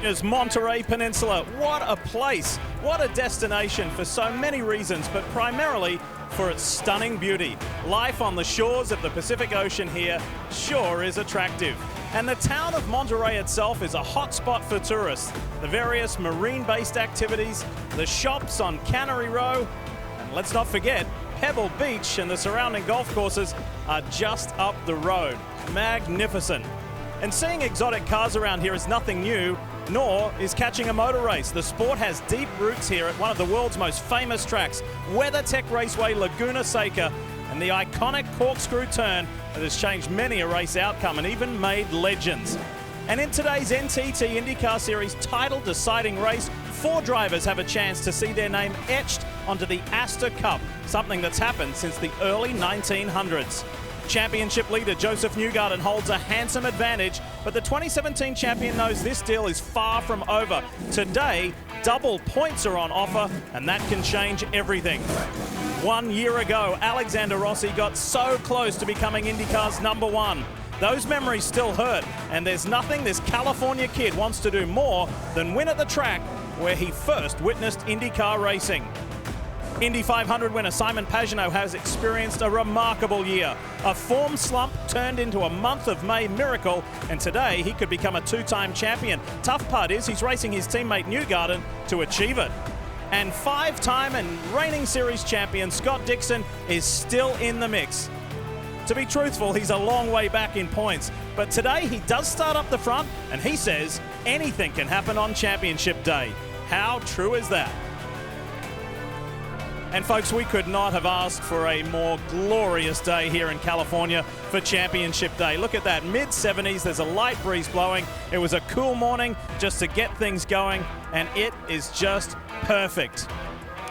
California's Monterey Peninsula. What a place, what a destination for so many reasons, but primarily for its stunning beauty. Life on the shores of the Pacific Ocean here sure is attractive. And the town of Monterey itself is a hotspot for tourists. The various marine-based activities, the shops on Cannery Row, and let's not forget, Pebble Beach and the surrounding golf courses are just up the road. Magnificent. And seeing exotic cars around here is nothing new, nor is catching a motor race. The sport has deep roots here at one of the world's most famous tracks, WeatherTech Raceway Laguna Seca, and the iconic corkscrew turn that has changed many a race outcome and even made legends. And in today's NTT IndyCar Series title deciding race, 4 drivers have a chance to see their name etched onto the Astor Cup, something that's happened since the early 1900s. Championship leader Joseph Newgarden holds a handsome advantage, but the 2017 champion knows this deal is far from over. Today, double points are on offer, and that can change everything. 1 year ago, Alexander Rossi got so close to becoming IndyCar's #1. Those memories still hurt, and there's nothing this California kid wants to do more than win at the track where he first witnessed IndyCar racing. Indy 500 winner Simon Pagenaud has experienced a remarkable year. A form slump turned into a month of May miracle, and today he could become a 2-time champion. Tough part is he's racing his teammate Newgarden to achieve it. And 5-time and reigning series champion Scott Dixon is still in the mix. To be truthful, he's a long way back in points, but today he does start up the front, and he says anything can happen on championship day. How true is that? And folks, we could not have asked for a more glorious day here in California for Championship Day. Look at that, mid-70s, there's a light breeze blowing. It was a cool morning just to get things going, and it is just perfect.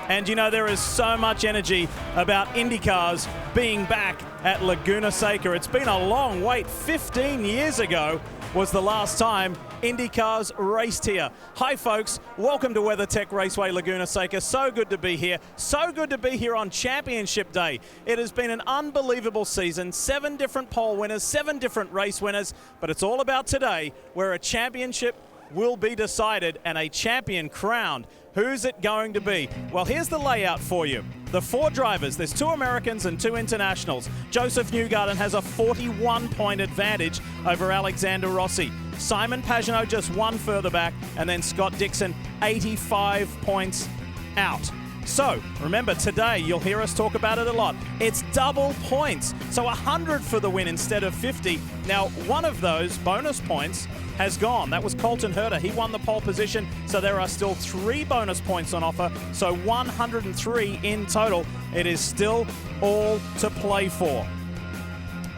And you know, there is so much energy about IndyCars being back at Laguna Seca. It's been a long wait. 15 years ago was the last time IndyCars raced here. Hi folks, welcome to WeatherTech Raceway Laguna Seca. So good to be here. So good to be here on Championship Day. It has been an unbelievable season. 7 different pole winners, 7 different race winners, but it's all about today where a championship will be decided and a champion crowned. Who's it going to be? Well, here's the layout for you. The 4 drivers, there's 2 Americans and 2 internationals. Joseph Newgarden has a 41-point advantage over Alexander Rossi. Simon Pagenaud just 1 further back, and then Scott Dixon 85 points out. So, remember today, you'll hear us talk about it a lot. It's double points, so 100 for the win instead of 50. Now, one of those bonus points has gone. That was Colton Herta. He won the pole position, so there are still 3 bonus points on offer, so 103 in total. It is still all to play for.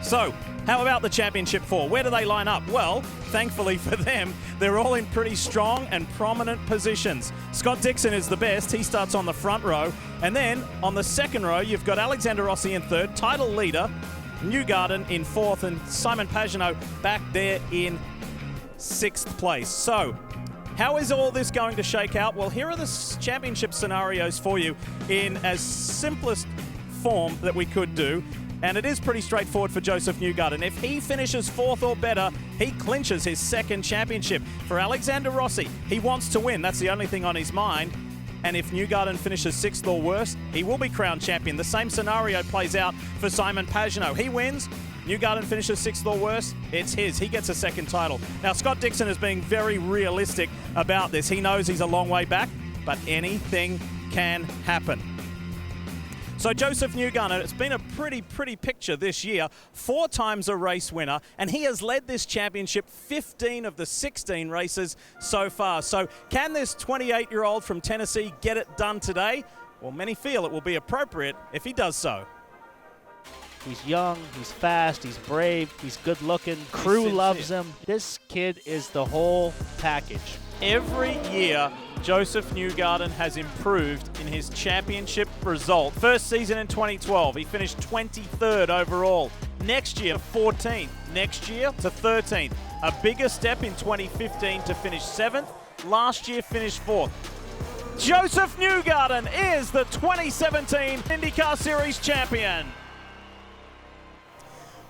So, how about the Championship 4? Where do they line up? Well, thankfully for them, they're all in pretty strong and prominent positions. Scott Dixon is the best. He starts on the front row. And then on the second row, you've got Alexander Rossi in 3rd, title leader, Newgarden in 4th, and Simon Pagenaud back there in 6th place. So, how is all this going to shake out? Well, here are the championship scenarios for you in as simplest form that we could do. And it is pretty straightforward for Joseph Newgarden. If he finishes 4th or better, he clinches his 2nd championship. For Alexander Rossi, he wants to win. That's the only thing on his mind. And if Newgarden finishes 6th or worse, he will be crowned champion. The same scenario plays out for Simon Pagenaud. He wins, Newgarden finishes 6th or worse, it's his. He gets a 2nd title. Now, Scott Dixon is being very realistic about this. He knows he's a long way back, but anything can happen. So Joseph Newgarden, it's been a pretty picture this year. 4 times a race winner, and he has led this championship 15 of the 16 races so far. So can this 28-year-old from Tennessee get it done today? Well, many feel it will be appropriate if he does so. He's young, he's fast, he's brave, he's good looking. Crew loves him. This kid is the whole package. Every year, Joseph Newgarden has improved in his championship result. First season in 2012, he finished 23rd overall. Next year, 14th. Next year to 13th. A bigger step in 2015 to finish 7th. Last year, finished 4th. Joseph Newgarden is the 2017 IndyCar Series champion.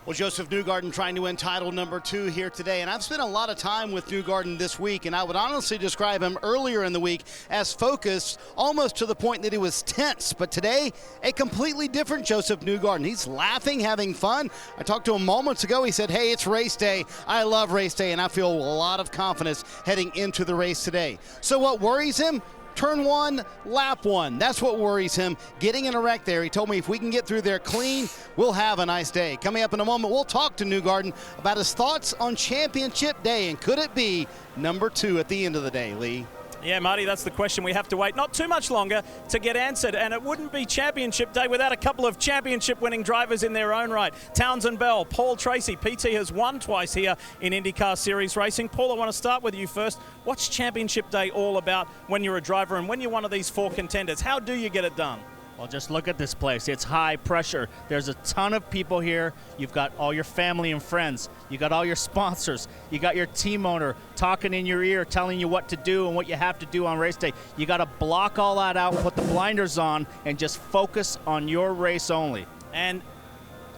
Well, Joseph Newgarden trying to win title number 2 here today, and I've spent a lot of time with Newgarden this week, and I would honestly describe him earlier in the week as focused, almost to the point that he was tense. But today, a completely different Joseph Newgarden. He's laughing, having fun. I talked to him moments ago. He said, hey, it's race day. I love race day, and I feel a lot of confidence heading into the race today. So what worries him? Turn 1, lap 1. That's what worries him, getting in a wreck there. He told me if we can get through there clean, we'll have a nice day. Coming up in a moment, we'll talk to Newgarden about his thoughts on championship day, and could it be number 2 at the end of the day, Lee? Yeah, Marty, that's the question we have to wait not too much longer to get answered, and it wouldn't be championship day without a couple of championship-winning drivers in their own right. Townsend Bell, Paul Tracy. PT has won twice here in IndyCar Series racing. Paul, I want to start with you first. What's championship day all about when you're a driver and when you're one of these 4 contenders? How do you get it done? Well, just look at this place. It's high pressure. There's a ton of people here. You've got all your family and friends. You got all your sponsors. You got your team owner talking in your ear, telling you what to do and what you have to do on race day. You got to block all that out, put the blinders on, and just focus on your race only. And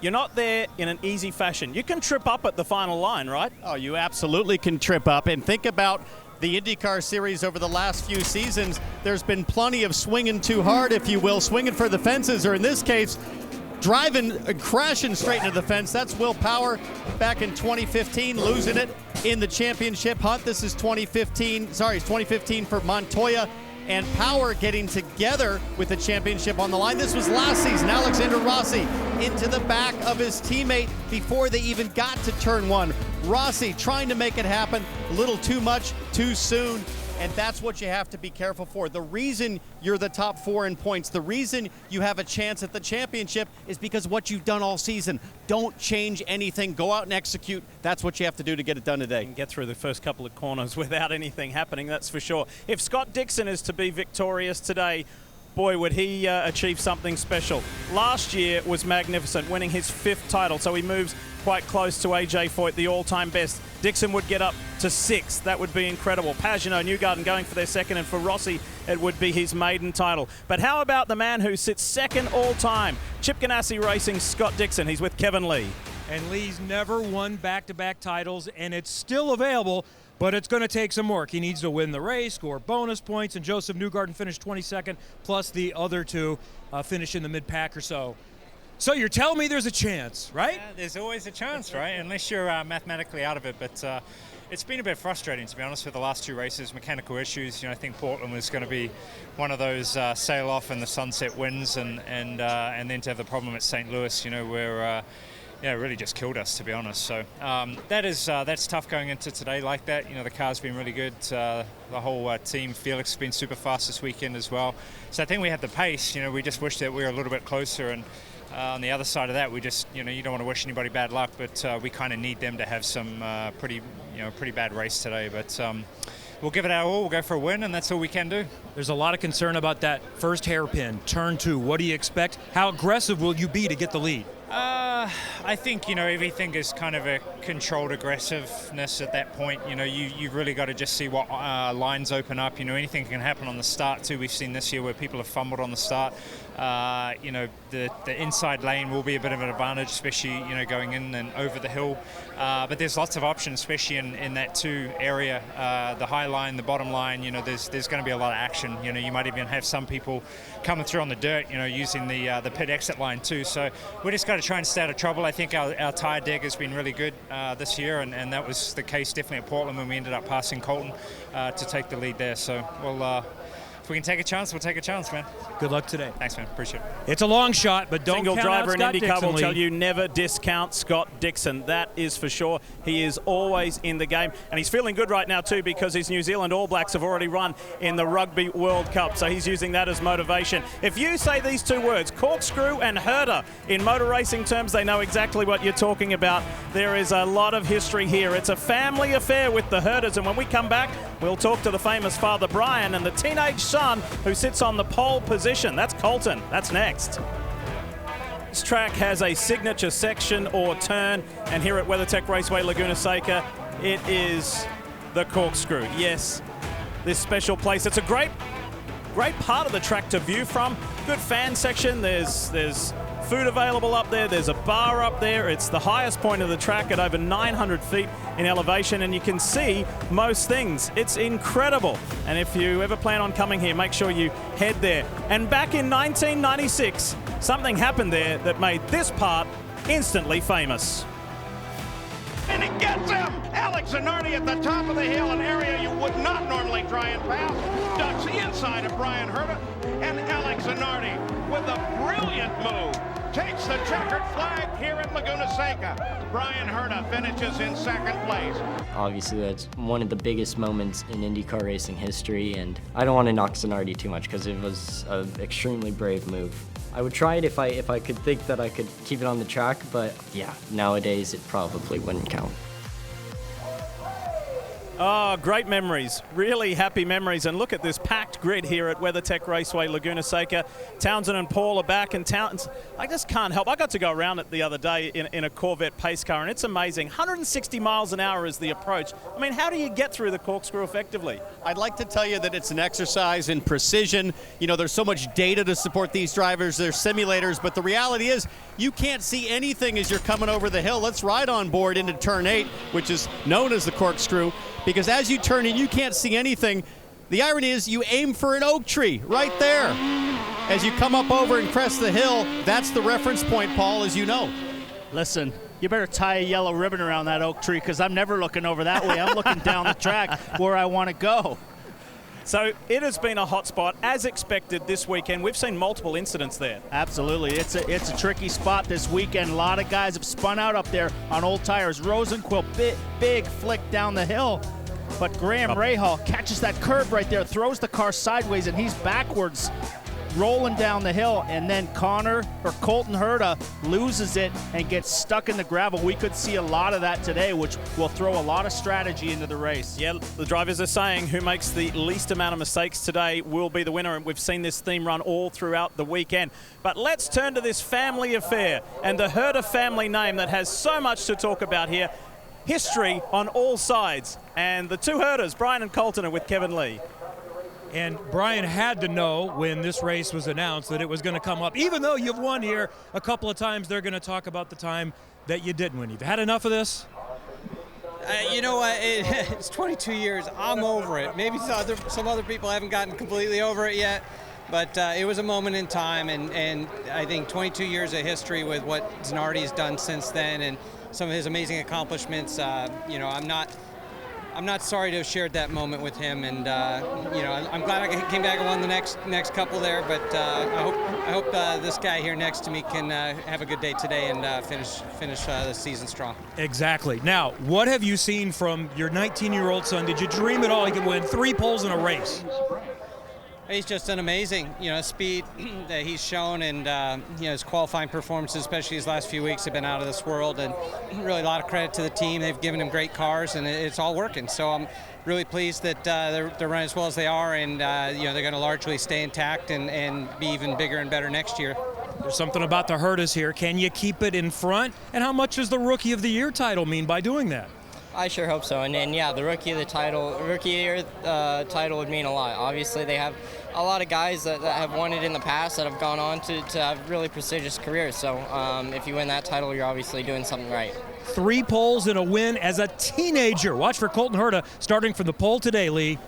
you're not there in an easy fashion. You can trip up at the final line, right? Oh, you absolutely can trip up. And think about the IndyCar Series over the last few seasons. There's been plenty of swinging too hard, if you will, swinging for the fences, or in this case, driving and crashing straight into the fence. That's Will Power back in 2015, losing it in the championship hunt. This is 2015 for Montoya and Power getting together with the championship on the line. This was last season. Alexander Rossi into the back of his teammate before they even got to turn 1. Rossi trying to make it happen a little too much, too soon, and that's what you have to be careful for. The reason you're the top 4 in points, the reason you have a chance at the championship is because of what you've done all season. Don't change anything. Go out and execute. That's what you have to do to get it done today. And get through the first couple of corners without anything happening, that's for sure. If Scott Dixon is to be victorious today, boy, would he achieve something special. Last year was magnificent, winning his 5th title, so he moves quite close to AJ Foyt, the all-time best. Dixon would get up to 6th. That would be incredible. Pagenaud, Newgarden going for their 2nd, and for Rossi, it would be his maiden title. But how about the man who sits 2nd all-time? Chip Ganassi Racing, Scott Dixon. He's with Kevin Lee. And Lee's never won back-to-back titles, and it's still available, but it's going to take some work. He needs to win the race, score bonus points, and Joseph Newgarden finished 22nd, plus the other 2 finish in the mid-pack or so. So you're telling me there's a chance, right? Yeah, there's always a chance, right? Unless you're mathematically out of it. But it's been a bit frustrating, to be honest, with the last 2 races. Mechanical issues. You know, I think Portland was going to be one of those sail off and the sunset wins, and then to have the problem at St. Louis, you know, where it really just killed us, to be honest. So that's tough going into today like that. You know, the car's been really good. The whole team, Felix has been super fast this weekend as well. So I think we had the pace. You know, we just wish that we were a little bit closer. And on the other side of that, we just, you know, you don't want to wish anybody bad luck, but we kind of need them to have some pretty bad race today. But we'll give it our all. We'll go for a win, and that's all we can do. There's a lot of concern about that first hairpin, turn 2. What do you expect? How aggressive will you be to get the lead? I think, you know, everything is kind of a controlled aggressiveness at that point. You know, you've really got to just see what lines open up. You know, anything can happen on the start too. We've seen this year where people have fumbled on the start. You know, the inside lane will be a bit of an advantage, especially, you know, going in and over the hill. But there's lots of options, especially in that 2 area, the high line, the bottom line. You know, there's going to be a lot of action. You know, you might even have some people coming through on the dirt, you know, using the pit exit line too. So we just got to try and stay out of trouble. I think our tire dig has been really good this year, and that was the case definitely at Portland when we ended up passing Colton to take the lead there. So if we can take a chance, we'll take a chance, man. Good luck today. Thanks, man. Appreciate it. It's a long shot, but don't Single count driver out in Scott IndyCar Dixon, will Lee. tell you never discount Scott Dixon. That is for sure. He is always in the game, and he's feeling good right now too because his New Zealand All Blacks have already run in the Rugby World Cup, so he's using that as motivation. If you say these 2 words, corkscrew and herder, in motor racing terms, they know exactly what you're talking about. There is a lot of history here. It's a family affair with the herders, and when we come back, we'll talk to the famous father Brian and the teenage son who sits on the pole position. That's Colton. That's next. This track has a signature section or turn, and here at WeatherTech Raceway Laguna Seca, it is the corkscrew. Yes, this special place. It's a great part of the track to view from. Good fan section. There's food available up there. There's a bar up there. It's the highest point of the track at over 900 feet in elevation, and you can see most things. It's incredible. And if you ever plan on coming here, make sure you head there. And back in 1996, something happened there that made this part instantly famous. And he gets him! Alex Zanardi at the top of the hill, an area you would not normally try and pass. Ducks the inside of Brian Herta, and Alex Zanardi, with a brilliant move, takes the checkered flag here at Laguna Seca. Brian Herta finishes in second place. Obviously, that's one of the biggest moments in IndyCar racing history, and I don't want to knock Zanardi too much because it was an extremely brave move. I would try it if I could think that I could keep it on the track, but yeah, nowadays it probably wouldn't count. Oh, great memories. Really happy memories. And look at this packed grid here at WeatherTech Raceway, Laguna Seca. Townsend and Paul are back, and I just can't help. I got to go around it the other day in a Corvette pace car, and it's amazing. 160 miles an hour is the approach. I mean, how do you get through the corkscrew effectively? I'd like to tell you that it's an exercise in precision. You know, there's so much data to support these drivers. There's simulators, but the reality is you can't see anything as you're coming over the hill. Let's ride on board into turn 8, which is known as the corkscrew, because as you turn in, you can't see anything. The irony is you aim for an oak tree right there. As you come up over and crest the hill, that's the reference point, Paul, as you know. Listen, you better tie a yellow ribbon around that oak tree, because I'm never looking over that way. I'm looking down the track where I want to go. So it has been a hot spot, as expected, this weekend. We've seen multiple incidents there. Absolutely. It's a tricky spot this weekend. A lot of guys have spun out up there on old tires. Rosenquill, big flick down the hill. But Graham Rahal catches that curve right there, throws the car sideways, and he's backwards, rolling down the hill. And then Colton Herta loses it and gets stuck in the gravel. We could see a lot of that today, which will throw a lot of strategy into the race. Yeah, the drivers are saying who makes the least amount of mistakes today will be the winner, and we've seen this theme run all throughout the weekend. But let's turn to this family affair and the Herta family name that has so much to talk about here. History on all sides. And the two Hertas, Brian and Colton, are with Kevin Lee. And Brian had to know when this race was announced that it was going to come up. Even though you've won here a couple of times, they're going to talk about the time that you didn't win. You've had enough of this? You know what? It's 22 years. I'm over it. Maybe some other people haven't gotten completely over it yet. But it was a moment in time, and I think 22 years of history with what Zanardi's done since then and some of his amazing accomplishments. You know, I'm not sorry to have shared that moment with him, and you know, I'm glad I came back and won the next couple there. But I hope this guy here next to me can have a good day today and finish the season strong. Exactly. Now, what have you seen from your 19-year-old son? Did you dream at all he could win 3 poles in a race? He's just an amazing, speed that he's shown, and his qualifying performances, especially his last few weeks, have been out of this world. And really, a lot of credit to the team. They've given him great cars, and it's all working. So I'm really pleased that they're running as well as they are, and they're going to largely stay intact and be even bigger and better next year. There's something about the Hertas here. Can you keep it in front? And how much does the Rookie of the Year title mean by doing that? I sure hope so, and yeah, the Rookie of the Year title would mean a lot. Obviously, they have a lot of guys that have won it in the past that have gone on to have really prestigious careers. So if you win that title, you're obviously doing something right. 3 poles and a win as a teenager. Watch for Colton Herta starting from the pole today, Lee.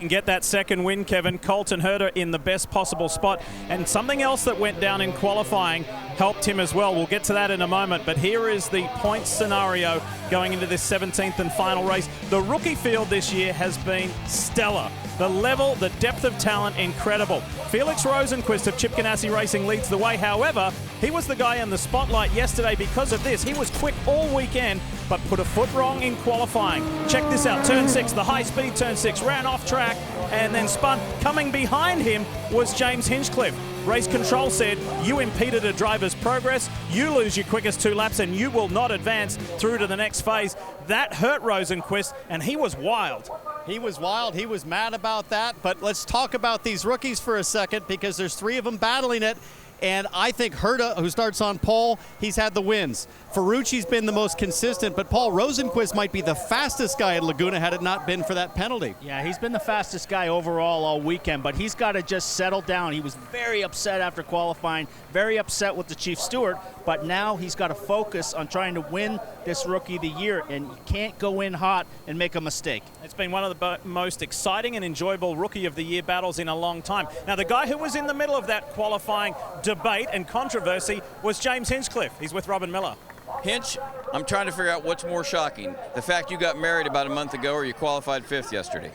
And get that second win, Kevin. Colton Herta in the best possible spot. And something else that went down in qualifying helped him as well. We'll get to that in a moment. But here is the points scenario going into this 17th and final race. The rookie field this year has been stellar. The level, the depth of talent, incredible. Felix Rosenquist of Chip Ganassi Racing leads the way. However, he was the guy in the spotlight yesterday because of this. He was quick all weekend, but put a foot wrong in qualifying. Check this out. Turn 6, the high-speed turn 6, ran off track and then spun. Coming behind him was James Hinchcliffe. Race control said, you impeded a driver's progress, you lose your quickest 2 laps, and you will not advance through to the next phase. That hurt Rosenquist, and he was wild. He was wild. He was mad about that. But let's talk about these rookies for a second, because there's 3 of them battling it. And I think Herta, who starts on pole, he's had the wins. Ferrucci's been the most consistent, but Paul Rosenquist might be the fastest guy at Laguna had it not been for that penalty. Yeah, he's been the fastest guy overall all weekend, but he's got to just settle down. He was very upset after qualifying, very upset with the chief steward, but now he's got to focus on trying to win this Rookie of the Year, and you can't go in hot and make a mistake. It's been one of the most exciting and enjoyable Rookie of the Year battles in a long time. Now, the guy who was in the middle of that qualifying debate and controversy was James Hinchcliffe. He's with Robin Miller. Hinch, I'm trying to figure out what's more shocking, the fact you got married about a month ago or you qualified 5th yesterday.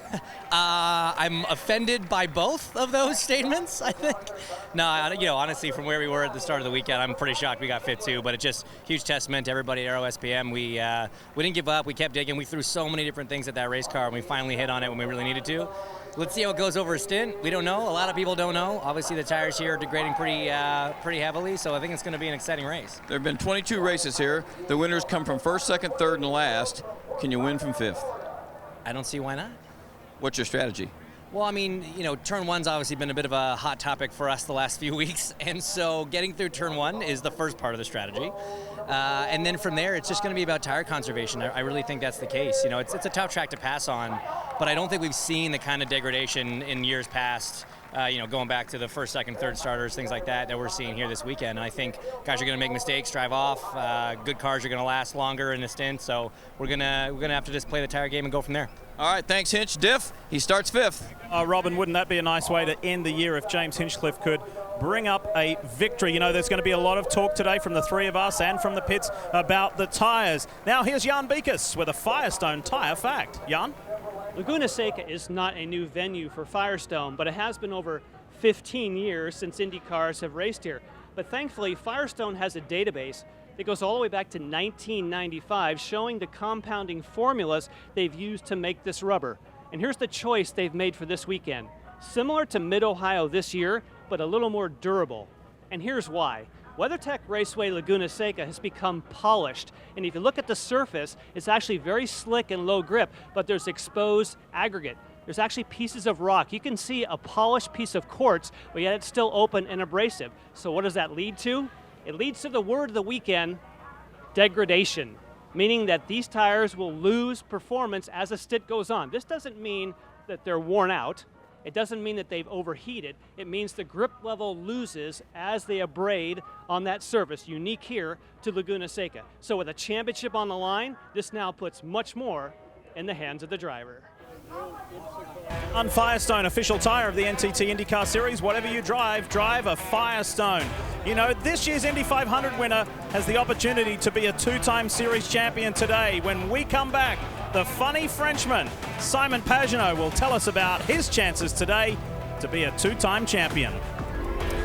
I'm offended by both of those statements, I think. No, honestly, from where we were at the start of the weekend, I'm pretty shocked we got 5th too, but it's just huge testament to everybody at ROSPM. We didn't give up. We kept digging. We threw so many different things at that race car, and we finally hit on it when we really needed to. Let's see how it goes over a stint. We don't know. A lot of people don't know. Obviously, the tires here are degrading pretty heavily, so I think it's going to be an exciting race. There have been 22 races here. The winners come from 1st, 2nd, 3rd, and last. Can you win from 5th? I don't see why not. What's your strategy? Well, I mean, turn one's obviously been a bit of a hot topic for us the last few weeks, and so getting through turn one is the first part of the strategy. And then from there, it's just going to be about tire conservation. I really think that's the case. It's a tough track to pass on, but I don't think we've seen the kind of degradation in years past, going back to the 1st, 2nd, 3rd starters, things like that we're seeing here this weekend. And I think guys are going to make mistakes, drive off. Good cars are going to last longer in the stint, so we're gonna have to just play the tire game and go from there. All right, thanks, Hinch. Diff, he starts 5th. Robin, wouldn't that be a nice way to end the year if James Hinchcliffe could bring up a victory? There's going to be a lot of talk today from the three of us and from the pits about the tyres. Now here's Jan Beekes with a Firestone tyre fact. Jan? Laguna Seca is not a new venue for Firestone, but it has been over 15 years since Indy cars have raced here. But thankfully, Firestone has a database that goes all the way back to 1995, showing the compounding formulas they've used to make this rubber. And here's the choice they've made for this weekend. Similar to Mid-Ohio this year, but a little more durable. And here's why. WeatherTech Raceway Laguna Seca has become polished, and if you look at the surface, it's actually very slick and low grip, but there's exposed aggregate. There's actually pieces of rock. You can see a polished piece of quartz, but yet it's still open and abrasive. So what does that lead to? It leads to the word of the weekend, degradation, meaning that these tires will lose performance as a stint goes on. This doesn't mean that they're worn out. It doesn't mean that they've overheated. It means the grip level loses as they abrade on that surface, unique here to Laguna Seca. So with a championship on the line, this now puts much more in the hands of the driver. On Firestone, official tyre of the NTT IndyCar Series. Whatever you drive a Firestone. This year's Indy 500 winner has the opportunity to be a two-time series champion today. When we come back, the funny Frenchman, Simon Pagenaud, will tell us about his chances today to be a two-time champion.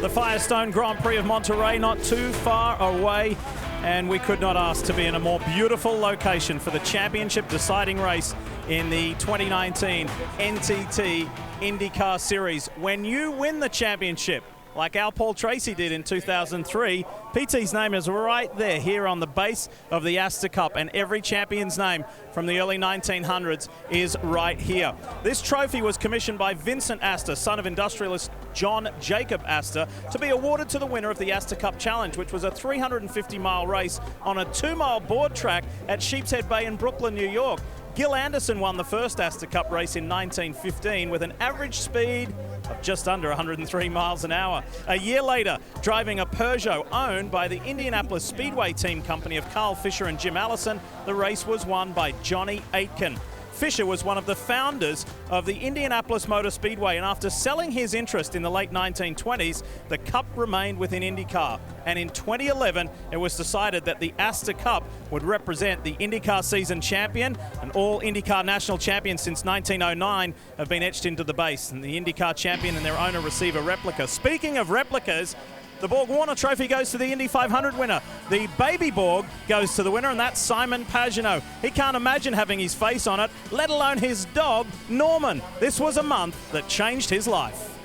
The Firestone Grand Prix of Monterey, not too far away, and we could not ask to be in a more beautiful location for the championship deciding race in the 2019 NTT IndyCar Series. When you win the championship, like Al Paul Tracy did in 2003, PT's name is right there here on the base of the Astor Cup, and every champion's name from the early 1900s is right here. This trophy was commissioned by Vincent Astor, son of industrialist John Jacob Astor, to be awarded to the winner of the Astor Cup Challenge, which was a 350-mile race on a 2-mile board track at Sheepshead Bay in Brooklyn, New York. Gil Anderson won the first Astor Cup race in 1915 with an average speed of just under 103 miles an hour. A year later, driving a Peugeot owned by the Indianapolis Speedway team company of Carl Fisher and Jim Allison, the race was won by Johnny Aitken. Fisher was one of the founders of the Indianapolis Motor Speedway, and after selling his interest in the late 1920s, the Cup remained within IndyCar. And in 2011, it was decided that the Astor Cup would represent the IndyCar season champion, and all IndyCar national champions since 1909 have been etched into the base, and the IndyCar champion and their owner receive a replica. Speaking of replicas, the Borg Warner Trophy goes to the Indy 500 winner. The Baby Borg goes to the winner, and that's Simon Pagenaud. He can't imagine having his face on it, let alone his dog, Norman. This was a month that changed his life.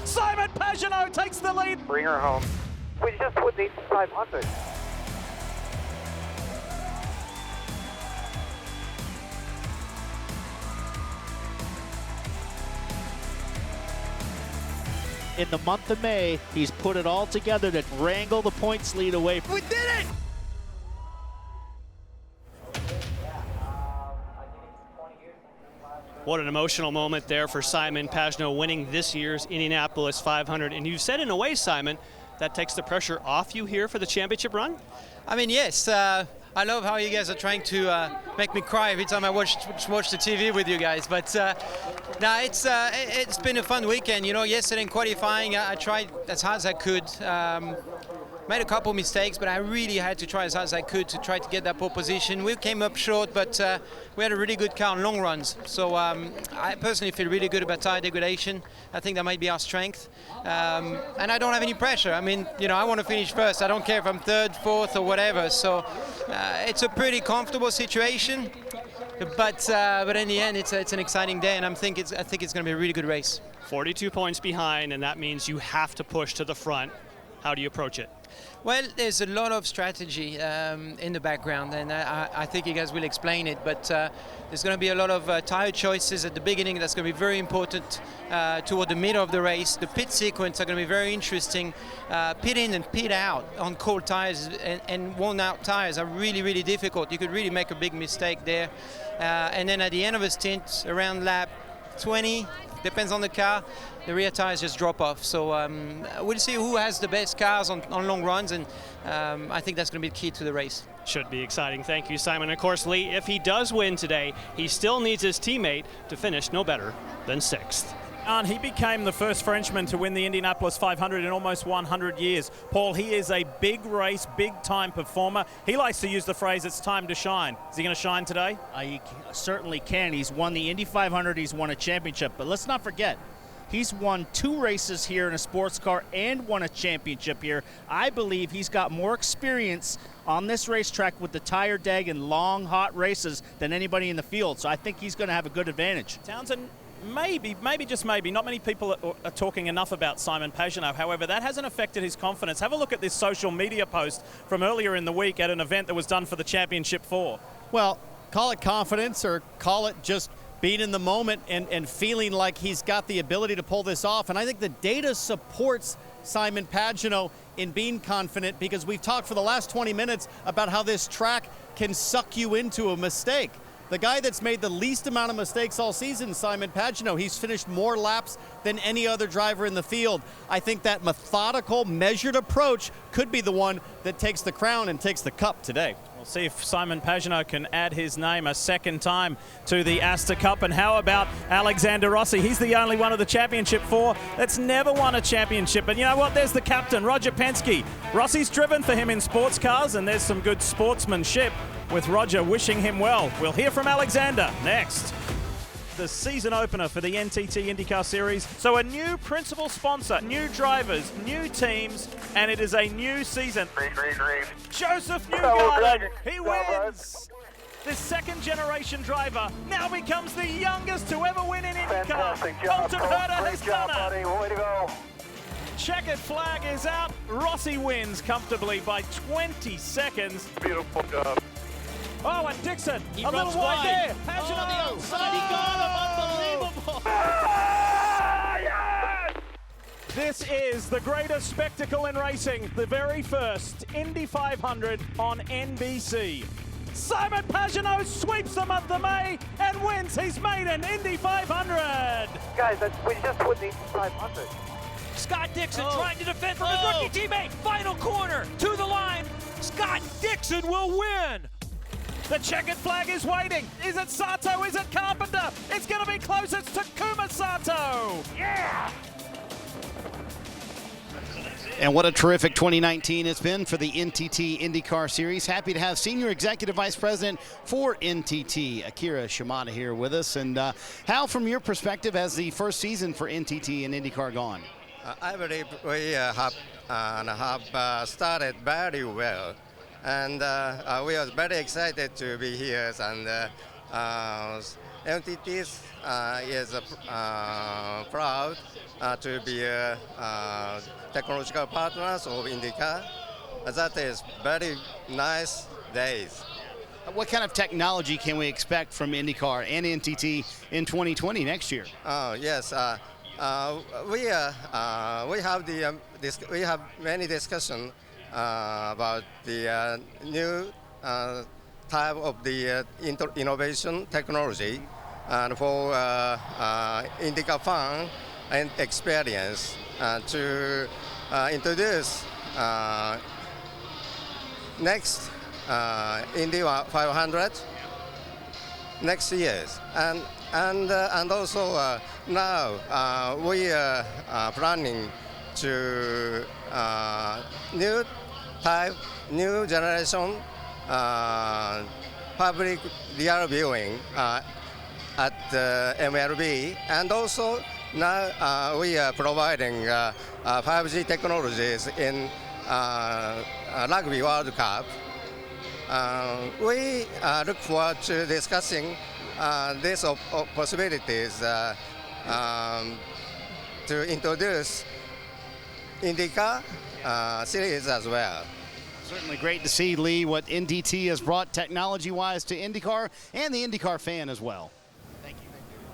Simon Pagenaud takes the lead. Bring her home. We just put the 500. In the month of May, he's put it all together to wrangle the points lead away. We did it! What an emotional moment there for Simon Pagenaud winning this year's Indianapolis 500. And you said in a way, Simon, that takes the pressure off you here for the championship run? I mean, yes. I love how you guys are trying to make me cry every time I watch the TV with you guys. But no, it's been a fun weekend. You know, yesterday in qualifying, I tried as hard as I could. Made a couple mistakes, but I really had to try as hard as I could to try to get that pole position. We came up short, but we had a really good car on long runs. So I personally feel really good about tire degradation. I think that might be our strength. And I don't have any pressure. I mean, you know, I want to finish first. I don't care if I'm third, fourth, or whatever. So it's a pretty comfortable situation. But in the end, it's an exciting day, and I think it's going to be a really good race. 42 points behind, and that means you have to push to the front. How do you approach it? Well, there's a lot of strategy in the background, and I think you guys will explain it, but there's going to be a lot of tire choices at the beginning. That's going to be very important toward the middle of the race. The pit sequence are going to be very interesting. Pit in and pit out on cold tires and worn out tires are really, really difficult. You could really make a big mistake there. And then at the end of a stint, around lap 20, depends on the car, the rear tires just drop off. So we'll see who has the best cars on long runs, and I think that's going to be key to the race. Should be exciting. Thank you, Simon. Of course, Lee, if he does win today, he still needs his teammate to finish no better than 6th. And he became the first Frenchman to win the Indianapolis 500 in almost 100 years. Paul, he is a big race, big-time performer. He likes to use the phrase, it's time to shine. Is he going to shine today? He certainly can. He's won the Indy 500. He's won a championship. But let's not forget, he's won 2 races here in a sports car and won a championship here. I believe he's got more experience on this racetrack with the tire deg and long, hot races than anybody in the field. So I think he's going to have a good advantage. Townsend, maybe, just maybe, not many people are talking enough about Simon Pagenaud. However, that hasn't affected his confidence. Have a look at this social media post from earlier in the week at an event that was done for the Championship 4. Well, call it confidence or call it just being in the moment and feeling like he's got the ability to pull this off. And I think the data supports Simon Pagenaud in being confident, because we've talked for the last 20 minutes about how this track can suck you into a mistake. The guy that's made the least amount of mistakes all season, Simon Pagenaud, he's finished more laps than any other driver in the field. I think that methodical, measured approach could be the one that takes the crown and takes the cup today. We'll see if Simon Pagenaud can add his name a second time to the Astor Cup. And how about Alexander Rossi? He's the only one of the Championship 4 that's never won a championship. And you know what? There's the captain, Roger Penske. Rossi's driven for him in sports cars, and there's some good sportsmanship with Roger wishing him well. We'll hear from Alexander next. The season opener for the NTT IndyCar Series. So a new principal sponsor, new drivers, new teams, and it is a new season. Joseph Newgarden, he wins! This second-generation driver now becomes the youngest to ever win in IndyCar. Colton Herta has done it. Way to go. Checkered flag is out. Rossi wins comfortably by 20 seconds. Beautiful job. Oh, and Dixon, He a little runs wide wide. there. Oh, Pagenaud. the outside, he got him, unbelievable. This is the greatest spectacle in racing, the very first Indy 500 on NBC. Simon Pagenaud sweeps the month of May and wins his maiden Indy 500. Guys, we just won the 500. Scott Dixon trying to defend from his rookie teammate. Final corner to the line. Scott Dixon will win. The checkered flag is waiting. Is it Sato? Is it Carpenter? It's going to be close. It's Takuma Sato. Yeah! And what a terrific 2019 it's been for the NTT IndyCar Series. Happy to have Senior Executive Vice President for NTT, Akira Shimada, here with us. And how, from your perspective, has the first season for NTT and IndyCar gone? I believe we have started very well. And we are very excited to be here. And NTT is proud to be technological partners of IndyCar. That is very nice days. What kind of technology can we expect from IndyCar and NTT in 2020 next year? Oh yes, we have many discussions about the new type of the innovation technology, and for IndyCar fun and experience to introduce next Indy 500 next years, and also now we are planning to new generation public real viewing at MLB, and also now we are providing 5G technologies in Rugby World Cup. We look forward to discussing these possibilities to introduce IndyCar series as well. Certainly great to see, Lee, what NDT has brought technology-wise to IndyCar and the IndyCar fan as well. Thank you.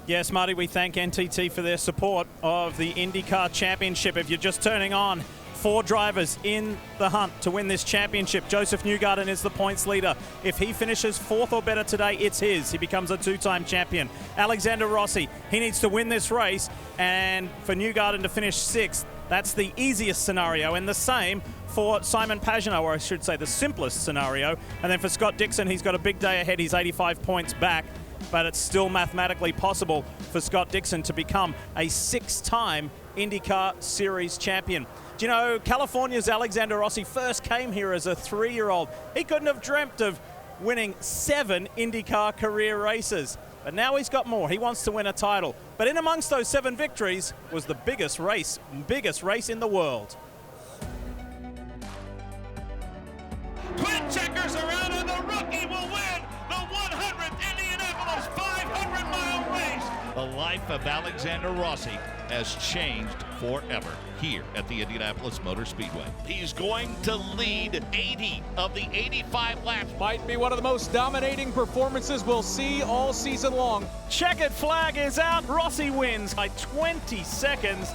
Yes, Marty, we thank NTT for their support of the IndyCar Championship. If you're just turning on, 4 drivers in the hunt to win this championship. Joseph Newgarden is the points leader. If he finishes 4th or better today, it's his. He becomes a 2-time champion. Alexander Rossi, he needs to win this race, and for Newgarden to finish 6th, that's the easiest scenario, and the same for Simon Pagenaud, or I should say the simplest scenario. And then for Scott Dixon, he's got a big day ahead. He's 85 points back, but it's still mathematically possible for Scott Dixon to become a 6-time IndyCar Series champion. Do you know, California's Alexander Rossi first came here as a 3-year-old. He couldn't have dreamt of winning 7 IndyCar career races. But now he's got more. He wants to win a title. But in amongst those 7 victories was the biggest race in the world. Twin checkers around, and the rookie will win the 100th Indianapolis 500-mile race. The life of Alexander Rossi has changed forever here at the Indianapolis Motor Speedway. He's going to lead 80 of the 85 laps. Might be one of the most dominating performances we'll see all season long. Checkered flag is out. Rossi wins by 20 seconds.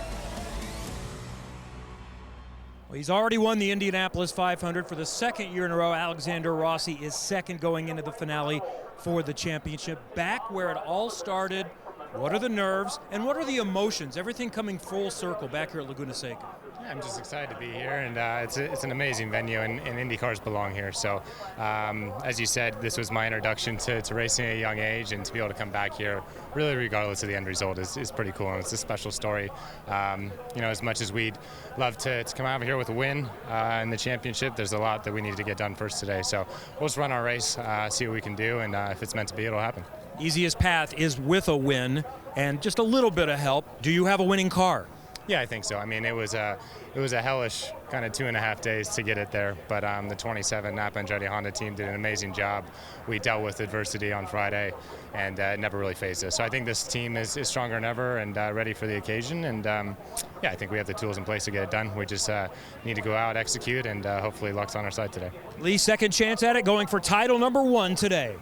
Well, he's already won the Indianapolis 500 for the 2nd year in a row. Alexander Rossi is 2nd going into the finale for the championship. Back where it all started. What are the nerves and what are the emotions? Everything coming full circle back here at Laguna Seca. Yeah, I'm just excited to be here, and it's an amazing venue, and IndyCars belong here. So, as you said, this was my introduction to racing at a young age, and to be able to come back here, really regardless of the end result, is pretty cool, and it's a special story. As much as we'd love to come out here with a win in the championship, there's a lot that we need to get done first today. So we'll just run our race, see what we can do, and if it's meant to be, it'll happen. Easiest path is with a win and just a little bit of help. Do you have a winning car? Yeah, I think so. I mean, it was a hellish kind of 2.5 days to get it there, but the 27 Napa Andretti Honda team did an amazing job. We dealt with adversity on Friday, and it never really phased us. So I think this team is stronger than ever and ready for the occasion. And I think we have the tools in place to get it done. We just need to go out, execute, and hopefully luck's on our side today. Lee, second chance at it, going for title number 1 today.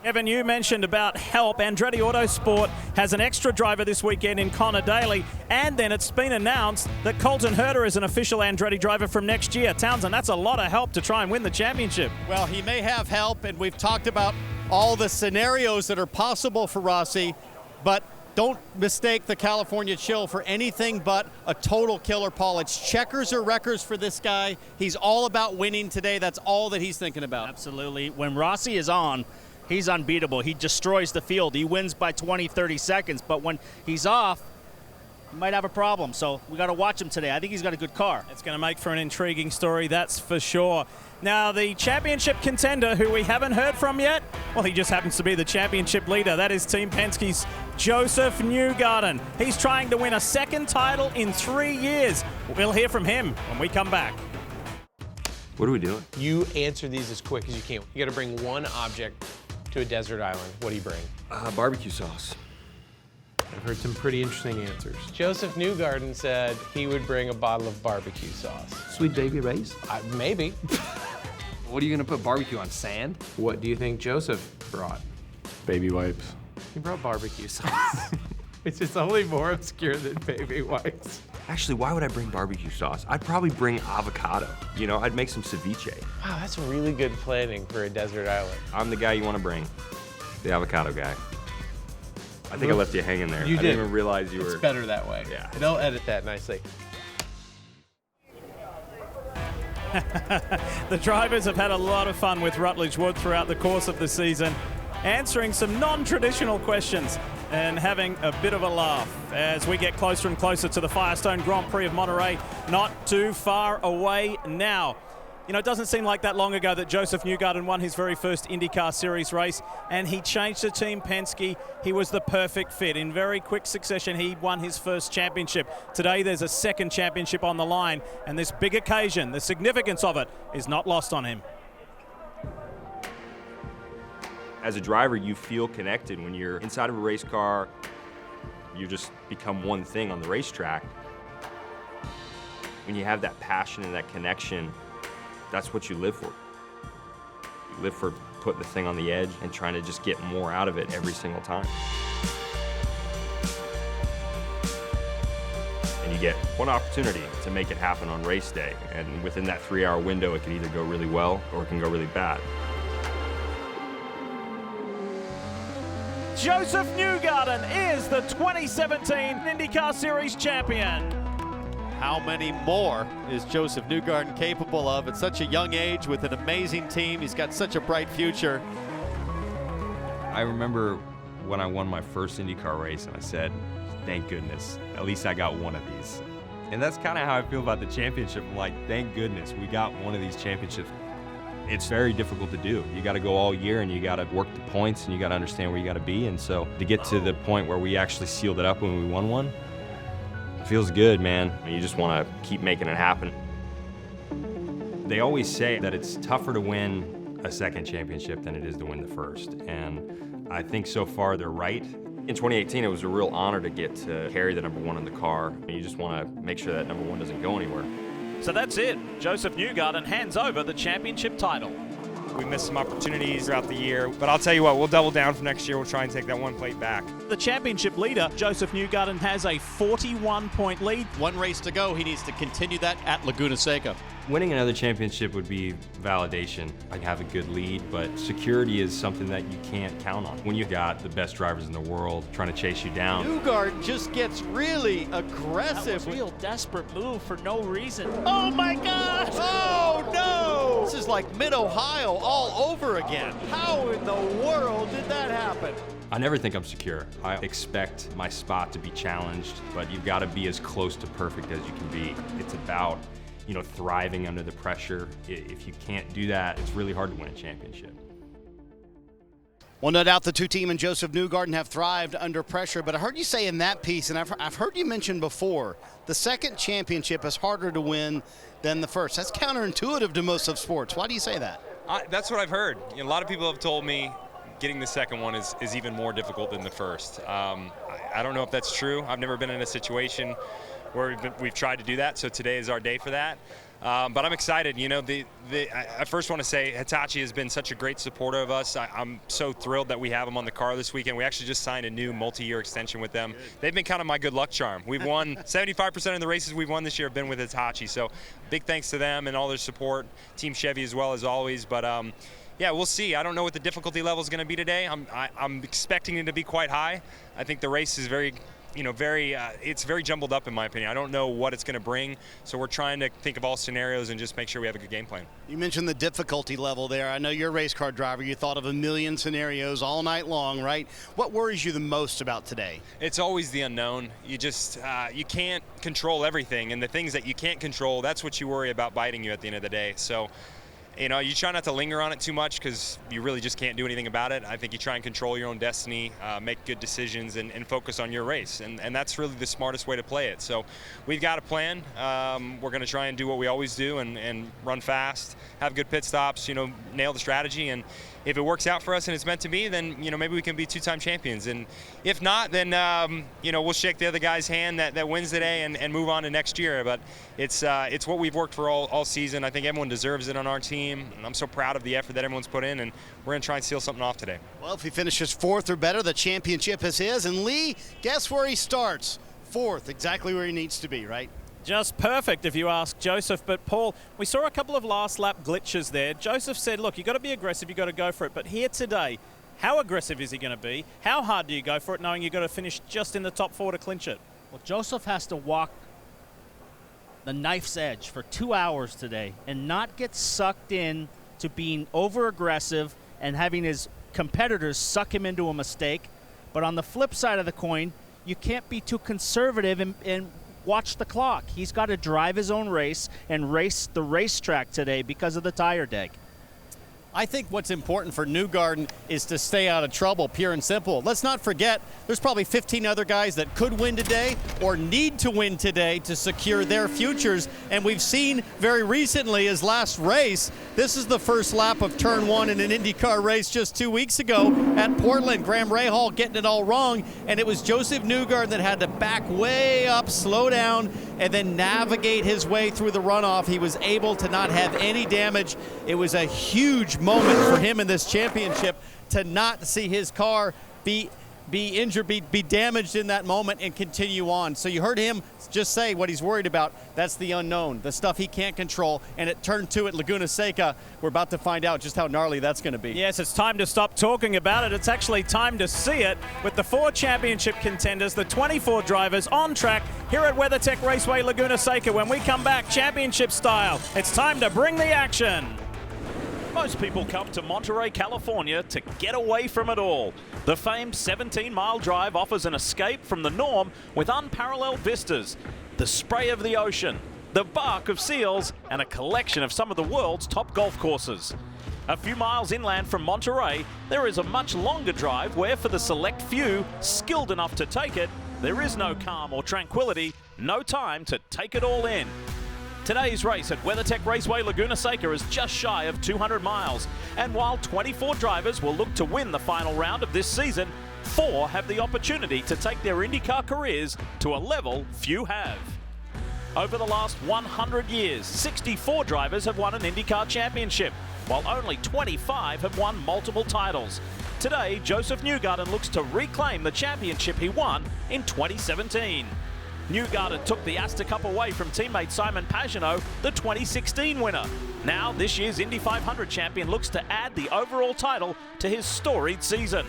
Evan, you mentioned about help. Andretti Autosport has an extra driver this weekend in Connor Daly, and then it's been announced that Colton Herta is an official Andretti driver from next year. Townsend, that's a lot of help to try and win the championship. Well, he may have help, and we've talked about all the scenarios that are possible for Rossi, but don't mistake the California chill for anything but a total killer, Paul. It's checkers or wreckers for this guy. He's all about winning today. That's all that he's thinking about. Absolutely. When Rossi is on, he's unbeatable. He destroys the field. He wins by 20, 30 seconds. But when he's off, he might have a problem. So we got to watch him today. I think he's got a good car. It's going to make for an intriguing story, that's for sure. Now, the championship contender, who we haven't heard from yet, well, he just happens to be the championship leader. That is Team Penske's Joseph Newgarden. He's trying to win a 2nd title in 3 years. We'll hear from him when we come back. What are we doing? You answer these as quick as you can. You got to bring one object to a desert island. What do you bring? Barbecue sauce. I've heard some pretty interesting answers. Joseph Newgarden said he would bring a bottle of barbecue sauce. Sweet baby rays? Maybe. What are you gonna put barbecue on, sand? What do you think Joseph brought? Baby wipes. He brought barbecue sauce. It's just only more obscure than baby wipes. Actually, why would I bring barbecue sauce? I'd probably bring avocado. You know, I'd make some ceviche. Wow, that's really good planning for a desert island. I'm the guy you want to bring. The avocado guy. I think I left you hanging there. You I did. didn't even realize you were. It's better that way. Yeah. They'll edit that nicely. The drivers have had a lot of fun with Rutledge Wood throughout the course of the season, answering some non-traditional questions and having a bit of a laugh as we get closer and closer to the Firestone Grand Prix of Monterey, not too far away now. You know, it doesn't seem like that long ago that Joseph Newgarden won his very first IndyCar Series race, and he changed to Team Penske. He was the perfect fit. In very quick succession, he won his first championship. Today, there's a second championship on the line, and this big occasion, the significance of it, is not lost on him. As a driver, you feel connected when you're inside of a race car. You just become one thing on the racetrack. When you have that passion and that connection, that's what you live for. You live for putting the thing on the edge and trying to just get more out of it every single time. And you get one opportunity to make it happen on race day. And within that 3-hour window, it can either go really well or it can go really bad. Joseph Newgarden is the 2017 IndyCar Series champion. How many more is Joseph Newgarden capable of at such a young age with an amazing team? He's got such a bright future. I remember when I won my first IndyCar race and I said, thank goodness, at least I got one of these. And that's kind of how I feel about the championship. I'm like, thank goodness we got one of these championships. It's very difficult to do. You got to go all year and you got to work the points and you got to understand where you got to be. And so to get to the point where we actually sealed it up when we won one, it feels good, man. You just want to keep making it happen. They always say that it's tougher to win a second championship than it is to win the first. And I think so far they're right. In 2018, it was a real honor to get to carry the #1 in the car. You just want to make sure that #1 doesn't go anywhere. So that's it. Joseph Newgarden hands over the championship title. We missed some opportunities throughout the year, but I'll tell you what, we'll double down for next year. We'll try and take that one plate back. The championship leader, Joseph Newgarden, has a 41-point lead. One race to go. He needs to continue that at Laguna Seca. Winning another championship would be validation. I have a good lead, but security is something that you can't count on. When you've got the best drivers in the world trying to chase you down. Newgarden just gets really aggressive. That was a real desperate move for no reason. Oh my gosh! Oh no! This is like Mid-Ohio all over again. How in the world did that happen? I never think I'm secure. I expect my spot to be challenged, but you've got to be as close to perfect as you can be. It's about, thriving under the pressure. If you can't do that, it's really hard to win a championship. Well, no doubt the two team and Joseph Newgarden have thrived under pressure, but I heard you say in that piece, and I've heard you mention before, the second championship is harder to win than the first. That's counterintuitive to most of sports. Why do you say that? That's what I've heard. A lot of people have told me getting the second one is even more difficult than the first. I don't know if that's true. I've never been in a situation where we've tried to do that, so today is our day for that. But I'm excited. I first want to say Hitachi has been such a great supporter of us. I'm so thrilled that we have them on the car this weekend. We actually just signed a new multi-year extension with them. They've been kind of my good luck charm. We've won 75% of the races we've won this year have been with Hitachi. So big thanks to them and all their support. Team Chevy as well as always. But yeah, we'll see. I don't know what the difficulty level is going to be today. I'm expecting it to be quite high. I think the race is it's very jumbled up in my opinion. I don't know what it's going to bring, so we're trying to think of all scenarios and just make sure we have a good game plan. You mentioned the difficulty level there. I know you're a race car driver. You thought of a million scenarios all night long, right? What worries you the most about today? It's always the unknown. You just, you can't control everything, and the things that you can't control, that's what you worry about biting you at the end of the day. So, you try not to linger on it too much because you really just can't do anything about it. I think you try and control your own destiny, make good decisions, and focus on your race. And that's really the smartest way to play it. So we've got a plan. We're going to try and do what we always do and run fast, have good pit stops, nail the strategy. And if it works out for us and it's meant to be, then, maybe we can be two-time champions. And if not, then, we'll shake the other guy's hand that wins today and move on to next year. But it's what we've worked for all season. I think everyone deserves it on our team. And I'm so proud of the effort that everyone's put in, and we're going to try and seal something off today. Well, if he finishes fourth or better, the championship is his. And Lee, guess where he starts? Fourth, exactly where he needs to be, right? Just perfect if you ask Joseph. But Paul, we saw a couple of last lap glitches there. Joseph said, look, you've got to be aggressive, you've got to go for it. But here today, How aggressive is he going to be? How hard do you go for it knowing you've got to finish just in the top 4 to clinch it? Well, Joseph has to walk the knife's edge for 2 hours today and not get sucked in to being over-aggressive and having his competitors suck him into a mistake. But on the flip side of the coin, you can't be too conservative and watch the clock. He's got to drive his own race and race the racetrack today because of the tire deg. I think what's important for Newgarden is to stay out of trouble, pure and simple. Let's not forget, there's probably 15 other guys that could win today or need to win today to secure their futures. And we've seen very recently his last race, this is the first lap of turn 1 in an IndyCar race just 2 weeks ago at Portland. Graham Rahal getting it all wrong, and it was Joseph Newgarden that had to back way up, slow down, and then navigate his way through the runoff. He was able to not have any damage. It was a huge moment for him in this championship to not see his car be injured, be damaged in that moment and continue on. So you heard him just say what he's worried about. That's the unknown, the stuff he can't control. And at turn 2 at Laguna Seca, we're about to find out just how gnarly that's going to be. Yes, it's time to stop talking about it. It's actually time to see it with the 4 championship contenders, the 24 drivers on track here at WeatherTech Raceway Laguna Seca. When we come back, championship style, it's time to bring the action. Most people come to Monterey, California to get away from it all. The famed 17-mile drive offers an escape from the norm with unparalleled vistas, the spray of the ocean, the bark of seals, and a collection of some of the world's top golf courses. A few miles inland from Monterey, there is a much longer drive where, for the select few skilled enough to take it, there is no calm or tranquility, no time to take it all in. Today's race at WeatherTech Raceway Laguna Seca is just shy of 200 miles, and while 24 drivers will look to win the final round of this season, 4 have the opportunity to take their IndyCar careers to a level few have. Over the last 100 years, 64 drivers have won an IndyCar championship, while only 25 have won multiple titles. Today, Joseph Newgarden looks to reclaim the championship he won in 2017. Newgarden took the Astor Cup away from teammate Simon Pagenaud, the 2016 winner. Now, this year's Indy 500 champion looks to add the overall title to his storied season.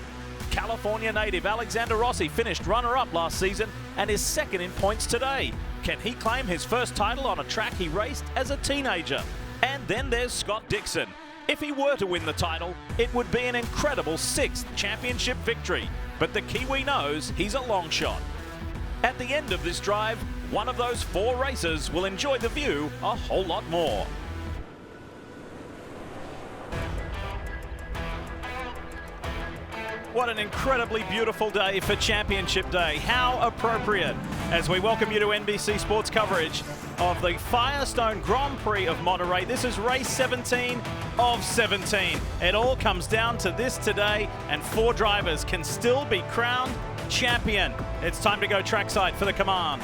California native Alexander Rossi finished runner-up last season and is second in points today. Can he claim his first title on a track he raced as a teenager? And then there's Scott Dixon. If he were to win the title, it would be an incredible 6th championship victory. But the Kiwi knows he's a long shot. At the end of this drive, one of those 4 racers will enjoy the view a whole lot more. What an incredibly beautiful day for Championship Day. How appropriate as we welcome you to NBC Sports coverage of the Firestone Grand Prix of Monterey. This is race 17 of 17. It all comes down to this today, and 4 drivers can still be crowned champion. It's time to go trackside for the command.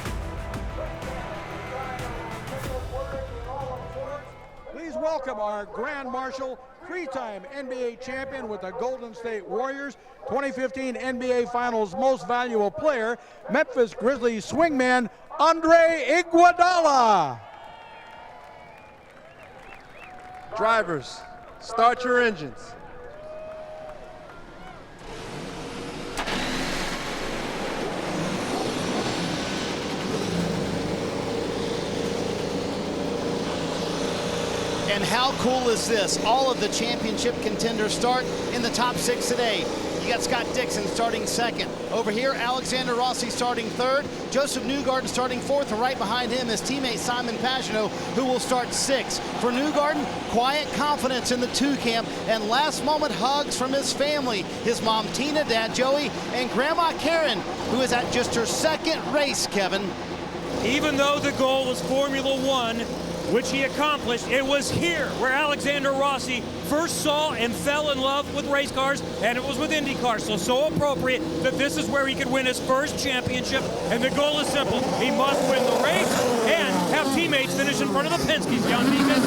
Please welcome our Grand Marshal, 3-time NBA champion with the Golden State Warriors, 2015 NBA Finals Most Valuable Player, Memphis Grizzlies swingman, Andre Iguodala. Drivers, start your engines. And how cool is this? All of the championship contenders start in the top 6 today. You got Scott Dixon starting 2nd. Over here, Alexander Rossi starting 3rd. Joseph Newgarden starting 4th, and right behind him is teammate Simon Pagenaud, who will start 6th. For Newgarden, quiet confidence in the 2 camp, and last moment hugs from his family. His mom Tina, dad Joey, and grandma Karen, who is at just her 2nd race, Kevin. Even though the goal was Formula One, which he accomplished, it was here where Alexander Rossi first saw and fell in love with race cars, and it was with IndyCar. So appropriate that this is where he could win his first championship, and the goal is simple. He must win the race and have teammates finish in front of the Penske's. John Deacon.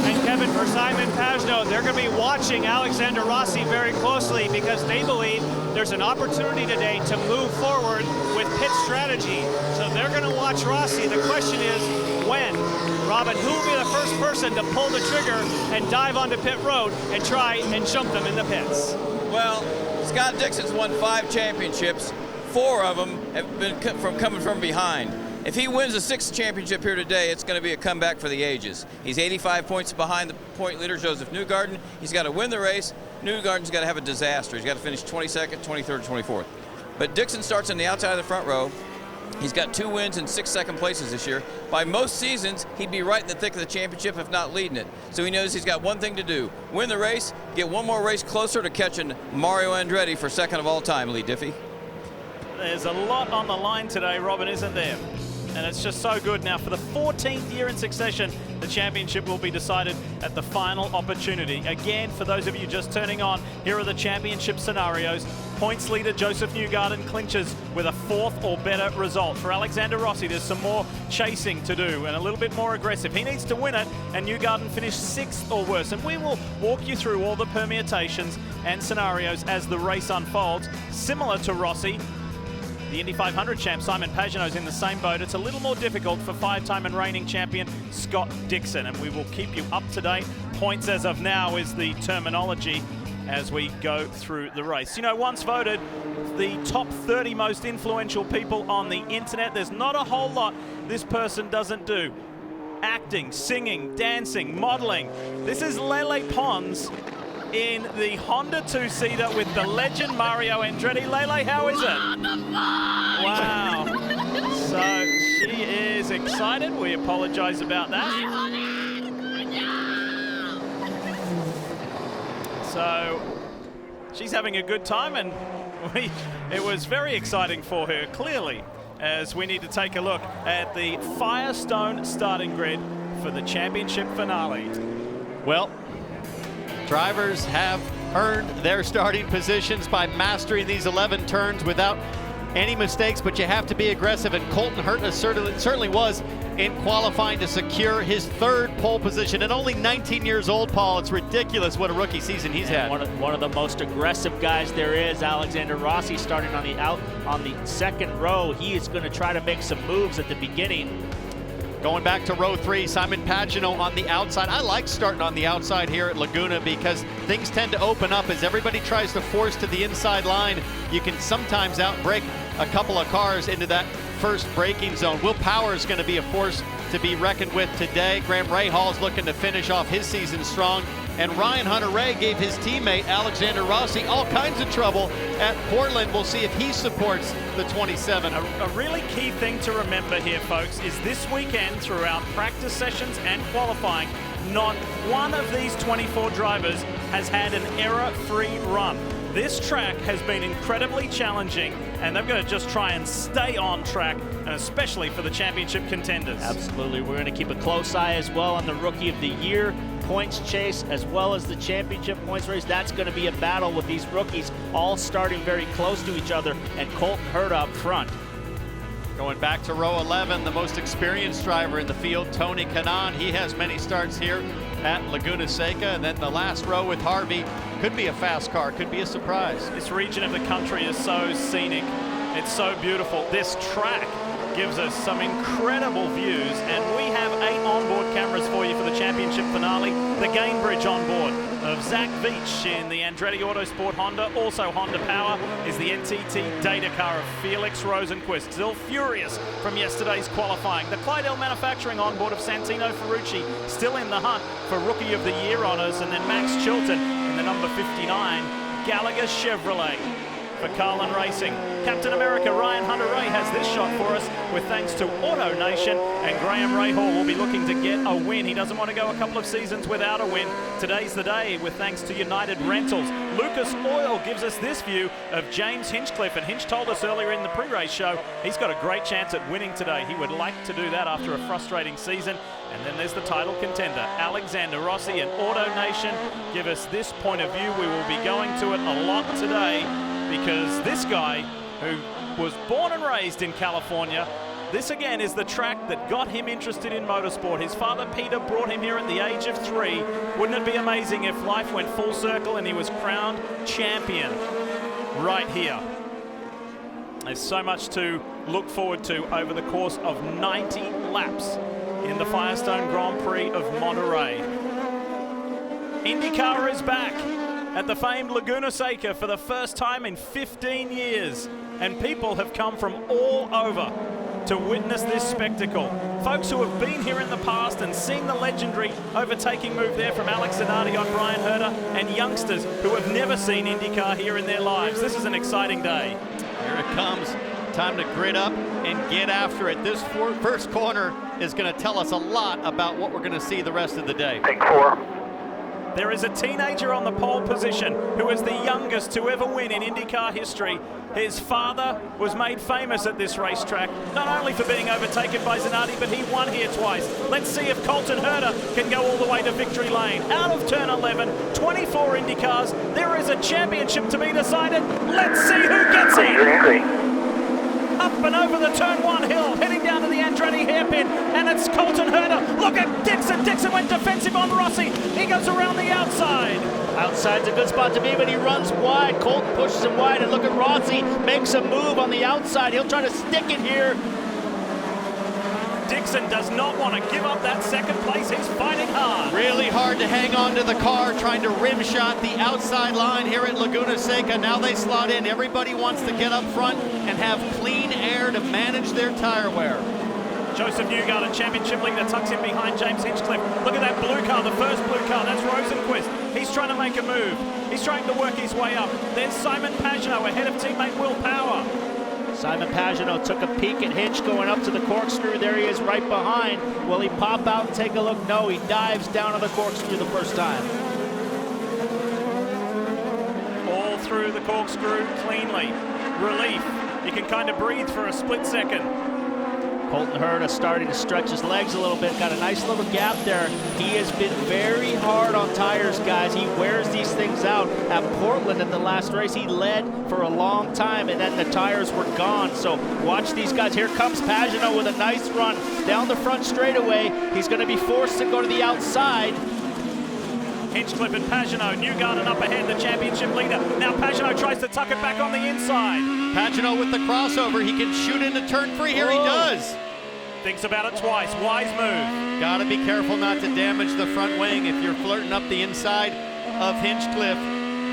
And Kevin, for Simon Pagenaud, they're going to be watching Alexander Rossi very closely because they believe there's an opportunity today to move forward with pit strategy. So they're going to watch Rossi. The question is, when? Robin, who will be the first person to pull the trigger and dive onto pit road and try and jump them in the pits? Well, Scott Dixon's won 5 championships. 4 of them have been coming from behind. If he wins the 6th championship here today, it's going to be a comeback for the ages. He's 85 points behind the point leader, Joseph Newgarden. He's got to win the race. Newgarden's got to have a disaster. He's got to finish 22nd, 23rd, 24th. But Dixon starts on the outside of the front row. He's got 2 wins and 6 second places this year. By most seasons, he'd be right in the thick of the championship, if not leading it. So he knows he's got one thing to do: win the race, get one more race closer to catching Mario Andretti for 2nd of all time, Lee Diffie. There's a lot on the line today, Robin, isn't there? And it's just so good. Now, for the 14th year in succession, the championship will be decided at the final opportunity. Again, for those of you just turning on, here are the championship scenarios. Points leader Joseph Newgarden clinches with a 4th or better result. For Alexander Rossi, there's some more chasing to do and a little bit more aggressive. He needs to win it, and Newgarden finished 6th or worse. And we will walk you through all the permutations and scenarios as the race unfolds. Similar to Rossi, the Indy 500 champ Simon Pagenaud's in the same boat. It's a little more difficult for 5-time and reigning champion Scott Dixon, and we will keep you up to date. Points as of now is the terminology as we go through the race. You know, once voted the top 30 most influential people on the internet. There's not a whole lot this person doesn't do. Acting, singing, dancing, modeling. This is Lele Pons in the Honda 2-seater with the legend Mario Andretti. Lele, how is it? Wow. So she is excited. We apologize about that. So she's having a good time, and it was very exciting for her, clearly, as we need to take a look at the Firestone starting grid for the championship finale. Well, drivers have earned their starting positions by mastering these 11 turns without any mistakes, but you have to be aggressive, and Colton Herta certainly was in qualifying to secure his 3rd pole position. And only 19 years old, Paul. It's ridiculous what a rookie season he's had. One of the most aggressive guys there is, Alexander Rossi, starting on the 2nd row. He is going to try to make some moves at the beginning. Going back to row 3, Simon Pagenaud on the outside. I like starting on the outside here at Laguna because things tend to open up as everybody tries to force to the inside line. You can sometimes outbrake a couple of cars into that first braking zone. Will Power is going to be a force to be reckoned with today. Graham Rahal's looking to finish off his season strong. And Ryan Hunter-Reay gave his teammate Alexander Rossi all kinds of trouble at Portland. We'll see if he supports the 27. A really key thing to remember here, folks, is this weekend throughout practice sessions and qualifying, not one of these 24 drivers has had an error-free run. This track has been incredibly challenging, and they've got to just try and stay on track, and especially for the championship contenders. Absolutely. We're going to keep a close eye as well on the Rookie of the Year points chase, as well as the championship points race. That's going to be a battle with these rookies all starting very close to each other, and Colton Herta up front. Going back to row 11, the most experienced driver in the field, Tony Kanaan. He has many starts here at Laguna Seca. And then the last row with Harvey could be a fast car, could be a surprise. This region of the country is so scenic. It's so beautiful. This track gives us some incredible views, and we have 8 onboard cameras for you for the championship finale. The gain bridge on board of Zach Veach in the Andretti Autosport Honda. Also Honda Power is the NTT data car of Felix Rosenquist. Still furious from yesterday's qualifying. The Clydell Manufacturing onboard of Santino Ferrucci still in the hunt for Rookie of the Year honors. And then Max Chilton in the number 59 Gallagher Chevrolet. For Carlin Racing, Captain America Ryan Hunter-Reay has this shot for us with thanks to Auto Nation, and Graham Rahal will be looking to get a win. He doesn't want to go a couple of seasons without a win. Today's the day with thanks to United Rentals. Lucas Oil gives us this view of James Hinchcliffe, and Hinch told us earlier in the pre-race show he's got a great chance at winning today. He would like to do that after a frustrating season. And then there's the title contender, Alexander Rossi, and Auto Nation give us this point of view. We will be going to it a lot today, because this guy, who was born and raised in California, this again is the track that got him interested in motorsport. His father Peter brought him here at the age of 3. Wouldn't it be amazing if life went full circle and he was crowned champion right here? There's so much to look forward to over the course of 90 laps in the Firestone Grand Prix of Monterey. IndyCar is back. at the famed Laguna Seca for the first time in 15 years. And people have come from all over to witness this spectacle. Folks who have been here in the past and seen the legendary overtaking move there from Alex Zanardi on Brian Herta, and youngsters who have never seen IndyCar here in their lives. This is an exciting day. Here it comes. Time to grit up and get after it. This first corner is going to tell us a lot about what we're going to see the rest of the day. Take 4. There is a teenager on the pole position who is the youngest to ever win in IndyCar history. His father was made famous at this racetrack, not only for being overtaken by Zanardi, but he won here twice. Let's see if Colton Herta can go all the way to victory lane. Out of turn 11, 24 IndyCars. There is a championship to be decided. Let's see who gets it. Up and over the turn 1 hill, heading down to the Andretti hairpin, and it's Colton Herta. Look at Dixon. Dixon went defensive on Rossi. He goes around the outside. Outside's a good spot to be, but he runs wide. Colton pushes him wide, and look at Rossi. Makes a move on the outside. He'll try to stick it here. Dixon does not want to give up that second place. He's fighting hard. Really hard to hang on to the car, trying to rim shot the outside line here at Laguna Seca. Now they slot in. Everybody wants to get up front and have clean air to manage their tire wear. Joseph Newgarden, championship leader, tucks in behind James Hinchcliffe. Look at that blue car, the first blue car. That's Rosenquist. He's trying to make a move. He's trying to work his way up. There's Simon Pagenaud ahead of teammate Will Power. Simon Pagenaud took a peek at Hinch going up to the corkscrew. There he is right behind. Will he pop out and take a look? No, he dives down to the corkscrew the first time. All through the corkscrew cleanly. Relief. You can kind of breathe for a split second. Colton Herta starting to stretch his legs a little bit. Got a nice little gap there. He has been very hard on tires, guys. He wears these things out. At Portland in the last race, he led for a long time, and then the tires were gone. So watch these guys. Here comes Pagenaud with a nice run down the front straightaway. He's going to be forced to go to the outside. Hinchcliffe and Pagenaud, Newgarden up ahead, the championship leader. Now Pagenaud tries to tuck it back on the inside. Pagenaud with the crossover. He can shoot into turn 3 here. He does. Thinks about it twice. Wise move. Got to be careful not to damage the front wing if you're flirting up the inside of Hinchcliffe.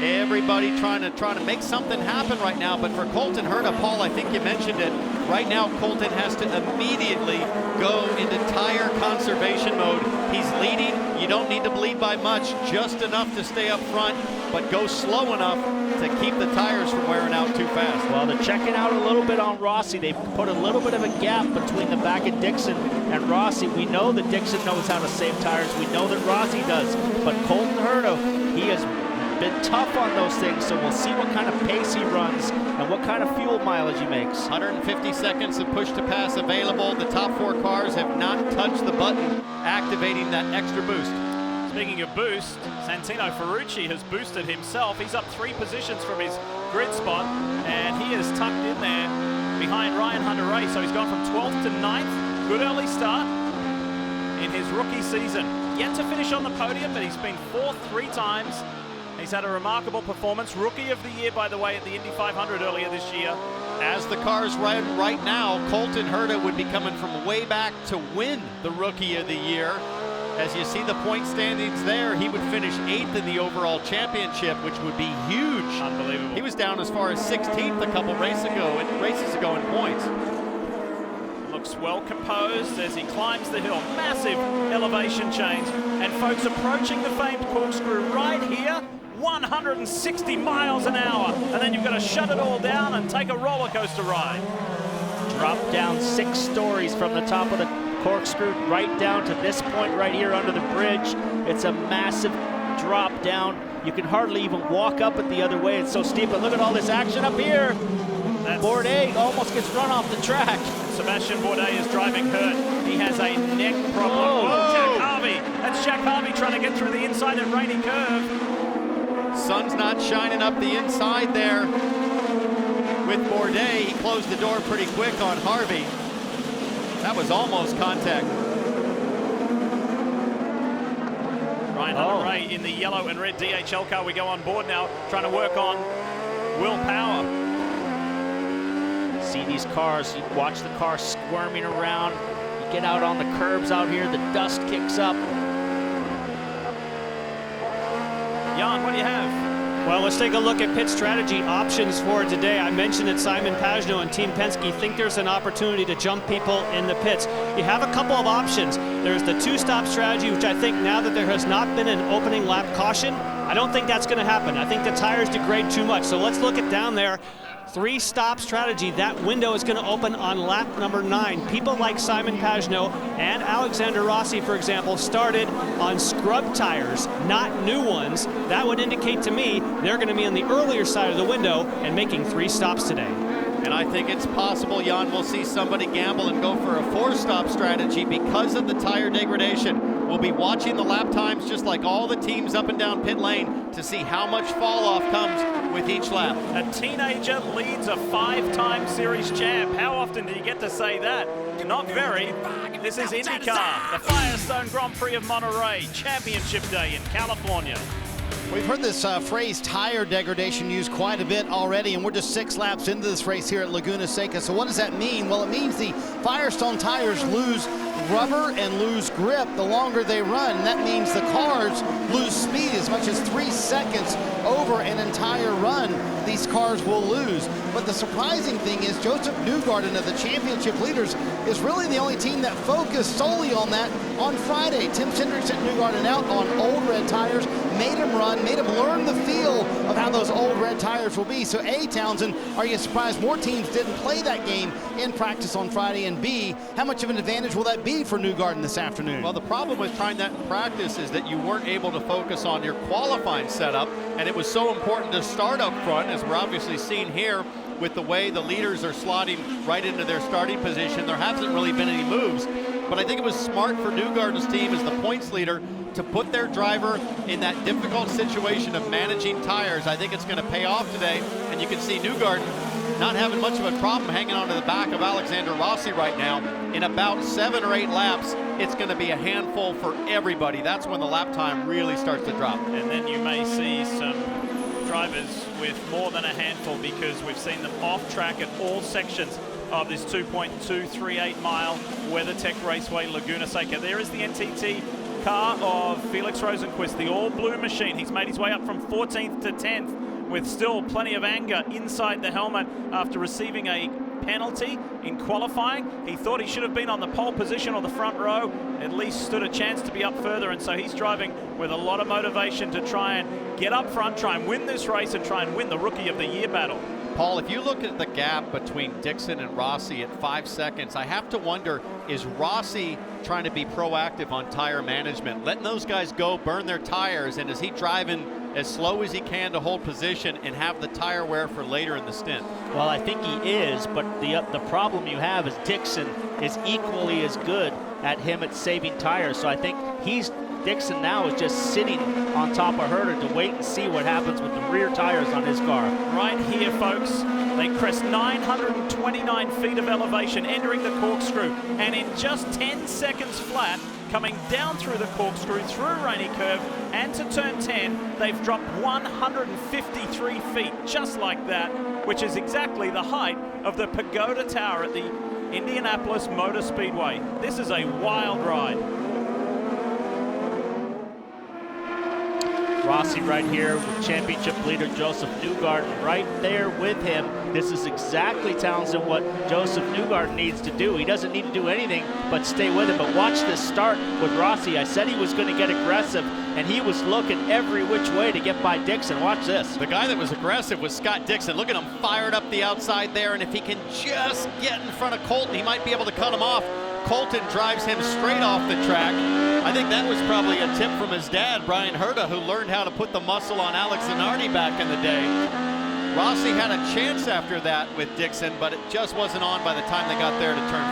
Everybody trying to make something happen right now. But for Colton Herta, Paul, I think you mentioned it. Right now, Colton has to immediately go into tire conservation mode. He's leading. You don't need to bleed by much, just enough to stay up front, but go slow enough to keep the tires from wearing out too fast. Well, they're checking out a little bit on Rossi. They've put a little bit of a gap between the back of Dixon and Rossi. We know that Dixon knows how to save tires. We know that Rossi does. But Colton Herta, he has been tough on those things, so we'll see what kind of pace he runs and what kind of fuel mileage he makes. 150 seconds of push to pass available. The top 4 cars have not touched the button, activating that extra boost. Speaking of boost, Santino Ferrucci has boosted himself. He's up 3 positions from his grid spot, and he is tucked in there behind Ryan Hunter-Reay, so he's gone from 12th to 9th. Good early start in his rookie season. Yet to finish on the podium, but he's been 4th 3 times. He's had a remarkable performance. Rookie of the year, by the way, at the Indy 500 earlier this year. As the cars run right now, Colton Herta would be coming from way back to win the Rookie of the Year. As you see the point standings there, he would finish 8th in the overall championship, which would be huge. Unbelievable. He was down as far as 16th a couple races ago in points. Looks well composed as he climbs the hill. Massive elevation change. And folks approaching the famed corkscrew right here, 160 miles an hour. And then you've got to shut it all down and take a roller coaster ride. Drop down 6 stories from the top of the corkscrew right down to this point right here under the bridge. It's a massive drop down. You can hardly even walk up it the other way. It's so steep, but look at all this action up here. Bourdais almost gets run off the track. Sebastian Bourdais is driving hurt. He has a neck problem. Oh, Jack Harvey. That's Jack Harvey trying to get through the inside at Rainy Curve. Sun's not shining up the inside there with Bourdais. He closed the door pretty quick on Harvey. That was almost contact. Ryan Hunter-Reay in the yellow and red DHL car. We go on board now, trying to work on Will Power. See these cars, you watch the car squirming around. You get out on the curbs out here, the dust kicks up. Jan, what do you have? Well, let's take a look at pit strategy options for today. I mentioned that Simon Pagenaud and Team Penske think there's an opportunity to jump people in the pits. You have a couple of options. There's the two-stop strategy, which I think now that there has not been an opening lap caution, I don't think that's going to happen. I think the tires degrade too much. So let's look at down there. Three-stop strategy. That window is going to open on lap number 9. People like Simon Pagenaud and Alexander Rossi, for example, started on scrub tires, not new ones. That would indicate to me they're going to be on the earlier side of the window and making 3 stops today. And I think it's possible, Jan, we'll see somebody gamble and go for a 4-stop strategy because of the tire degradation. We'll be watching the lap times just like all the teams up and down pit lane to see how much fall off comes with each lap. A teenager leads a 5-time series champ. How often do you get to say that? Not very. This is IndyCar, the Firestone Grand Prix of Monterey, Championship Day in California. We've heard this phrase tire degradation used quite a bit already, and we're just 6 laps into this race here at Laguna Seca. So what does that mean? Well, it means the Firestone tires lose rubber and lose grip the longer they run. And that means the cars lose speed as much as 3 seconds over an entire run. These cars will lose. But the surprising thing is Joseph Newgarden of the championship leaders is really the only team that focused solely on that on Friday. Tim Cindric sent Newgarden out on old red tires, made him run, made him learn the feel of how those old red tires will be. So A, Townsend, are you surprised more teams didn't play that game in practice on Friday? And B, how much of an advantage will that be for Newgarden this afternoon? Well, the problem with trying that in practice is that you weren't able to focus on your qualifying setup, and it was so important to start up front, as we're obviously seeing here with the way the leaders are slotting right into their starting position. There hasn't really been any moves, but I think it was smart for Newgarden's team as the points leader to put their driver in that difficult situation of managing tires. I think it's going to pay off today, and you can see Newgarden not having much of a problem hanging onto the back of Alexander Rossi right now. In about 7 or 8 laps, it's going to be a handful for everybody. That's when the lap time really starts to drop. And then you may see some drivers with more than a handful, because we've seen them off track at all sections of this 2.238 mile WeatherTech Raceway Laguna Seca. There is the NTT car of Felix Rosenqvist, the all-blue machine. He's made his way up from 14th to 10th with still plenty of anger inside the helmet after receiving a penalty in qualifying. He thought he should have been on the pole position or the front row, at least stood a chance to be up further, and so he's driving with a lot of motivation to try and get up front, try and win this race, and try and win the Rookie of the Year battle. Paul, if you look at the gap between Dixon and Rossi at 5 seconds, I have to wonder, is Rossi trying to be proactive on tire management, letting those guys go burn their tires, and is he driving as slow as he can to hold position and have the tire wear for later in the stint? Well, I think he is, but the problem you have is Dixon is equally as good at him at saving tires. So I think Dixon now is just sitting on top of Herter to wait and see what happens with the rear tires on his car. Right here, folks, they crest 929 feet of elevation, entering the corkscrew, and in just 10 seconds flat, coming down through the corkscrew, through a rainy curve, and to turn 10, they've dropped 153 feet, just like that, which is exactly the height of the Pagoda Tower at the Indianapolis Motor Speedway. This is a wild ride. Rossi right here with championship leader Joseph Newgarden right there with him. This is exactly, Townsend, what Joseph Newgarden needs to do. He doesn't need to do anything but stay with him. But watch this start with Rossi. I said he was going to get aggressive, and he was looking every which way to get by Dixon. Watch this. The guy that was aggressive was Scott Dixon. Look at him fired up the outside there, and if he can just get in front of Colton, he might be able to cut him off. Colton drives him straight off the track. I think that was probably a tip from his dad, Brian Herta, who learned how to put the muscle on Alex Zanardi back in the day. Rossi had a chance after that with Dixon, but it just wasn't on by the time they got there to turn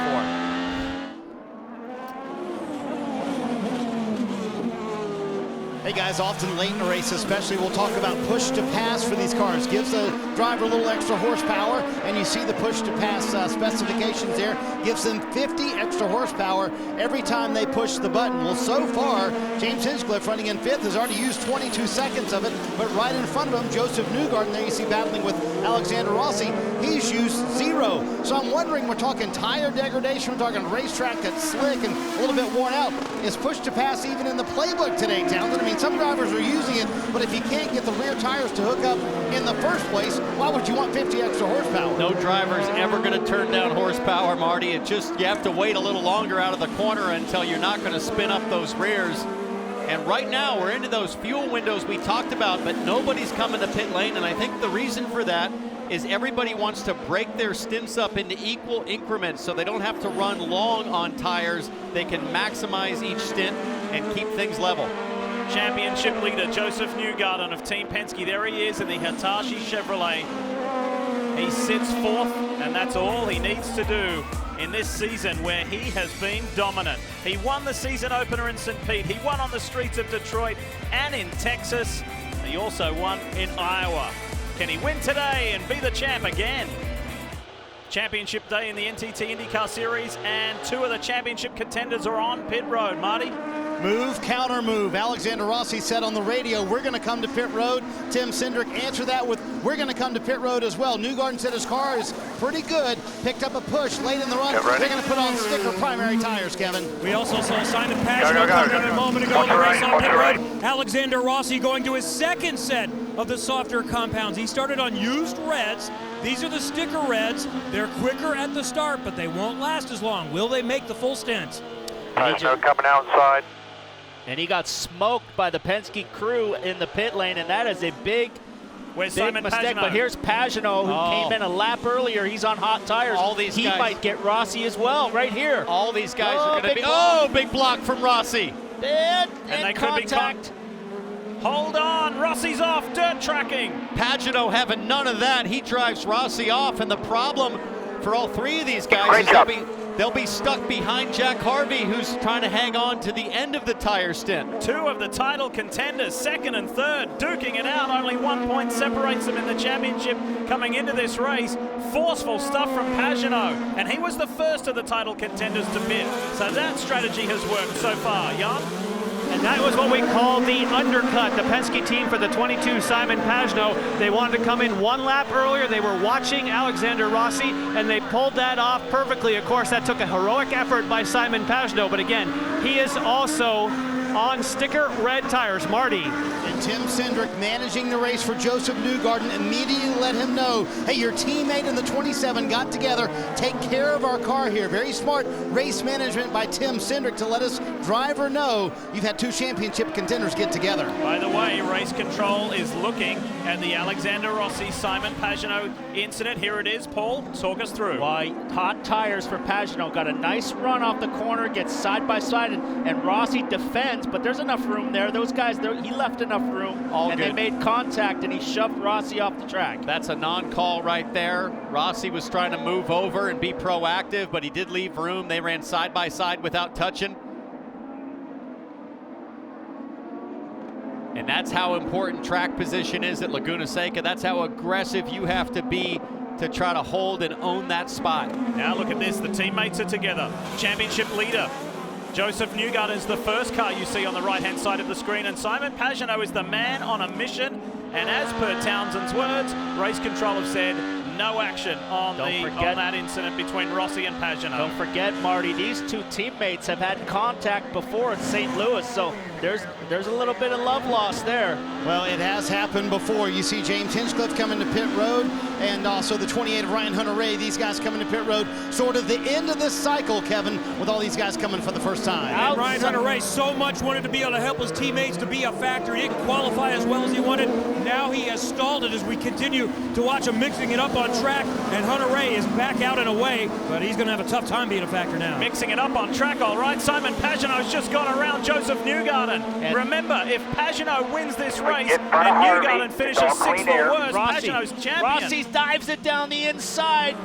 4. Hey guys, often late in a race especially, we'll talk about push to pass for these cars. Gives the driver a little extra horsepower, and you see the push-to-pass specifications there. Gives them 50 extra horsepower every time they push the button. Well, so far, James Hinchcliffe, running in 5th, has already used 22 seconds of it, but right in front of him, Joseph Newgarden, there you see battling with Alexander Rossi, he's used 0. So I'm wondering, we're talking tire degradation, we're talking racetrack that's slick and a little bit worn out. Is push-to-pass even in the playbook today, Townsend? I mean, some drivers are using it, but if you can't get the rear tires to hook up in the first place, why would you want 50 extra horsepower? No driver's ever going to turn down horsepower, Marty. It just, you have to wait a little longer out of the corner until you're not going to spin up those rears. And right now, we're into those fuel windows we talked about, but nobody's coming to pit lane, and I think the reason for that is everybody wants to break their stints up into equal increments so they don't have to run long on tires. They can maximize each stint and keep things level. Championship leader Joseph Newgarden of Team Penske. There he is in the Hitachi Chevrolet. He sits 4th, and that's all he needs to do in this season where he has been dominant. He won the season opener in St. Pete. He won on the streets of Detroit and in Texas. He also won in Iowa. Can he win today and be the champ again? Championship day in the NTT IndyCar Series, and 2 of the championship contenders are on pit road. Marty? Move, counter move. Alexander Rossi said on the radio, we're going to come to pit road. Tim Cindric answered that with, we're going to come to pit road as well. Newgarden said his car is pretty good. Picked up a push late in the run. They're going to put on sticker primary tires, Kevin. We also saw Simon Pagenaud coming in a moment ago in the race on pit road. Alexander Rossi going to his 2nd set of the softer compounds. He started on used reds. These are the sticker reds. They're quicker at the start, but they won't last as long. Will they make the full stint? Pagenaud coming outside. And he got smoked by the Penske crew in the pit lane, and that is a big mistake. But here's Pagenaud, who came in a lap earlier. He's on hot tires. All these he guys might get Rossi as well, right here. All these guys are going to be, big block from Rossi. And they contact. could be hold on, Rossi's off, dirt tracking. Pagenaud having none of that. He drives Rossi off, and the problem for all 3 of these guys is they'll be stuck behind Jack Harvey, who's trying to hang on to the end of the tire stint. 2 of the title contenders, 2nd and 3rd, duking it out. Only 1 point separates them in the championship coming into this race. Forceful stuff from Pagenaud, and he was the first of the title contenders to pit. So that strategy has worked so far. Jan? And that was what we called the undercut. The Penske team for the 22, Simon Pagenaud, they wanted to come in 1 lap earlier. They were watching Alexander Rossi, and they pulled that off perfectly. Of course, that took a heroic effort by Simon Pagenaud, but again, he is also on sticker red tires. Marty. And Tim Cindric, managing the race for Joseph Newgarden, immediately let him know, hey, your teammate in the 27 got together, take care of our car here. Very smart race management by Tim Cindric to let his driver know you've had 2 championship contenders get together. By the way, race control is looking at the Alexander Rossi Simon Pagenaud incident. Here it is. Paul, talk us through. Why, hot tires for Pagenaud. Got a nice run off the corner, gets side by side, and Rossi defends, but there's enough room there. Those guys, he left enough room, and they made contact, and he shoved Rossi off the track. That's a non-call right there. Rossi was trying to move over and be proactive, but he did leave room. They ran side by side without touching. And that's how important track position is at Laguna Seca. That's how aggressive you have to be to try to hold and own that spot. Now look at this, the teammates are together. Championship leader Joseph Newgarden is the first car you see on the right-hand side of the screen, and Simon Pagenaud is the man on a mission. And as per Townsend's words, race control have said no action on that incident between Rossi and Pagenaud. Don't forget, Marty, these 2 teammates have had contact before at St. Louis, so there's a little bit of love lost there. Well, it has happened before. You see James Hinchcliffe coming to pit road, and also the 28 of Ryan Hunter-Reay. These guys coming to pit road, sort of the end of this cycle, Kevin, with all these guys coming for the first time. And Ryan Hunter-Reay so much wanted to be able to help his teammates to be a factor. He didn't qualify as well as he wanted. Now he has stalled it as we continue to watch him mixing it up on track, and Hunter-Reay is back out and away, but he's going to have a tough time being a factor now. Mixing it up on track, all right. Simon Pagenaud's just gone around Joseph Newgarden. And remember, if Pagenaud wins this race and Newgarden finishes 6th or worse, Pagenaud's champion. Rossi dives it down the inside.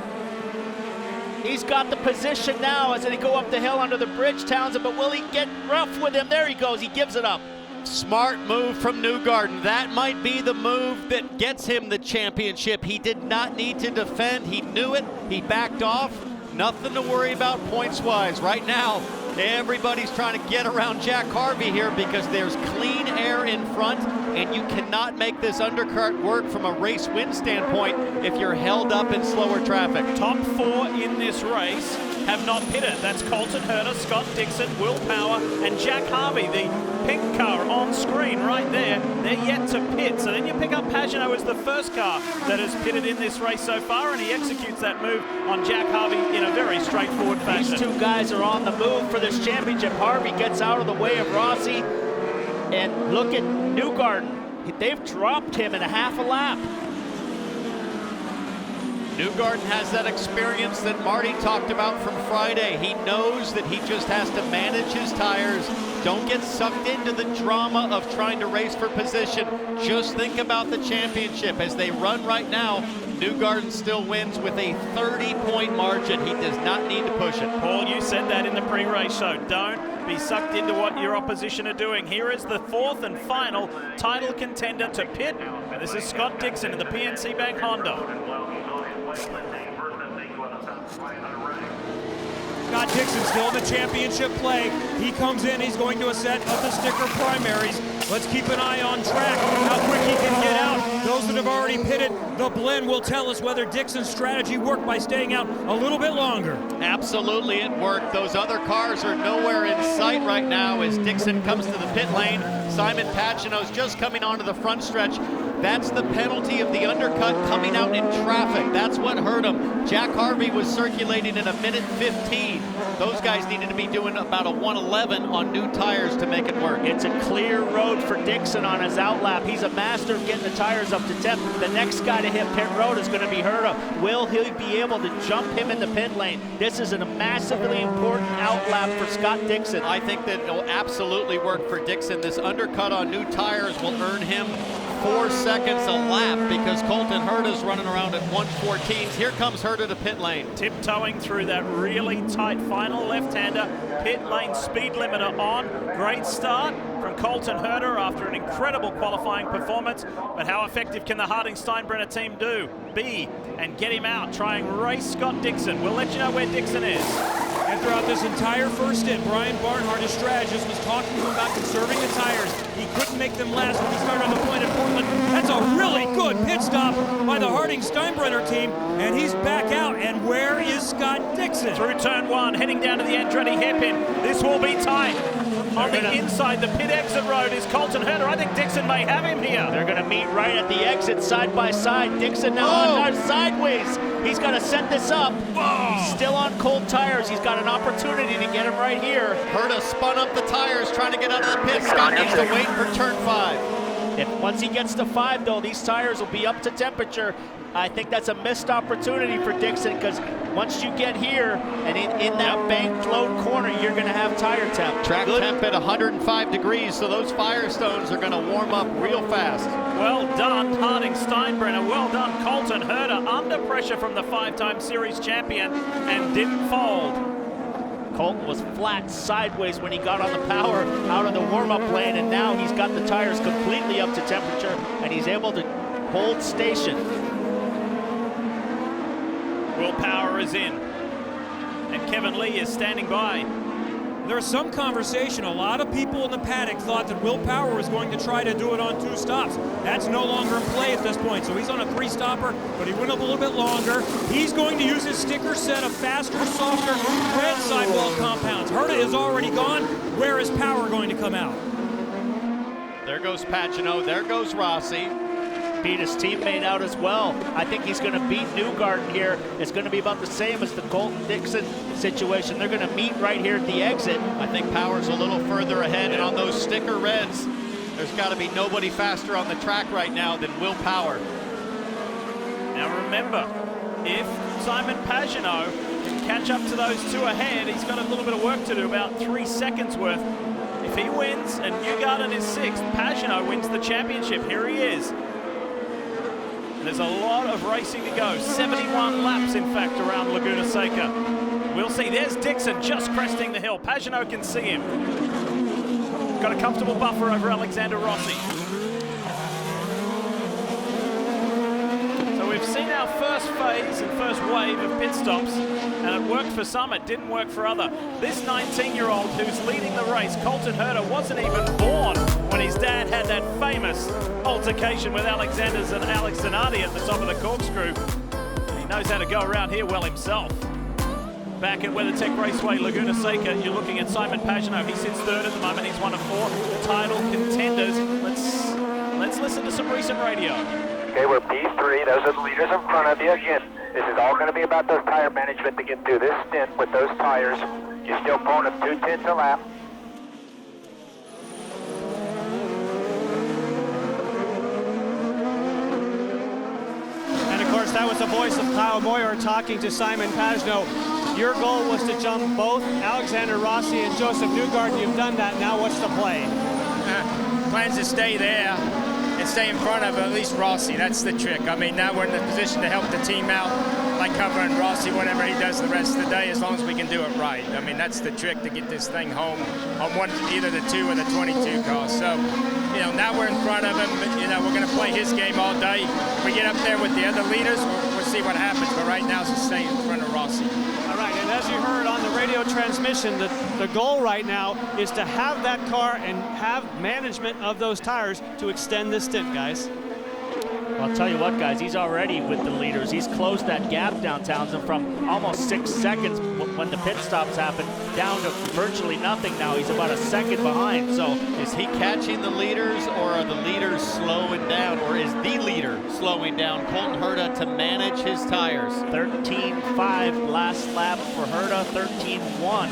He's got the position now as they go up the hill under the bridge, Townsend, but will he get rough with him? There he goes, he gives it up. Smart move from Newgarden. That might be the move that gets him the championship. He did not need to defend. He knew it. He backed off. Nothing to worry about points-wise. Right now, everybody's trying to get around Jack Harvey here because there's clean air in front, and you cannot make this undercut work from a race win standpoint if you're held up in slower traffic. Top 4 in this race have not pitted. That's Colton Herta, Scott Dixon, Will Power, and Jack Harvey. The pink car on screen right there. They're yet to pit. So then you pick up Pagenaud as the first car that has pitted in this race so far, and he executes that move on Jack Harvey in a very straightforward fashion. These two guys are on the move for this championship. Harvey gets out of the way of Rossi, and look at Newgarden. They've dropped him in a half a lap. Newgarden has that experience that Marty talked about from Friday. He knows that he just has to manage his tires. Don't get sucked into the drama of trying to race for position. Just think about the championship. As they run right now, Newgarden still wins with a 30-point margin. He does not need to push it. Paul, you said that in the pre-race show. Don't be sucked into what your opposition are doing. Here is the 4th and final title contender to pit. This is Scott Dixon in the PNC Bank Honda. Scott Dixon still in the championship play. He comes in, he's going to a set of the sticker primaries. Let's keep an eye on track, how quick he can get out. Those that have already pitted, the blend will tell us whether Dixon's strategy worked by staying out a little bit longer. Absolutely, it worked. Those other cars are nowhere in sight right now as Dixon comes to the pit lane. Simon Pagenaud's just coming onto the front stretch. That's the penalty of the undercut coming out in traffic. That's what hurt him. Jack Harvey was circulating in a minute 15. Those guys needed to be doing about a 1:11 on new tires to make it work. It's a clear road for Dixon on his outlap. He's a master of getting the tires up to 10. The next guy to hit pit road is going to be Herta. Will he be able to jump him in the pit lane? This is a massively important outlap for Scott Dixon. I think that it'll absolutely work for Dixon. This undercut on new tires will earn him 4 seconds a lap because Colton Herta's running around at 1:14. Here comes Herta to pit lane. Tiptoeing through that really tight final left-hander. Pit lane speed limiter on. Great start from Colton Herta after an incredible qualifying performance. But how effective can the Harding-Steinbrenner team be and get him out? Try and race Scott Dixon. We'll let you know where Dixon is. And throughout this entire first stint, Brian Barnhart, his strategist, was talking to him about conserving the tires. He couldn't make them last when he started on the point at Portland. That's a really good pit stop by the Harding-Steinbrenner team, and he's back out. And where is Scott Dixon? Through turn 1, heading down to the Andretti hairpin. This will be tight. On the inside, the pit exit road is Colton Herta. I think Dixon may have him here. They're going to meet right at the exit, side by side. Dixon now on sideways. He's got to set this up. Whoa. He's still on cold tires. He's got an opportunity to get him right here. Herta spun up the tires trying to get out of the pit. Scott needs to wait for turn 5. Once he gets to 5, though, these tires will be up to temperature. I think that's a missed opportunity for Dixon because once you get here and in that banked load corner, you're going to have tire temp. Track temp at 105 degrees, so those Firestones are going to warm up real fast. Well done, Harding-Steinbrenner. Well done, Colton Herta, under pressure from the 5-time series champion and didn't fold. Colton was flat sideways when he got on the power out of the warm-up lane, and now he's got the tires completely up to temperature, and he's able to hold station. Will Power is in, and Kevin Lee is standing by. There was some conversation. A lot of people in the paddock thought that Will Power was going to try to do it on 2 stops. That's no longer in play at this point. So he's on a 3-stopper, but he went up a little bit longer. He's going to use his sticker set of faster, softer, red sidewall compounds. Herta is already gone. Where is Power going to come out? There goes Pagenaud. There goes Rossi. Beat his teammate out as well. I think he's going to beat Newgarden here. It's going to be about the same as the Colton Dixon situation. They're going to meet right here at the exit. I think Power's a little further ahead, and on those sticker reds, there's got to be nobody faster on the track right now than Will Power. Now remember, if Simon Pagenaud can catch up to those 2 ahead, he's got a little bit of work to do, about 3 seconds worth. If he wins and Newgarden is 6th, Pagenaud wins the championship. Here he is. There's a lot of racing to go. 71 laps, in fact, around Laguna Seca. We'll see. There's Dixon just cresting the hill. Pagenaud can see him. got a comfortable buffer over Alexander Rossi. So we've seen our first phase and first wave of pit stops, and it worked for some, it didn't work for other. This 19-year-old who's leading the race, Colton Herta, wasn't even born when his dad had that famous altercation with Alex Zanardi at the top of the corkscrew. He knows how to go around here well himself. Back at WeatherTech Raceway, Laguna Seca, you're looking at Simon Pagenaud. He sits third at the moment. He's one of 4 title contenders. Let's listen to some recent radio. Okay, we're P3. Those are the leaders in front of you. Again, this is all going to be about those tire management to get through this stint with those tires. You're still pulling them 2/10 a lap. And of course, that was the voice of Kyle Moyer talking to Simon Pagenaud. Your goal was to jump both Alexander Rossi and Joseph Newgarden. You've done that. Now what's the play? Plans to stay there and stay in front of at least Rossi. That's the trick. I mean, now we're in the position to help the team out, like covering Rossi, whatever he does the rest of the day, as long as we can do it right. I mean, that's the trick to get this thing home on either the 2 or the 22 car. So, you know, now we're in front of him. You know, we're going to play his game all day. We get up there with the other leaders, we'll see what happens. But right now, it's to stay in front of Rossi. All right, and as you heard on the radio transmission, the goal right now is to have that car and have management of those tires to extend this stint, guys. Well, I'll tell you what, guys, he's already with the leaders. He's closed that gap down, Townsend, from almost 6 seconds when the pit stops happened down to virtually nothing now. He's about a second behind. So is he catching the leaders, or are the leaders slowing down, or is the leader slowing down Colton Herta to manage his tires? 13.5 last lap for Herta, 13.1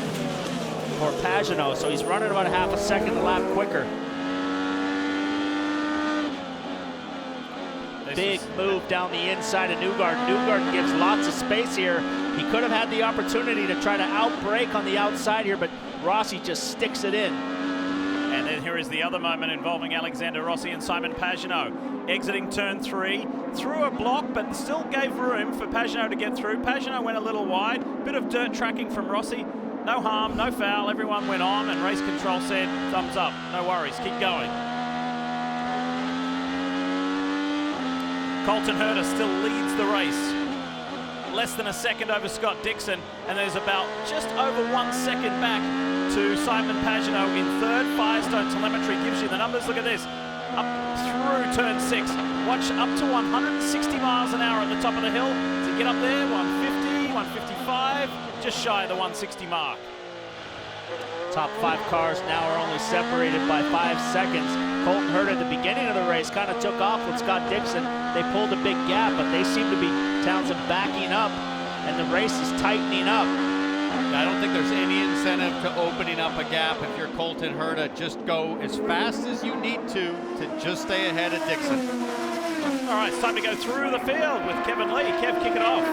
for Pagenaud. So he's running about a half a second a lap quicker. Big move down the inside of Newgarden. Newgarden gives lots of space here. He could have had the opportunity to try to outbrake on the outside here, but Rossi just sticks it in. And then here is the other moment involving Alexander Rossi and Simon Pagenaud. Exiting turn 3, through a block, but still gave room for Pagenaud to get through. Pagenaud went a little wide, bit of dirt tracking from Rossi. No harm, no foul, everyone went on, and race control said, thumbs up, no worries, keep going. Colton Herta still leads the race. Less than a second over Scott Dixon, and there's about just over 1 second back to Simon Pagenaud in third. Firestone telemetry gives you the numbers. Look at this. Up through turn 6. Watch up to 160 miles an hour at the top of the hill. To get up there, 150, 155, just shy of the 160 mark. Top 5 cars now are only separated by 5 seconds. Colton Herta at the beginning of the race kind of took off with Scott Dixon. They pulled a big gap, but they seem to be, Townsend, backing up, and the race is tightening up. I don't think there's any incentive to opening up a gap if you're Colton Herta. Just go as fast as you need to just stay ahead of Dixon. All right, it's time to go through the field with Kevin Lee. Kev, kick it off.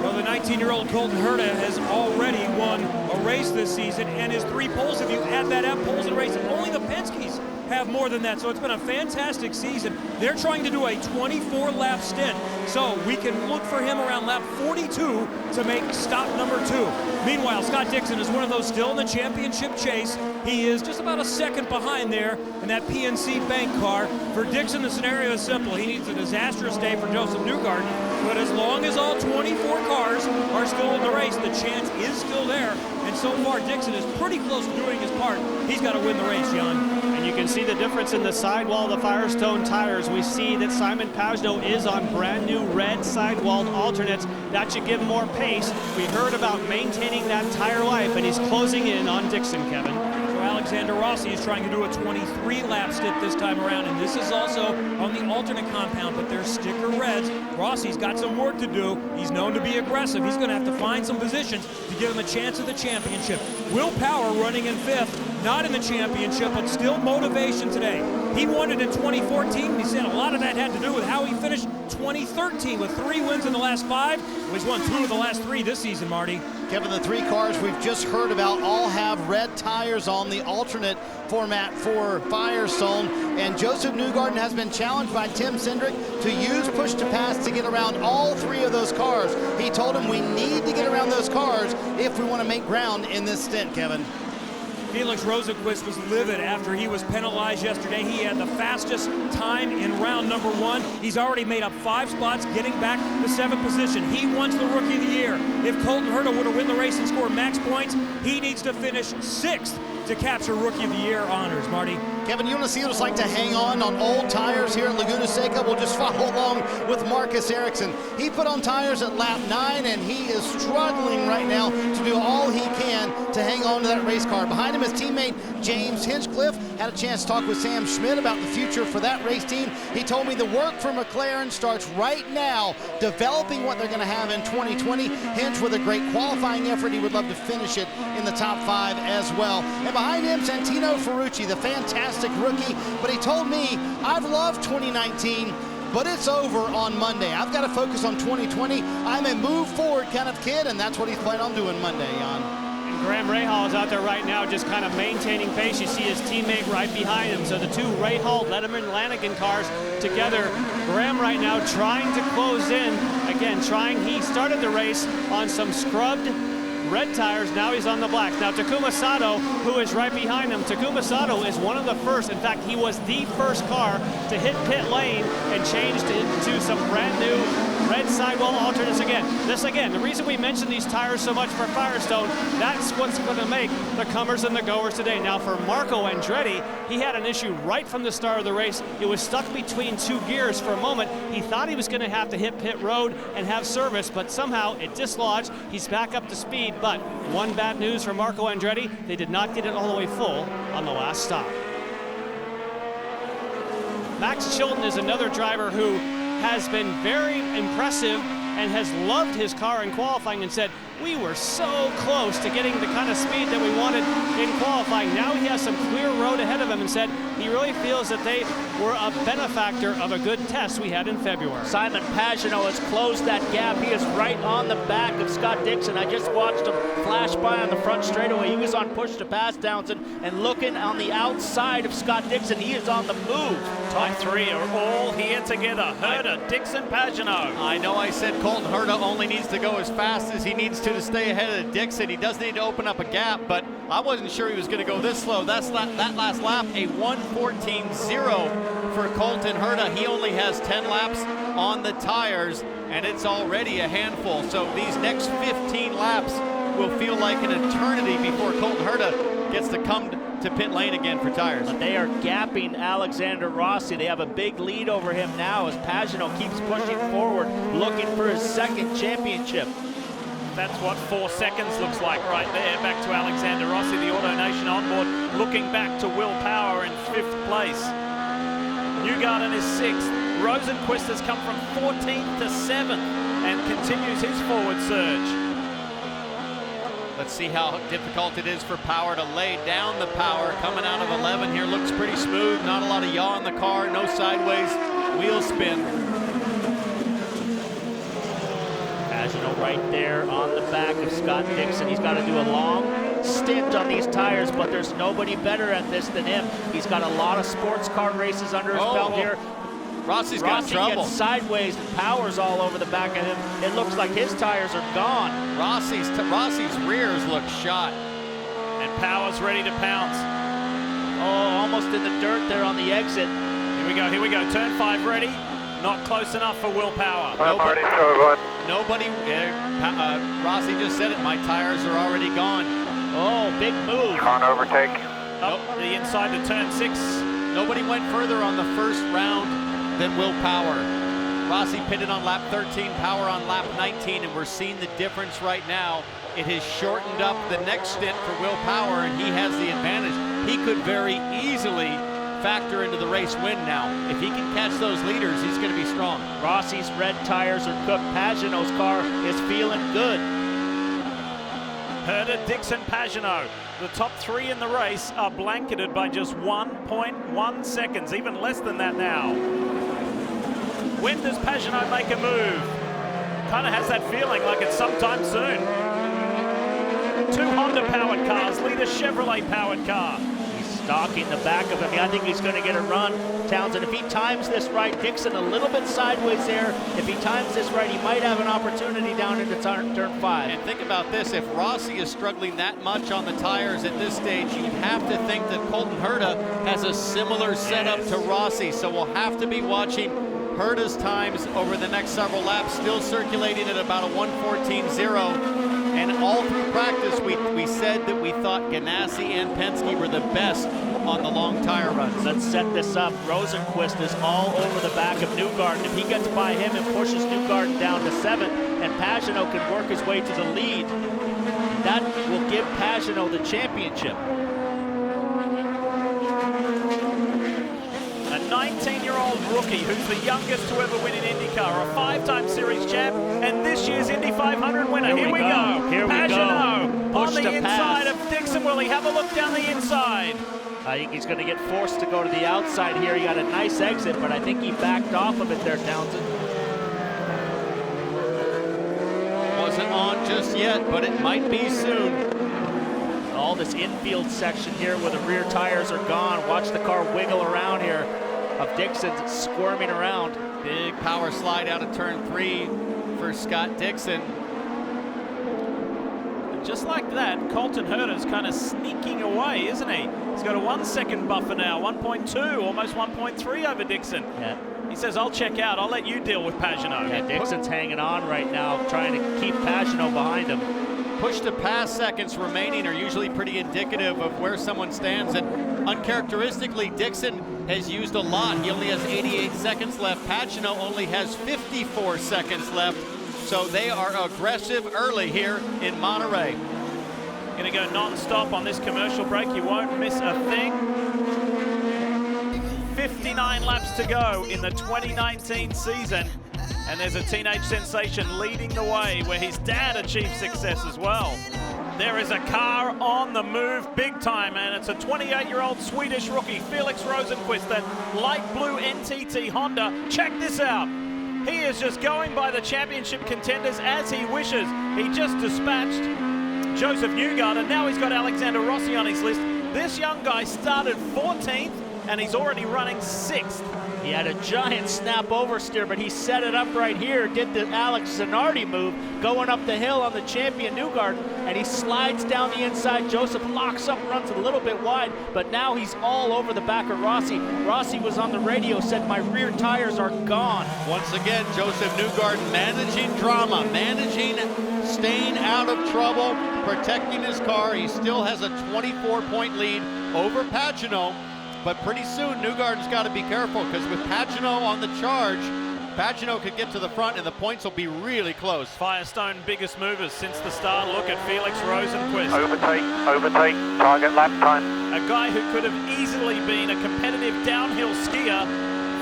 Well, the 19-year-old Colton Herta has already won a race this season, and his 3 poles, if you add that up, poles in racing, only the Penske's have more than that. So it's been a fantastic season. They're trying to do a 24-lap stint. So we can look for him around lap 42 to make stop number 2. Meanwhile, Scott Dixon is one of those still in the championship chase. He is just about a second behind there in that PNC Bank car. For Dixon, the scenario is simple. He needs a disastrous day for Joseph Newgarden. But as long as all 24 cars are still in the race, the chance is still there. And so far, Dixon is pretty close to doing his part. He's got to win the race, John. And you can see the difference in the sidewall of the Firestone tires. We see that Simon Pagenaud is on brand new red sidewalled alternates. That should give more pace. We heard about maintaining that tire life, and he's closing in on Dixon, Kevin. So Alexander Rossi is trying to do a 23-lap stint this time around, and this is also on the alternate compound, but they're sticker reds. Rossi's got some work to do. He's known to be aggressive. He's going to have to find some positions to give him a chance at the championship. Will Power running in 5th, not in the championship, but still motivation today. He won it in 2014. He said a lot of that had to do with how he finished 2013 with 3 wins in the last 5. Well, he's won 2 of the last 3 this season, Marty. Kevin, the 3 cars we've just heard about all have red tires on the alternate format for Firestone, and Joseph Newgarden has been challenged by Tim Cindric to use push to pass to get around all 3 of those cars. He told him we need to get around those cars if we want to make ground in this stint, Kevin. Felix Rosenqvist was livid after he was penalized yesterday. He had the fastest time in round number 1. He's already made up 5 spots, getting back to 7th position. He wants the Rookie of the Year. If Colton Herta were to win the race and score max points, he needs to finish 6th to capture Rookie of the Year honors. Marty? Kevin, you want to see what it's like to hang on old tires here at Laguna Seca? We'll just follow along with Marcus Ericsson. He put on tires at lap 9, and he is struggling right now to do all he can to hang on to that race car. Behind him, his teammate James Hinchcliffe. Had a chance to talk with Sam Schmidt about the future for that race team. He told me the work for McLaren starts right now, developing what they're going to have in 2020. Hinch with a great qualifying effort. He would love to finish it in the top 5 as well. And behind him, Santino Ferrucci, the fantastic rookie. But he told me, I've loved 2019, but it's over on Monday. I've got to focus on 2020. I'm a move forward kind of kid, and that's what he's planning on doing Monday, Jan. Graham Rahal is out there right now just kind of maintaining pace. You see his teammate right behind him. So the two Rahal, Letterman, Lanigan cars together. Graham right now trying to close in. Again, he started the race on some scrubbed red tires. Now he's on the black. Now Takuma Sato, who is right behind him. Takuma Sato is one of the first. In fact, he was the first car to hit pit lane and changed into some brand new red sidewall alternates again. The reason we mention these tires so much for Firestone, that's what's going to make the comers and the goers today. Now for Marco Andretti, he had an issue right from the start of the race. It was stuck between 2 gears for a moment. He thought he was going to have to hit pit road and have service, but somehow it dislodged. He's back up to speed, but one bad news for Marco Andretti, they did not get it all the way full on the last stop. Max Chilton is another driver who has been very impressive and has loved his car in qualifying and said, we were so close to getting the kind of speed that we wanted in qualifying. Now he has some clear road ahead of him and said he really feels that they were a benefactor of a good test we had in February. Simon Pagenaud has closed that gap. He is right on the back of Scott Dixon. I just watched him flash by on the front straightaway. He was on push to pass Townsend and looking on the outside of Scott Dixon. He is on the move. Top 3 are all here together. Herta, Dixon, Pagenaud. I know I said Colton Herta only needs to go as fast as he needs to stay ahead of Dixon. He does need to open up a gap, but I wasn't sure he was going to go this slow. That last lap, a 1:14.0 for Colton Herta. He only has 10 laps on the tires, and it's already a handful. So these next 15 laps will feel like an eternity before Colton Herta gets to come to pit lane again for tires. But they are gapping Alexander Rossi. They have a big lead over him now as Pagenaud keeps pushing forward, looking for his 2nd championship. That's what 4 seconds looks like right there. Back to Alexander Rossi, the AutoNation onboard, looking back to Will Power in 5th place. Newgarden is 6th. Rosenqvist has come from 14th to 7th and continues his forward surge. Let's see how difficult it is for Power to lay down the power. Coming out of 11 here, looks pretty smooth. Not a lot of yaw in the car, no sideways wheel spin. Pagenaud right there on the back of Scott Dixon. He's got to do a long stint on these tires, but there's nobody better at this than him. He's got a lot of sports car races under his belt here. Rossi's got trouble. Gets sideways and Power's all over the back of him. It looks like his tires are gone. Rossi's rears look shot. And Power's ready to pounce. Oh, almost in the dirt there on the exit. Here we go. Turn 5 ready. Not close enough for Will Power. Nobody, Rossi just said it, my tires are already gone. Oh, big move. Can't overtake. Up the inside to turn 6. Nobody went further on the first round than Will Power. Rossi pitted on lap 13, Power on lap 19, and we're seeing the difference right now. It has shortened up the next stint for Will Power, and he has the advantage. He could very easily factor into the race win now. If he can catch those leaders, he's going to be strong. Rossi's red tires are cooked. Pagenaud's car is feeling good. Herta, Dixon, Pagenaud. The top 3 in the race are blanketed by just 1.1 seconds, even less than that now. When does Pagenaud make a move? Kind of has that feeling like it's sometime soon. 2 Honda-powered cars lead a Chevrolet-powered car. Stalking the back of him. I think he's going to get a run, Townsend. If he times this right, Dixon a little bit sideways there. If he times this right, he might have an opportunity down into turn 5. And think about this, if Rossi is struggling that much on the tires at this stage, you'd have to think that Colton Herta has a similar setup to Rossi. So we'll have to be watching Herta's times over the next several laps, still circulating at about a 1:14.0. And all through practice, we said that we thought Ganassi and Penske were the best on the long tire runs. Let's set this up. Rosenqvist is all over the back of Newgarden. If he gets by him and pushes Newgarden down to 7th, and Pagenaud can work his way to the lead, that will give Pagenaud the championship. A 19-year-old rookie who's the youngest to ever win in IndyCar, a 5-time series champ, and this year's Indy 500 winner. Here we go. Here we Pagenaud go. on the inside of Dixon. Will he have a look down the inside? I think he's going to get forced to go to the outside here. He got a nice exit, but I think he backed off of it there, Townsend. Wasn't on just yet, but it might be soon. All this infield section here where the rear tires are gone. Watch the car wiggle around here of Dixon's squirming around. Big power slide out of turn 3 for Scott Dixon. Just like that, Colton Herta's kind of sneaking away, isn't he? He's got a 1 second buffer now, 1.2, almost 1.3 over Dixon. Yeah. He says, I'll check out. I'll let you deal with Pagenaud. Yeah, Dixon's hanging on right now, trying to keep Pagenaud behind him. Push to pass seconds remaining are usually pretty indicative of where someone stands, and uncharacteristically, Dixon has used a lot. He only has 88 seconds left. Pagenaud only has 54 seconds left, so they are aggressive early here in Monterey. Going to go non-stop on this commercial break. You won't miss a thing. 59 laps to go in the 2019 season. And there's a teenage sensation leading the way where his dad achieved success as well. There is a car on the move big time, and it's a 28-year-old Swedish rookie, Felix Rosenqvist, that light blue NTT Honda. Check this out. He is just going by the championship contenders as he wishes. He just dispatched Joseph Newgarden, and now he's got Alexander Rossi on his list. This young guy started 14th, and he's already running 6th. He had a giant snap oversteer, but he set it up right here, did the Alex Zanardi move, going up the hill on the champion Newgarden, and he slides down the inside. Joseph locks up, runs a little bit wide, but now he's all over the back of Rossi. Rossi was on the radio, said, my rear tires are gone. Once again, Joseph Newgarden managing drama, managing staying out of trouble, protecting his car. He still has a 24-point lead over Pagenaud. But pretty soon, Newgarden's got to be careful, because with Pagenaud on the charge, Pagenaud could get to the front and the points will be really close. Firestone biggest movers since the start. Look at Felix Rosenqvist. Overtake, target lap time. A guy who could have easily been a competitive downhill skier,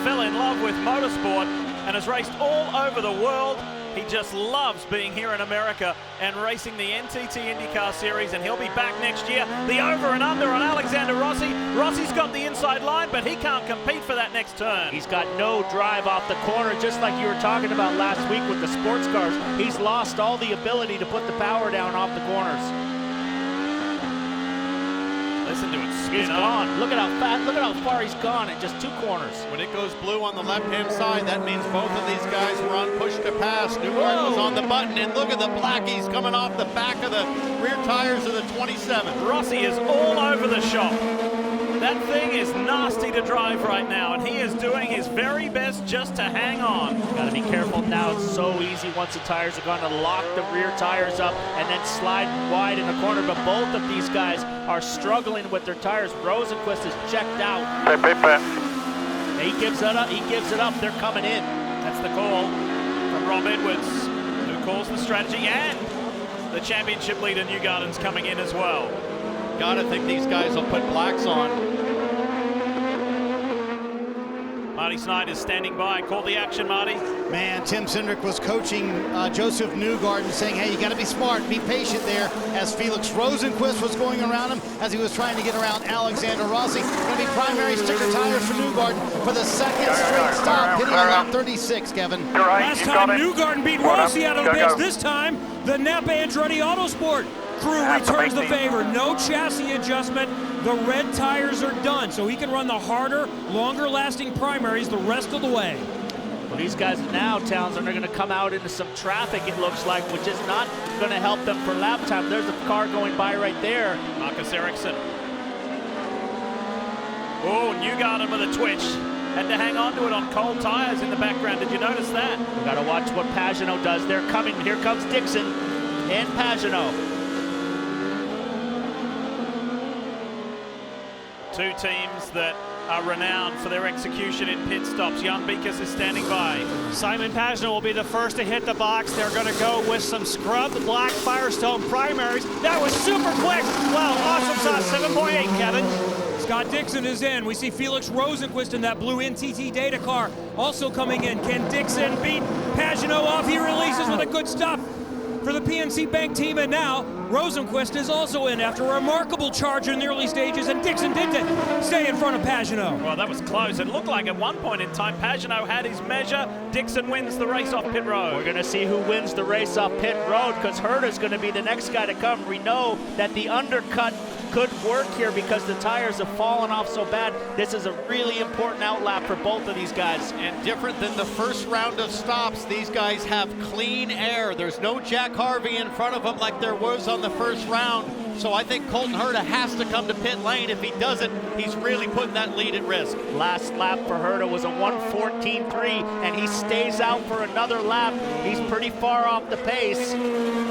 fell in love with motorsport and has raced all over the world. He just loves being here in America and racing the NTT IndyCar Series, and he'll be back next year. The over and under on Alexander Rossi. Rossi's got the inside line, but he can't compete for that next turn. He's got no drive off the corner, just like you were talking about last week with the sports cars. He's lost all the ability to put the power down off the corners. Listen to it spin He's up. gone. Look at how far he's gone in just 2 corners. When it goes blue on the left-hand side, that means both of these guys were on push to pass. Newgarden was on the button, and look at the blackies coming off the back of the rear tires of the 27. Rossi is all over the shop. That thing is nasty to drive right now, and he is doing his very best just to hang on. Got to be careful now. It's so easy once the tires are gone to lock the rear tires up and then slide wide in the corner. But both of these guys are struggling with their tires. Rosenqvist is checked out. He gives it up. He gives it up. They're coming in. That's the call from Rob Edwards, who calls the strategy, and the championship leader Newgarden's coming in as well. Gotta think these guys will put blacks on. Marty Snyder's standing by. Call the action, Marty. Man, Tim Cindric was coaching Joseph Newgarden, saying, hey, you got to be smart, be patient there, as Felix Rosenqvist was going around him, as he was trying to get around Alexander Rossi. Going to be primary sticker tires for Newgarden for the second straight stop, hitting on lap 36, Kevin. Last time Newgarden beat Rossi out of the pits. This time, the Napa Andretti Autosport. crew returns the favor. No chassis adjustment. The red tires are done, so he can run the harder, longer-lasting primaries the rest of the way. Well, these guys now, Townsend, are going to come out into some traffic, it looks like, which is not going to help them for lap time. There's a car going by right there. Marcus Ericsson. Oh, Newgarden with a twitch. Had to hang on to it on cold tires in the background. Did you notice that? We've got to watch what Pagenaud does. They're coming. Here comes Dixon and Pagenaud. Two teams that are renowned for their execution in pit stops. Jan Beekes is standing by. Simon Pagenaud will be the first to hit the box. They're going to go with some scrubbed black Firestone primaries. That was super quick. Wow, awesome sauce. 7.8, Kevin. Scott Dixon is in. We see Felix Rosenquist in that blue NTT Data car also coming in. Can Dixon beat Pagenaud off? He releases with a good stop for the PNC Bank team, and now Rosenquist is also in after a remarkable charge in the early stages, and Dixon did stay in front of Pagenaud. Well, that was close. It looked like at one point in time Pagenaud had his measure. Dixon wins the race off pit road. We're going to see who wins the race off pit road, because Herta's going to be the next guy to come. We know that the undercut could work here because the tires have fallen off so bad. This is a really important outlap for both of these guys. And different than the first round of stops, these guys have clean air. There's no Jack Harvey in front of them like there was on the first round. So I think Colton Herta has to come to pit lane. If he doesn't, he's really putting that lead at risk. Last lap for Herta was a 1:14.3, and he stays out for another lap. He's pretty far off the pace.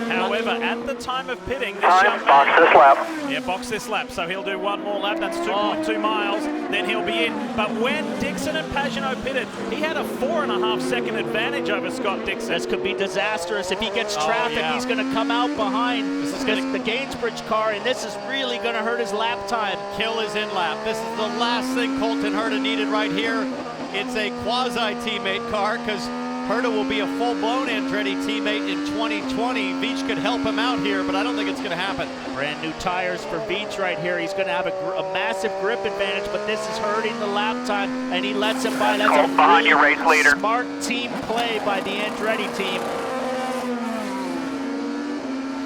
However, at the time of pitting, this Time, box this lap. Yeah, box this lap. So he'll do one more lap. That's 2.2 miles. Then he'll be in. But when Dixon and Pagenaud pitted, he had a 4.5 second advantage over Scott Dixon. This could be disastrous. If he gets traffic, he's going to come out behind the Gainsbridge car, and this is really going to hurt his lap time. Kill his in-lap. This is the last thing Colton Herta needed right here. It's a quasi-teammate car because Herta will be a full-blown Andretti teammate in 2020. Veach could help him out here, but I don't think it's going to happen. Brand new tires for Veach right here. He's going to have a massive grip advantage, but this is hurting the lap time, and he lets him by. That's a really smart team play by the Andretti team.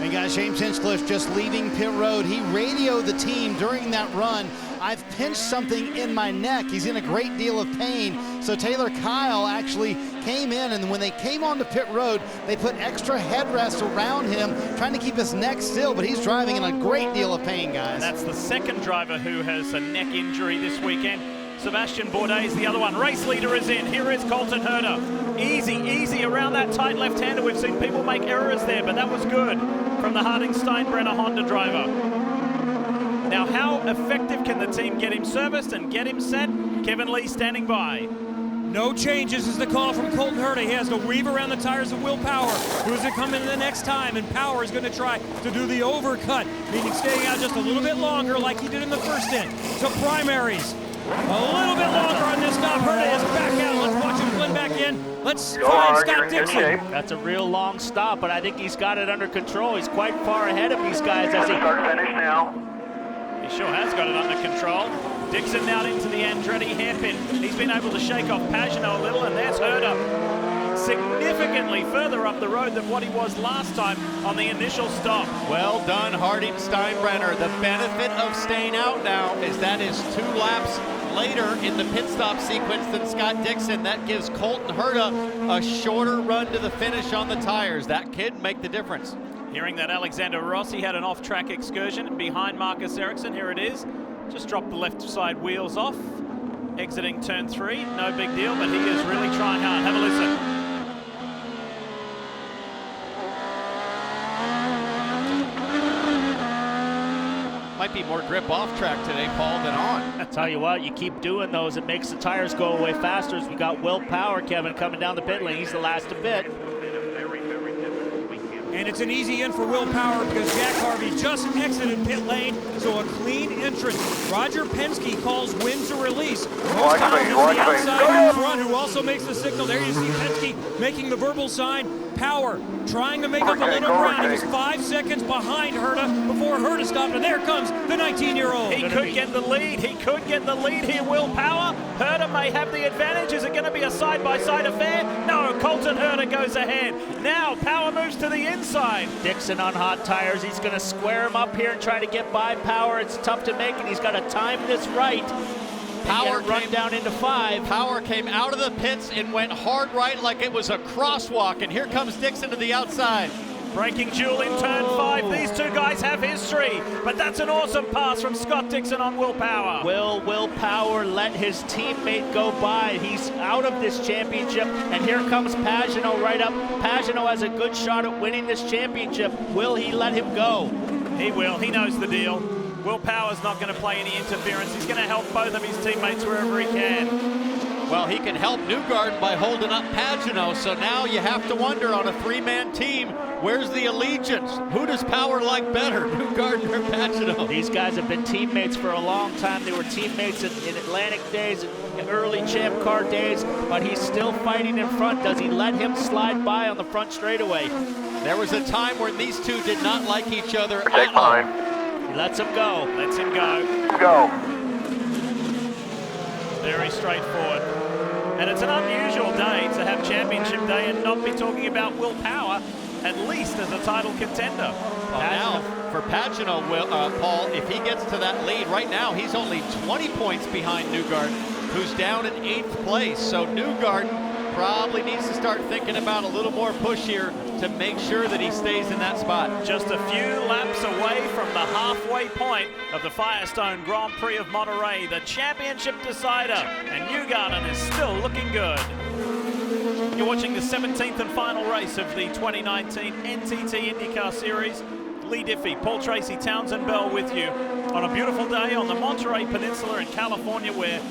And guys, James Hinchcliffe just leaving pit road. He radioed the team during that run. I've pinched something in my neck. He's in a great deal of pain. So Taylor Kyle actually came in, and when they came onto pit road, they put extra headrests around him, trying to keep his neck still, but he's driving in a great deal of pain, guys. That's the second driver who has a neck injury this weekend. Sebastian Bourdais is the other one. Race leader is in. Here is Colton Herta. Easy around that tight left-hander. We've seen people make errors there, but that was good from the Harding Steinbrenner Honda driver. Now, how effective can the team get him serviced and get him set? Kevin Lee standing by. No changes is the call from Colton Herta. He has to weave around the tires of Will Power, who's going to come in the next time, and Power is going to try to do the overcut, meaning staying out just a little bit longer like he did in the first stint. So primaries, a little bit longer on this stop. Herta is back out. Let's watch him blend back in. Let's find Scott Dixon. That's a real long stop, but I think he's got it under control. He's quite far ahead of these guys as he Start-finish now. He sure has got it under control. Dixon now into the Andretti hairpin. He's been able to shake off Pagenaud a little, and there's Herta significantly further up the road than what he was last time on the initial stop. Well done, Harding Steinbrenner. The benefit of staying out now is that is 2 laps later in the pit stop sequence than Scott Dixon. That gives Colton Herta a shorter run to the finish on the tires. That could make the difference. Hearing that Alexander Rossi had an off-track excursion behind Marcus Ericsson. Here it is. Just dropped the left side wheels off. Exiting turn 3. No big deal, but he is really trying hard. Have a listen. Might be more grip off track today, Paul, than on. I tell you what, you keep doing those, it makes the tires go away faster. As we got Will Power, Kevin, coming down the pit lane. He's the last to pit. And it's an easy in for Will Power because Jack Harvey just exited pit lane, so a clean entrance. Roger Penske calls win to release. Most times it's the outside in front who also makes the signal. There you see Penske making the verbal sign. Power trying to make up a little ground. He was 5 seconds behind Herta before Herta stopped, and there comes the 19-year-old. He could get the lead. He could get the lead here. Will Power. Herta may have the advantage. Is it going to be a side-by-side affair? No, Colton Herta goes ahead. Now Power moves to the inside. Dixon on hot tires. He's going to square him up here and try to get by Power. It's tough to make, and he's got to time this right. Power run down into 5. Power came out of the pits and went hard right like it was a crosswalk, and here comes Dixon to the outside. Breaking Jewel in turn 5. These two guys have history, but that's an awesome pass from Scott Dixon on Will Power. Will Power let his teammate go by? He's out of this championship, and here comes Pagano right up. Pagano has a good shot at winning this championship. Will he let him go? He will. He knows the deal. Will Power's not going to play any interference. He's going to help both of his teammates wherever he can. Well, he can help Newgarden by holding up Pagano, so now you have to wonder on a 3-man team, where's the allegiance? Who does Power like better, Newgarden or Pagano? These guys have been teammates for a long time. They were teammates in Atlantic days, in early Champ Car days, but he's still fighting in front. Does he let him slide by on the front straightaway? There was a time when these two did not like each other at all. He lets him go. Lets him go. Go. Very straightforward. And it's an unusual day to have championship day and not be talking about Will Power, at least as a title contender. Well, now, for Pagano, Paul, if he gets to that lead, right now he's only 20 points behind Newgarden, who's down in 8th place. So Newgarden probably needs to start thinking about a little more push here to make sure that he stays in that spot. Just a few laps away from the halfway point of the Firestone Grand Prix of Monterey, the championship decider, and Newgarden is still looking good. You're watching the 17th and final race of the 2019 NTT IndyCar Series. Lee Diffie, Paul Tracy, Townsend Bell with you on a beautiful day on the Monterey Peninsula in California, where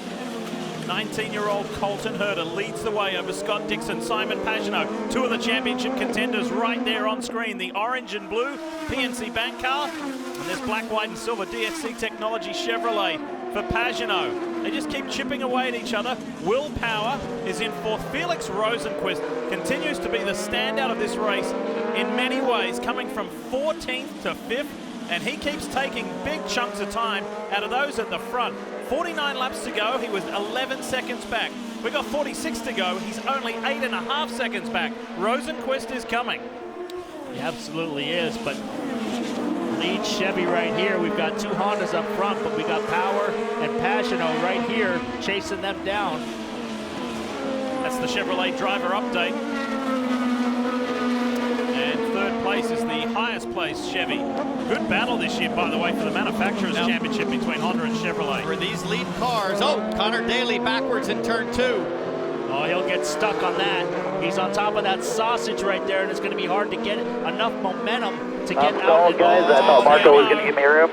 19-year-old Colton Herta leads the way over Scott Dixon, Simon Pagano, two of the championship contenders right there on screen. The orange and blue PNC Bank car, and this black, white, and silver DSC Technology Chevrolet for Pagano. They just keep chipping away at each other. Will Power is in 4th. Felix Rosenquist continues to be the standout of this race in many ways, coming from 14th to 5th, and he keeps taking big chunks of time out of those at the front. 49 laps to go, he was 11 seconds back. We got 46 to go, he's only 8.5 seconds back. Rosenquist is coming. He absolutely is, but lead Chevy right here. We've got 2 Hondas up front, but we got Power and Pagano right here chasing them down. That's the Chevrolet driver update. And 3rd place is the highest placed Chevy. Good battle this year, by the way, for the Manufacturers' Championship between Honda and Chevrolet. For these lead cars, Connor Daly backwards in turn 2. Oh, he'll get stuck on that. He's on top of that sausage right there, and it's going to be hard to get enough momentum to get out. Guys, I thought Marco was going to give me room.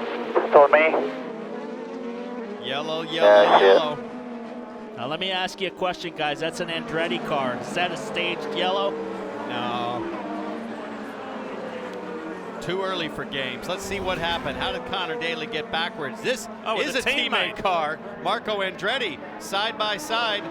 Told me. Yellow, yellow, yellow. Now let me ask you a question, guys. That's an Andretti car. Is that a staged yellow? No. Too early for games. Let's see what happened. How did Connor Daly get backwards? This is a teammate car. Marco Andretti, side by side.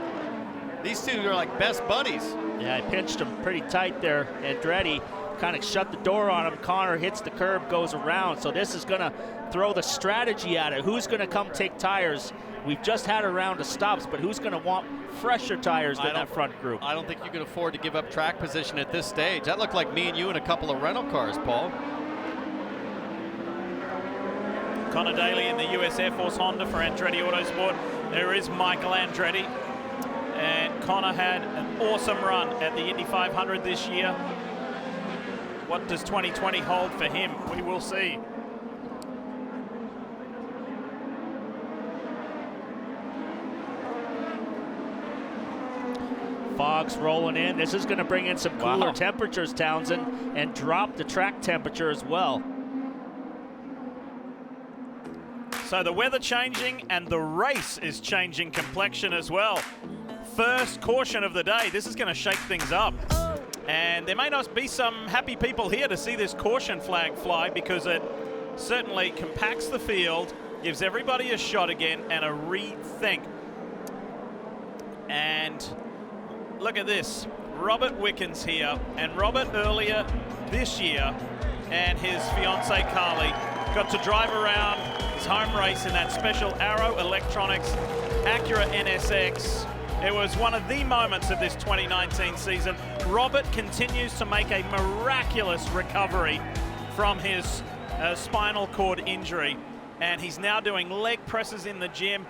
These two are like best buddies. Yeah, I pinched him pretty tight there. Andretti kind of shut the door on him. Connor hits the curb, goes around. So this is going to throw the strategy at it. Who's going to come take tires? We've just had a round of stops, but who's going to want fresher tires than that front group? I don't think you can afford to give up track position at this stage. That looked like me and you in a couple of rental cars, Paul. Connor Daly in the US Air Force Honda for Andretti Autosport. There is Michael Andretti. And Connor had an awesome run at the Indy 500 this year. What does 2020 hold for him? We will see. Fog's rolling in. This is going to bring in some cooler temperatures, Townsend, and drop the track temperature as well. So the weather changing and the race is changing complexion as well. First caution of the day. This is going to shake things up. And there may not be some happy people here to see this caution flag fly, because it certainly compacts the field, gives everybody a shot again and a rethink. And look at this. Robert Wickens here, and Robert earlier this year and his fiancee Carly got to drive around his home race in that special Arrow Electronics Acura NSX. It was one of the moments of this 2019 season. Robert continues to make a miraculous recovery from his spinal cord injury, and he's now doing leg presses in the gym.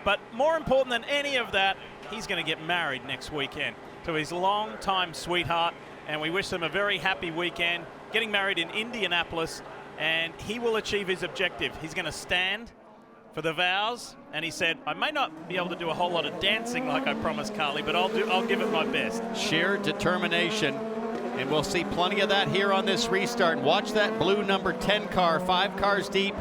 But more important than any of that, he's going to get married next weekend to his longtime sweetheart, and we wish them a very happy weekend, getting married in Indianapolis, and he will achieve his objective. He's going to stand for the vows, and he said, I may not be able to do a whole lot of dancing like I promised Carly, but I'll give it my best. Sheer determination, and we'll see plenty of that here on this restart. Watch that blue number 10 car, 5 cars deep.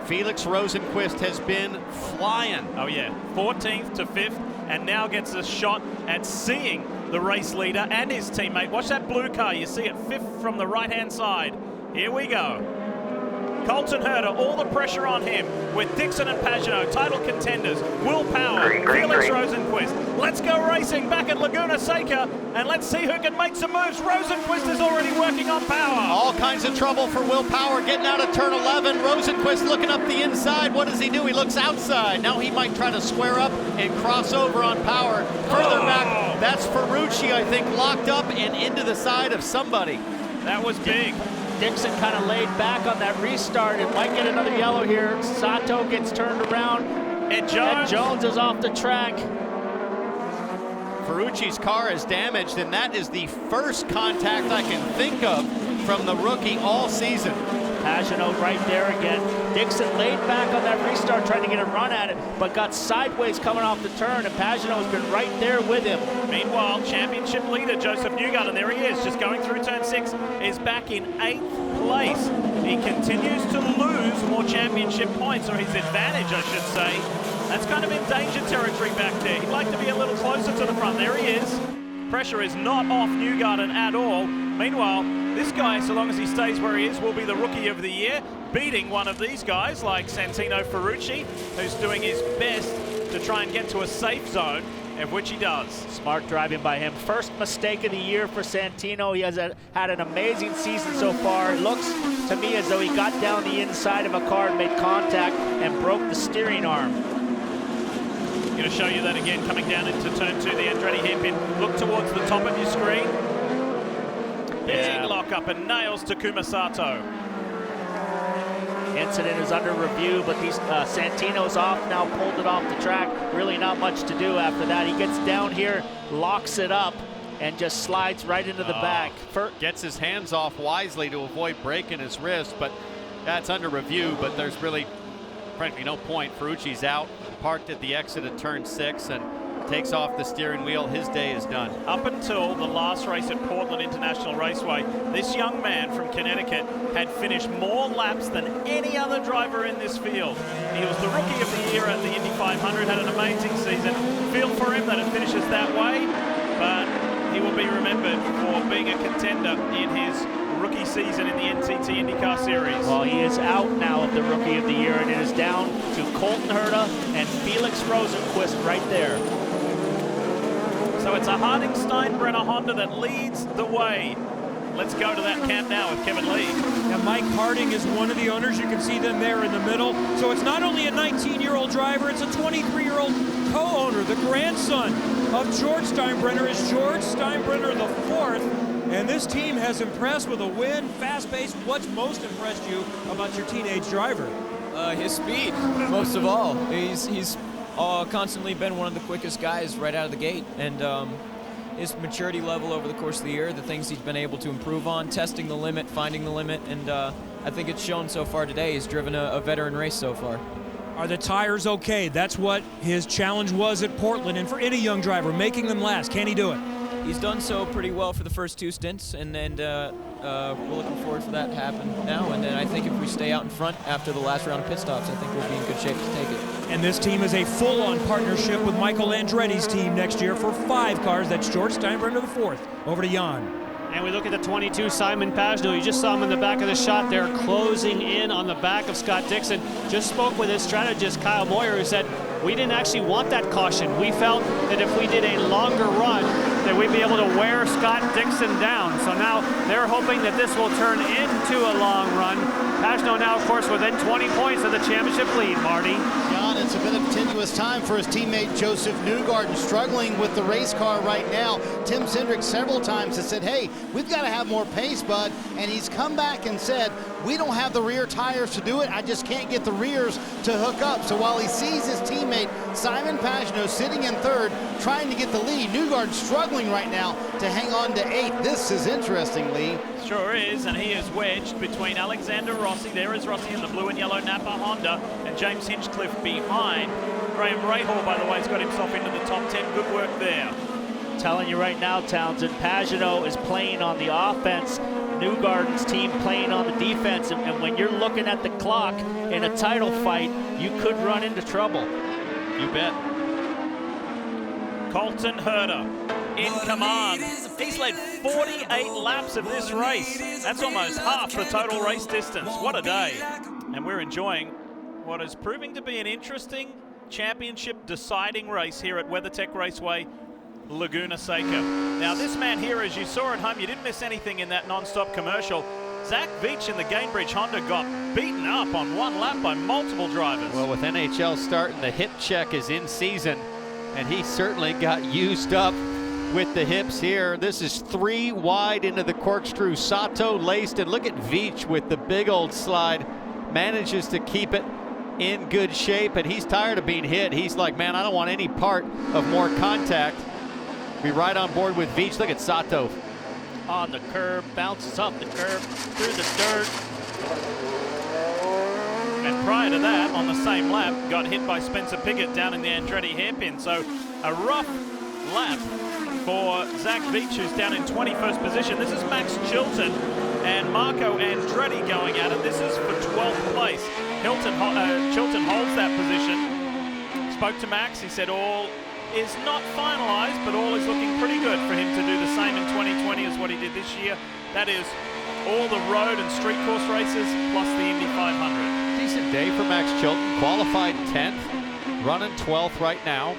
Felix Rosenqvist has been flying. Oh yeah, 14th to 5th, and now gets a shot at seeing the race leader and his teammate. Watch that blue car, you see it 5th from the right-hand side. Here we go. Colton Herta, all the pressure on him with Dixon and Pagano, title contenders. Will Power, Felix Rosenqvist. Let's go racing back at Laguna Seca, and let's see who can make some moves. Rosenqvist is already working on Power. All kinds of trouble for Will Power getting out of turn 11. Rosenqvist looking up the inside. What does he do? He looks outside. Now he might try to square up and cross over on Power. Further back, that's Ferrucci, I think, locked up and into the side of somebody. That was big. Dixon kind of laid back on that restart and might get another yellow here. Sato gets turned around. And Jones is off the track. Ferrucci's car is damaged, and that is the first contact I can think of from the rookie all season. Pagano right there again. Dixon laid back on that restart, trying to get a run at it, but got sideways coming off the turn, and Pagano has been right there with him. Meanwhile, championship leader Joseph Newgarden, there he is, just going through turn 6, is back in 8th place. He continues to lose more championship points, or his advantage, I should say. That's kind of in danger territory back there. He'd like to be a little closer to the front. There he is. Pressure is not off Newgarden at all. Meanwhile, this guy, so long as he stays where he is, will be the Rookie of the Year, beating one of these guys like Santino Ferrucci, who's doing his best to try and get to a safe zone, of which he does. Smart driving by him. First mistake of the year for Santino. He has had an amazing season so far. It looks to me as though he got down the inside of a car and made contact and broke the steering arm. I'm going to show you that again, coming down into turn 2, the Andretti hairpin. Look towards the top of your screen. Big lock up and nails Takuma Sato. Incident is under review, but these Santino's off now, pulled it off the track. Really not much to do after that. He gets down here, locks it up, and just slides right into the back. Gets his hands off wisely to avoid breaking his wrist, but that's under review, but there's really, frankly, no point. Ferrucci's out, parked at the exit of turn 6, and takes off the steering wheel. His day is done. Up until the last race at Portland International Raceway, this young man from Connecticut had finished more laps than any other driver in this field. He was the Rookie of the Year at the Indy 500, had an amazing season. Feel for him that it finishes that way, but he will be remembered for being a contender in his rookie season in the NTT IndyCar Series. Well, he is out now of the Rookie of the Year, and it is down to Colton Herta and Felix Rosenqvist right there. So it's a Harding Steinbrenner Honda that leads the way. Let's go to that camp now with Kevin Lee. Now, Mike Harding is one of the owners. You can see them there in the middle. So it's not only a 19-year-old driver, it's a 23-year-old co-owner. The grandson of George Steinbrenner is George Steinbrenner IV. And this team has impressed with a win, fast-paced. What's most impressed you about your teenage driver? His speed, most of all. He's constantly been one of the quickest guys right out of the gate. And his maturity level over the course of the year, the things he's been able to improve on, testing the limit, finding the limit, and I think it's shown so far today. He's driven a veteran race so far. Are the tires okay? That's what his challenge was at Portland, and for any young driver, making them last. Can he do it? He's done so pretty well for the first 2 stints, and we're looking forward for that to happen now. And then I think if we stay out in front after the last round of pit stops, I think we'll be in good shape to take it. And this team is a full-on partnership with Michael Andretti's team next year for 5 cars. That's George Steinbrenner IV. Over to Jan. And we look at the 22, Simon Pagenaud. You just saw him in the back of the shot there, closing in on the back of Scott Dixon. Just spoke with his strategist, Kyle Moyer, who said, we didn't actually want that caution. We felt that if we did a longer run, that we'd be able to wear Scott Dixon down. So now they're hoping that this will turn into a long run. Pagenaud now, of course, within 20 points of the championship lead, Marty. John, it's a bit of a tenuous time for his teammate Joseph Newgarden, struggling with the race car right now. Tim Cindric several times has said, hey, we've got to have more pace, bud. And he's come back and said, we don't have the rear tires to do it. I just can't get the rears to hook up. So while he sees his teammate Simon Pagenaud sitting in third, trying to get the lead, Newgarden struggling right now to hang on to 8th. This is interesting, Lee. Sure is, and he is wedged between Alexander Rossi. There is Rossi in the blue and yellow Napa Honda, and James Hinchcliffe behind. Graham Rahal, by the way, has got himself into the top 10. Good work there. Telling you right now, Townsend, Pagenaud is playing on the offense. Newgarden's team playing on the defense, and when you're looking at the clock in a title fight, you could run into trouble. You bet. Colton Herter in command. He's led 48 laps of this race. That's almost half the total race distance. What a day. And we're enjoying what is proving to be an interesting championship deciding race here at WeatherTech Raceway, Laguna Seca. Now this man here, as you saw at home, you didn't miss anything in that non-stop commercial. Zach Veach in the Gainbridge Honda got beaten up on one lap by multiple drivers. Well, with NHL starting, the hip check is in season, and he certainly got used up with the hips here. This is 3 wide into the corkscrew. Sato laced, and look at Veach with the big old slide. Manages to keep it in good shape, and he's tired of being hit. He's like, man, I don't want any part of more contact. Be right on board with Veach. Look at Sato. On the curb, bounces up the curb, through the dirt. And prior to that, on the same lap, got hit by Spencer Piggott down in the Andretti hairpin. So a rough lap for Zach Veach, who's down in 21st position. This is Max Chilton and Marco Andretti going at it. This is for 12th place. Chilton holds that position. Spoke to Max. He said all is not finalized, but all is looking pretty good for him to do the same in 2020 as what he did this year. That is all the road and street course races plus the Indy 500. Decent day for Max Chilton. Qualified 10th, running 12th right now.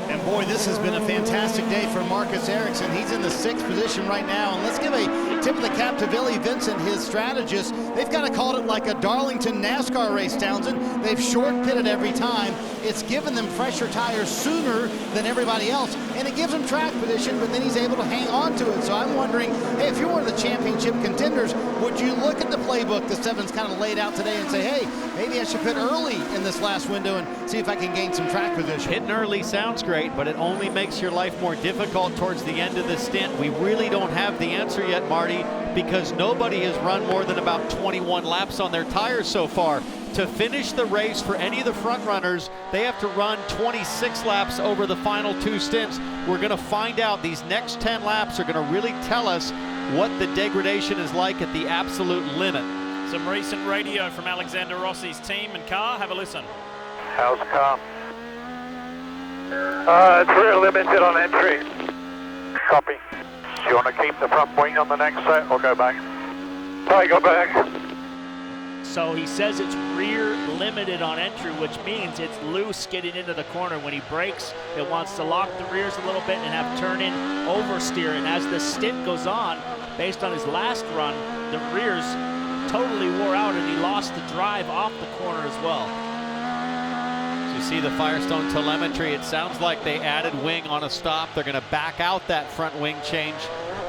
And boy, this has been a fantastic day for Marcus Ericsson. He's in the 6th position right now. And let's give a tip of the cap to Billy Vincent, his strategist. They've kind of called it like a Darlington NASCAR race, Townsend. They've short pitted every time. It's given them fresher tires sooner than everybody else, and it gives them track position, but then he's able to hang on to it. So I'm wondering, hey, if you're one of the championship contenders, would you look at the playbook that Seven's kind of laid out today and say, hey, maybe I should pit early in this last window and see if I can gain some track position? Hitting early sounds great, but it only makes your life more difficult towards the end of the stint. We really don't have the answer yet, Marty, because nobody has run more than about 21 laps on their tires so far. To finish the race for any of the front runners, they have to run 26 laps over the final 2 stints. We're going to find out. These next 10 laps are going to really tell us what the degradation is like at the absolute limit. Some recent radio from Alexander Rossi's team and car. Have a listen. How's the car? It's rear limited on entry. Copy. Do you want to keep the front wing on the next set or go back? Probably go back. So he says it's rear limited on entry, which means it's loose getting into the corner. When he brakes, it wants to lock the rears a little bit and have turn-in oversteer. And as the stint goes on, based on his last run, the rears totally wore out and he lost the drive off the corner as well. So you see the Firestone telemetry. It sounds like they added wing on a stop. They're going to back out that front wing change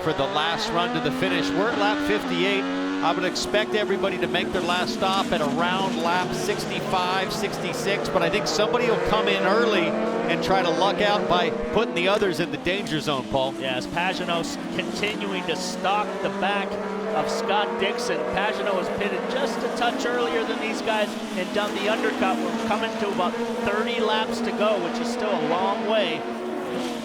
for the last run to the finish. We're at lap 58. I would expect everybody to make their last stop at around lap 65, 66, but I think somebody will come in early and try to luck out by putting the others in the danger zone, Paul. Yes, Pagenaud continuing to stalk the back of Scott Dixon. Pagenaud was pitted just a touch earlier than these guys and done the undercut. We're coming to about 30 laps to go, which is still a long way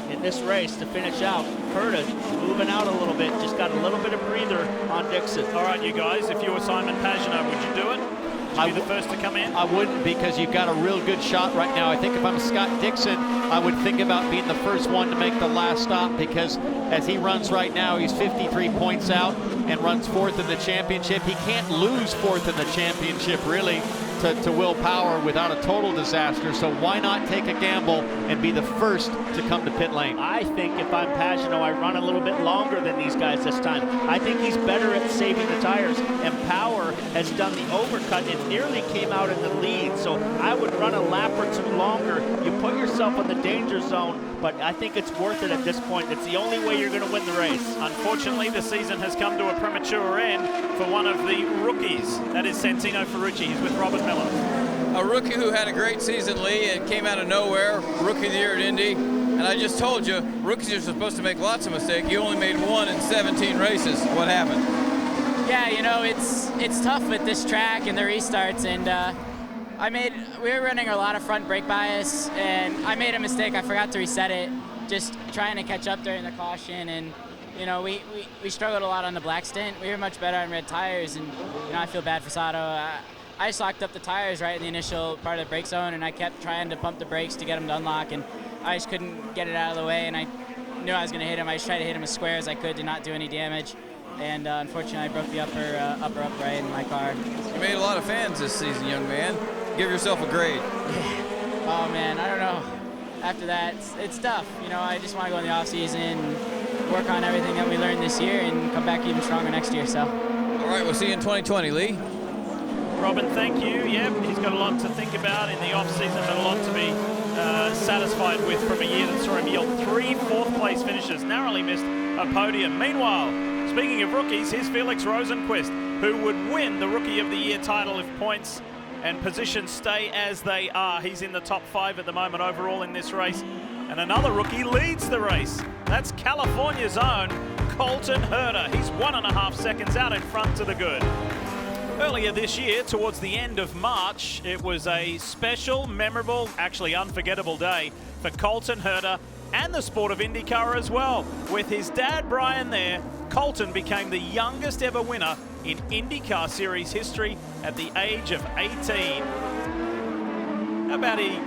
in this race to finish out. Herta moving out a little bit, just got a little bit of breather on Dixon. All right, you guys, if you were Simon Pagenaud, would you do it? to be the first to come in? I wouldn't, because you've got a real good shot right now. I think if I'm Scott Dixon, I would think about being the first one to make the last stop, because as he runs right now, he's 53 points out and runs 4th in the championship. He can't lose 4th in the championship, really, to Will Power without a total disaster. So why not take a gamble and be the first to come to pit lane? I think if I'm Pagano, I run a little bit longer than these guys this time. I think he's better at saving the tires, and Power has done the overcut and nearly came out in the lead. So I would run a lap or two longer. You put yourself in the danger zone, but I think it's worth it at this point. It's the only way you're going to win the race. Unfortunately, the season has come to a premature end for one of the rookies. That is Santino Ferrucci. He's with Robert Miller. A rookie who had a great season, Lee, and came out of nowhere, Rookie of the Year at Indy. And I just told you, rookies are supposed to make lots of mistakes. You only made 1 in 17 races. What happened? Yeah, you know, it's tough with this track and the restarts, and we were running a lot of front brake bias, and I made a mistake. I forgot to reset it, just trying to catch up during the caution, and you know, we struggled a lot on the black stint. We were much better on red tires, and you know, I feel bad for Sato. I just locked up the tires right in the initial part of the brake zone, and I kept trying to pump the brakes to get them to unlock, and I just couldn't get it out of the way, and I knew I was going to hit him. I just tried to hit him as square as I could to not do any damage, and unfortunately I broke the upper upright in my car. You made a lot of fans this season, young man. Give yourself a grade. Oh man, I don't know. After that, it's tough. You know, I just want to go in the off season and work on everything that we learned this year and come back even stronger next year. So. All right, we'll see you in 2020, Lee. Robin, thank you. Yep, he's got a lot to think about in the off-season, but a lot to be satisfied with from a year that saw him yield 3 fourth-place finishes, narrowly missed a podium. Meanwhile, speaking of rookies, here's Felix Rosenqvist, who would win the Rookie of the Year title if points and positions stay as they are. He's in the top 5 at the moment overall in this race. And another rookie leads the race. That's California's own Colton Herta. He's 1.5 seconds out in front to the good. Earlier this year, towards the end of March, it was a special, memorable, actually unforgettable day for Colton Herta and the sport of IndyCar as well. With his dad, Brian, there, Colton became the youngest ever winner in IndyCar Series history at the age of 18. How about he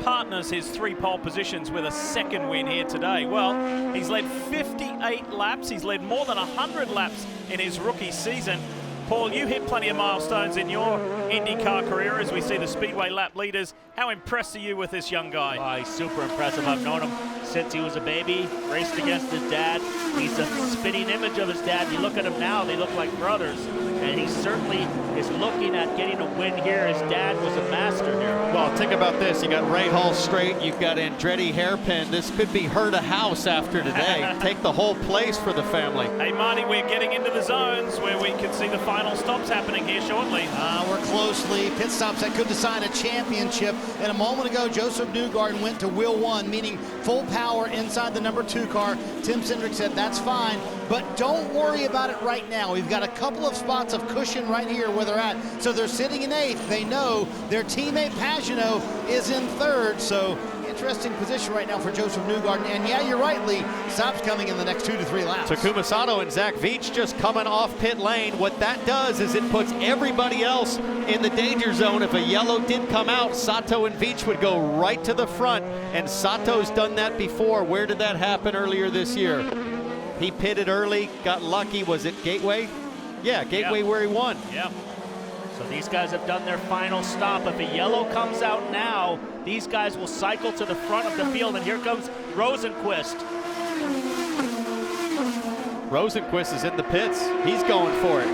partners his 3 pole positions with a second win here today? Well, he's led 58 laps. He's led more than 100 laps in his rookie season. Paul, you hit plenty of milestones in your IndyCar career as we see the Speedway lap leaders. How impressed are you with this young guy? Oh, he's super impressive. I've known him since he was a baby, raced against his dad. He's a spitting image of his dad. You look at him now, they look like brothers. And he certainly is looking at getting a win here. His dad was a master here. Well, think about this. You got Ray Hall straight. You've got Andretti hairpin. This could be Herta house after today. Take the whole place for the family. Hey, Marty, we're getting into the zones where we can see the final stops happening here shortly. We're closely. Pit stops that could decide a championship. And a moment ago, Joseph Newgarden went to wheel 1, meaning full power inside the number 2 car. Tim Cindric said that's fine, but don't worry about it right now. We've got a couple of spots of cushion right here where they're at. So they're sitting in 8th. They know their teammate Pagano is in 3rd. So interesting position right now for Joseph Newgarden. And yeah, you're right, Lee. Stops coming in the next 2 to 3 laps. Takuma Sato and Zach Veach just coming off pit lane. What that does is it puts everybody else in the danger zone. If a yellow did come out, Sato and Veach would go right to the front. And Sato's done that before. Where did that happen earlier this year? He pitted early, got lucky. Was it Gateway? Yeah, Gateway where he won. Yeah. So these guys have done their final stop. If a yellow comes out now, these guys will cycle to the front of the field, and here comes Rosenqvist. Rosenqvist is in the pits. He's going for it.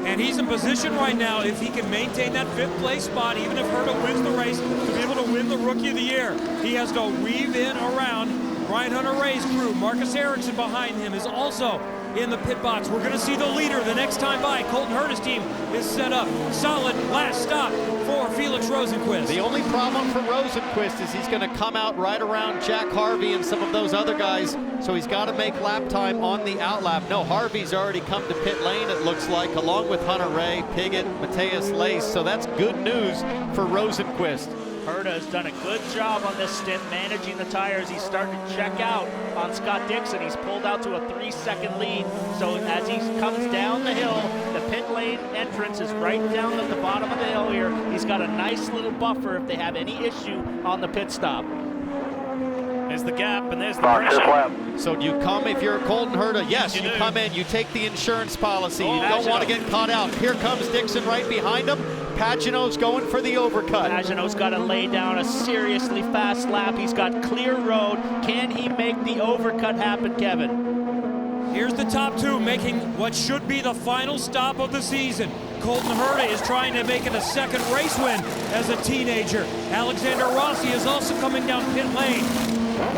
And he's in position right now, if he can maintain that 5th place spot, even if Herta wins the race, to be able to win the Rookie of the Year. He has to weave in around Brian Hunter-Reay's crew. Marcus Ericsson behind him is also in the pit box. We're going to see the leader the next time by. Colton Herta's team is set up. Solid last stop for Felix Rosenqvist. The only problem for Rosenqvist is he's going to come out right around Jack Harvey and some of those other guys, so he's got to make lap time on the outlap. No, Harvey's already come to pit lane, it looks like, along with Hunter-Reay, Piggott, Mateus Lace, so that's good news for Rosenqvist. Herta has done a good job on this stint managing the tires. He's starting to check out on Scott Dixon. He's pulled out to a 3-second lead. So as he comes down the hill, the pit lane entrance is right down at the bottom of the hill here. He's got a nice little buffer if they have any issue on the pit stop. There's the gap and there's the pressure. So you come if you're Colton Herta? Yes, you come in. You take the insurance policy. You don't want to get caught out. Here comes Dixon right behind him. Pagano's going for the overcut. Pagano's got to lay down a seriously fast lap. He's got clear road. Can he make the overcut happen, Kevin? Here's the top two making what should be the final stop of the season. Colton Herta is trying to make it a second race win as a teenager. Alexander Rossi is also coming down pit lane.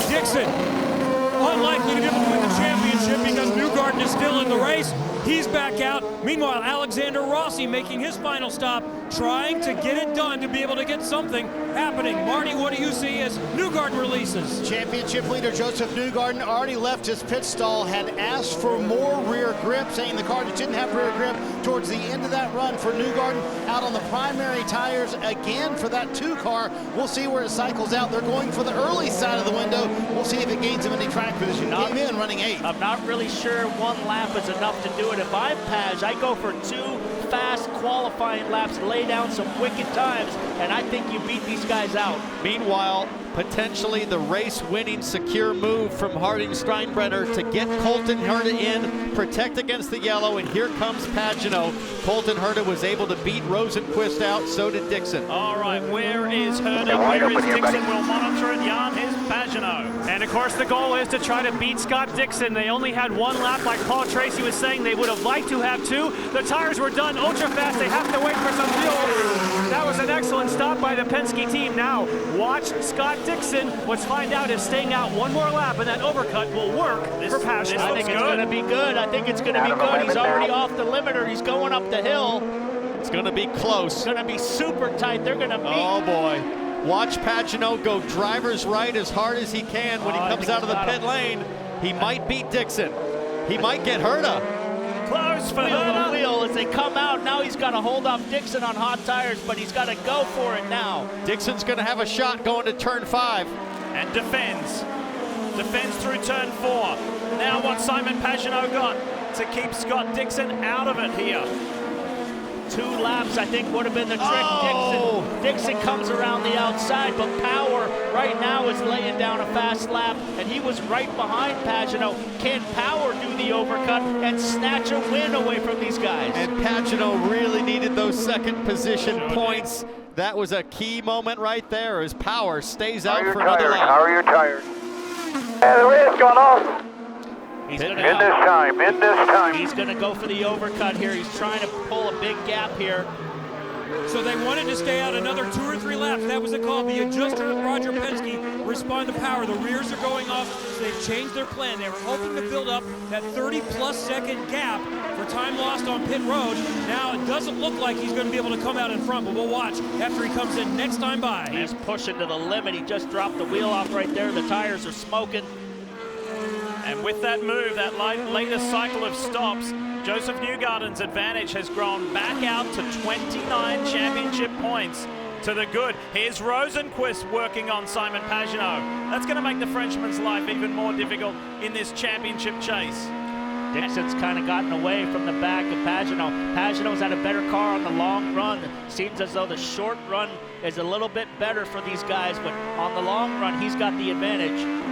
Dixon, unlikely to be able to win the championship because Newgarden is still in the race. He's back out. Meanwhile, Alexander Rossi making his final stop, trying to get it done to be able to get something happening. Marty, what do you see as Newgarden releases? Championship leader Joseph Newgarden already left his pit stall, had asked for more rear grip, saying the car just didn't have rear grip towards the end of that run for Newgarden. Out on the primary tires again for that 2 car. We'll see where it cycles out. They're going for the early side of the window. We'll see if it gains him any track position. Came in running 8th. I'm not really sure 1 lap is enough to do it. If I'm Page, I go for 2 fast qualifying laps, lay down some wicked times, and I think you beat these guys out. Meanwhile, potentially the race-winning secure move from Harding Steinbrenner to get Colton Herta in, protect against the yellow, and here comes Pagano. Colton Herta was able to beat Rosenquist out, so did Dixon. All right, where is Herta? Where is Dixon? We'll monitor it. Jan, here's Pagano. And of course the goal is to try to beat Scott Dixon. They only had 1 lap, like Paul Tracy was saying. They would have liked to have 2. The tires were done ultra fast. They have to wait for some fuel. That was an excellent stop by the Penske team. Now watch Scott Dixon. Let's find out if staying out 1 more lap and that overcut will work for Pagano. I think it's going to be good. I think it's going to be good. He's already off the limiter. He's going up the hill. It's going to be close. It's going to be super tight. They're going to meet. Oh boy. Watch Pagano go driver's right as hard as he can when he comes out of the pit lane. He might beat Dixon. He might get Herta. Close for the wheel as they come out. Now he's got to hold off Dixon on hot tires, but he's got to go for it now. Dixon's going to have a shot going to turn 5. And defends. Defends through turn 4. Now what Simon Pagano got to keep Scott Dixon out of it here. 2 laps, I think, would have been the trick. Dixon comes around the outside, but Power right now is laying down a fast lap, and he was right behind Pagano. Can Power do the overcut and snatch a win away from these guys? And Pagano really needed those second position points. That was a key moment right there as Power stays out for another lap. How are your tires? The race gone off. He's in this time. He's going to go for the overcut here. He's trying to pull a big gap here. So they wanted to stay out another 2 or 3 laps. That was a call. The adjuster, Roger Penske, responded to Power. The rears are going off, so they've changed their plan. They were hoping to build up that 30-plus second gap for time lost on pit road. Now it doesn't look like he's going to be able to come out in front, but we'll watch after he comes in next time by. He's pushing to the limit. He just dropped the wheel off right there. The tires are smoking. And with that move, that latest cycle of stops, Joseph Newgarden's advantage has grown back out to 29 championship points to the good. Here's Rosenquist working on Simon Pagano. That's going to make the Frenchman's life even more difficult in this championship chase. Dixon's kind of gotten away from the back of Pagano. Pagano's had a better car on the long run. Seems as though the short run is a little bit better for these guys, but on the long run, he's got the advantage.